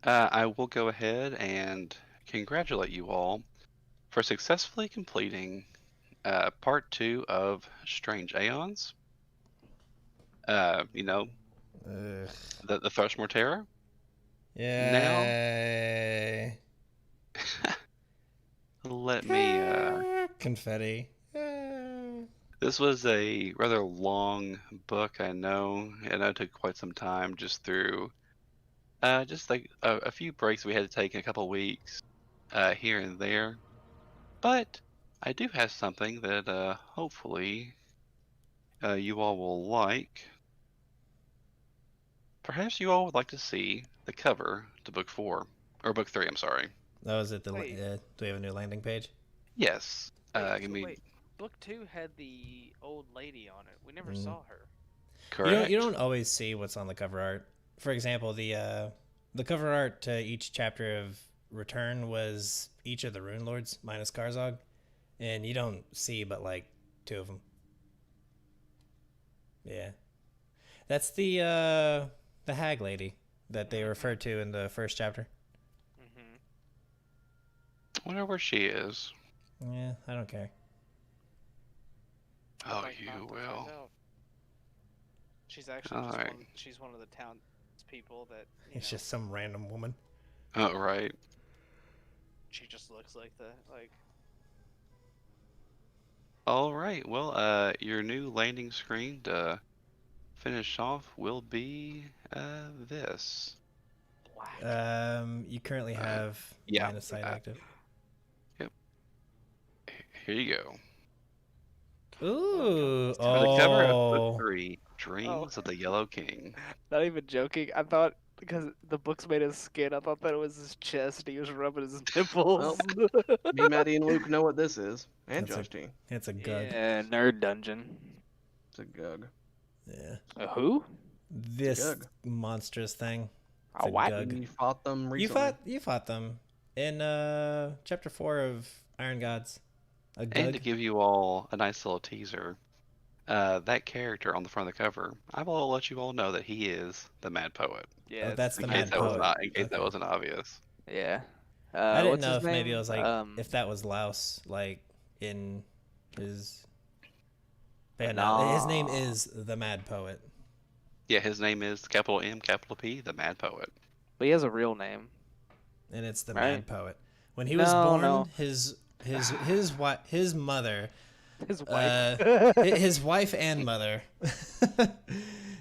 I will go ahead and congratulate you all for successfully completing part 2 of Strange Aeons. You know, Ugh. the Thrushmore Terror. Yay. Let me. Confetti. This was a rather long book, I know, and it took quite some time just through just like a few breaks we had to take in a couple weeks here and there. But I do have something that hopefully you all will like. Perhaps you all would like to see the cover to book 4 or book 3. I'm sorry. That was it. Do Wait. we have a new landing page? Yes. Give me Wait. Book 2 had the old lady on it. We never Mm. saw her. correct. You don't always see what's on the cover art. For example, the cover art to each chapter of Return was each of the Rune Lords minus Karzog, and you don't see but like 2 of them. Yeah, that's the hag lady that they referred to in the first chapter. Mm-hmm. Wonder where she is. Yeah, I don't care. Oh, Like not you to find will. out. She's actually just Alright. she's one of the townspeople that It's just some random woman. Oh, right. she just looks like the like. All right. Well, your new landing screen to finish off will be this. Black. You currently have yeah, line of sight active. Yep. Here you go. Ooh. For the cover of Oh. book 3, Dreams of the Yellow King. Not even joking. I thought because the book's made of skin, I thought that it was his chest. He was rubbing his nipples. Me, Maddie, and Luke know what this is, and That's a- Josh T. It's a gug. Yeah, nerd dungeon. It's a gug. Yeah. Who? This gug. monstrous thing. A It's a what? gug. You fought them recently. You fought them in chapter 4 of Iron Gods. A And to gug. give you all a nice little teaser, that character on the front of the cover, I will let you all know that he is the Mad Poet. Yeah, that's In the case Mad that was Poet. not, in case that Okay. wasn't obvious. Yeah. I didn't what's know his if maybe it name? was like if that was Laos, like in his. Yeah, no, his name Nah. is the Mad Poet, Yeah, his name is capital M, capital P, the Mad Poet. But he has a real name. and it's the Right. Mad Poet. When he was No, born, no. his mother, His wife. his wife and mother,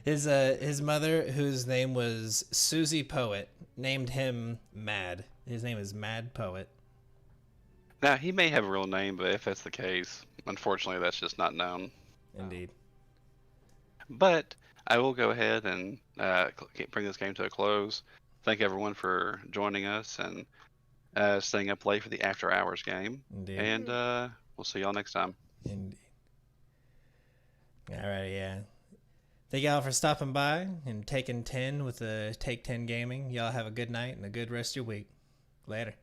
his mother, whose name was Susie Poet, named him Mad. His name is Mad Poet. Now, he may have a real name, but if that's the case, unfortunately, that's just not known. Indeed. But I will go ahead and bring this game to a close. Thank everyone for joining us and staying up late for the After Hours game. Indeed. And we'll see y'all next time. Indeed. All right, yeah. Thank y'all for stopping by and taking 10 with the Take 10 Gaming. Y'all have a good night and a good rest of your week. Later.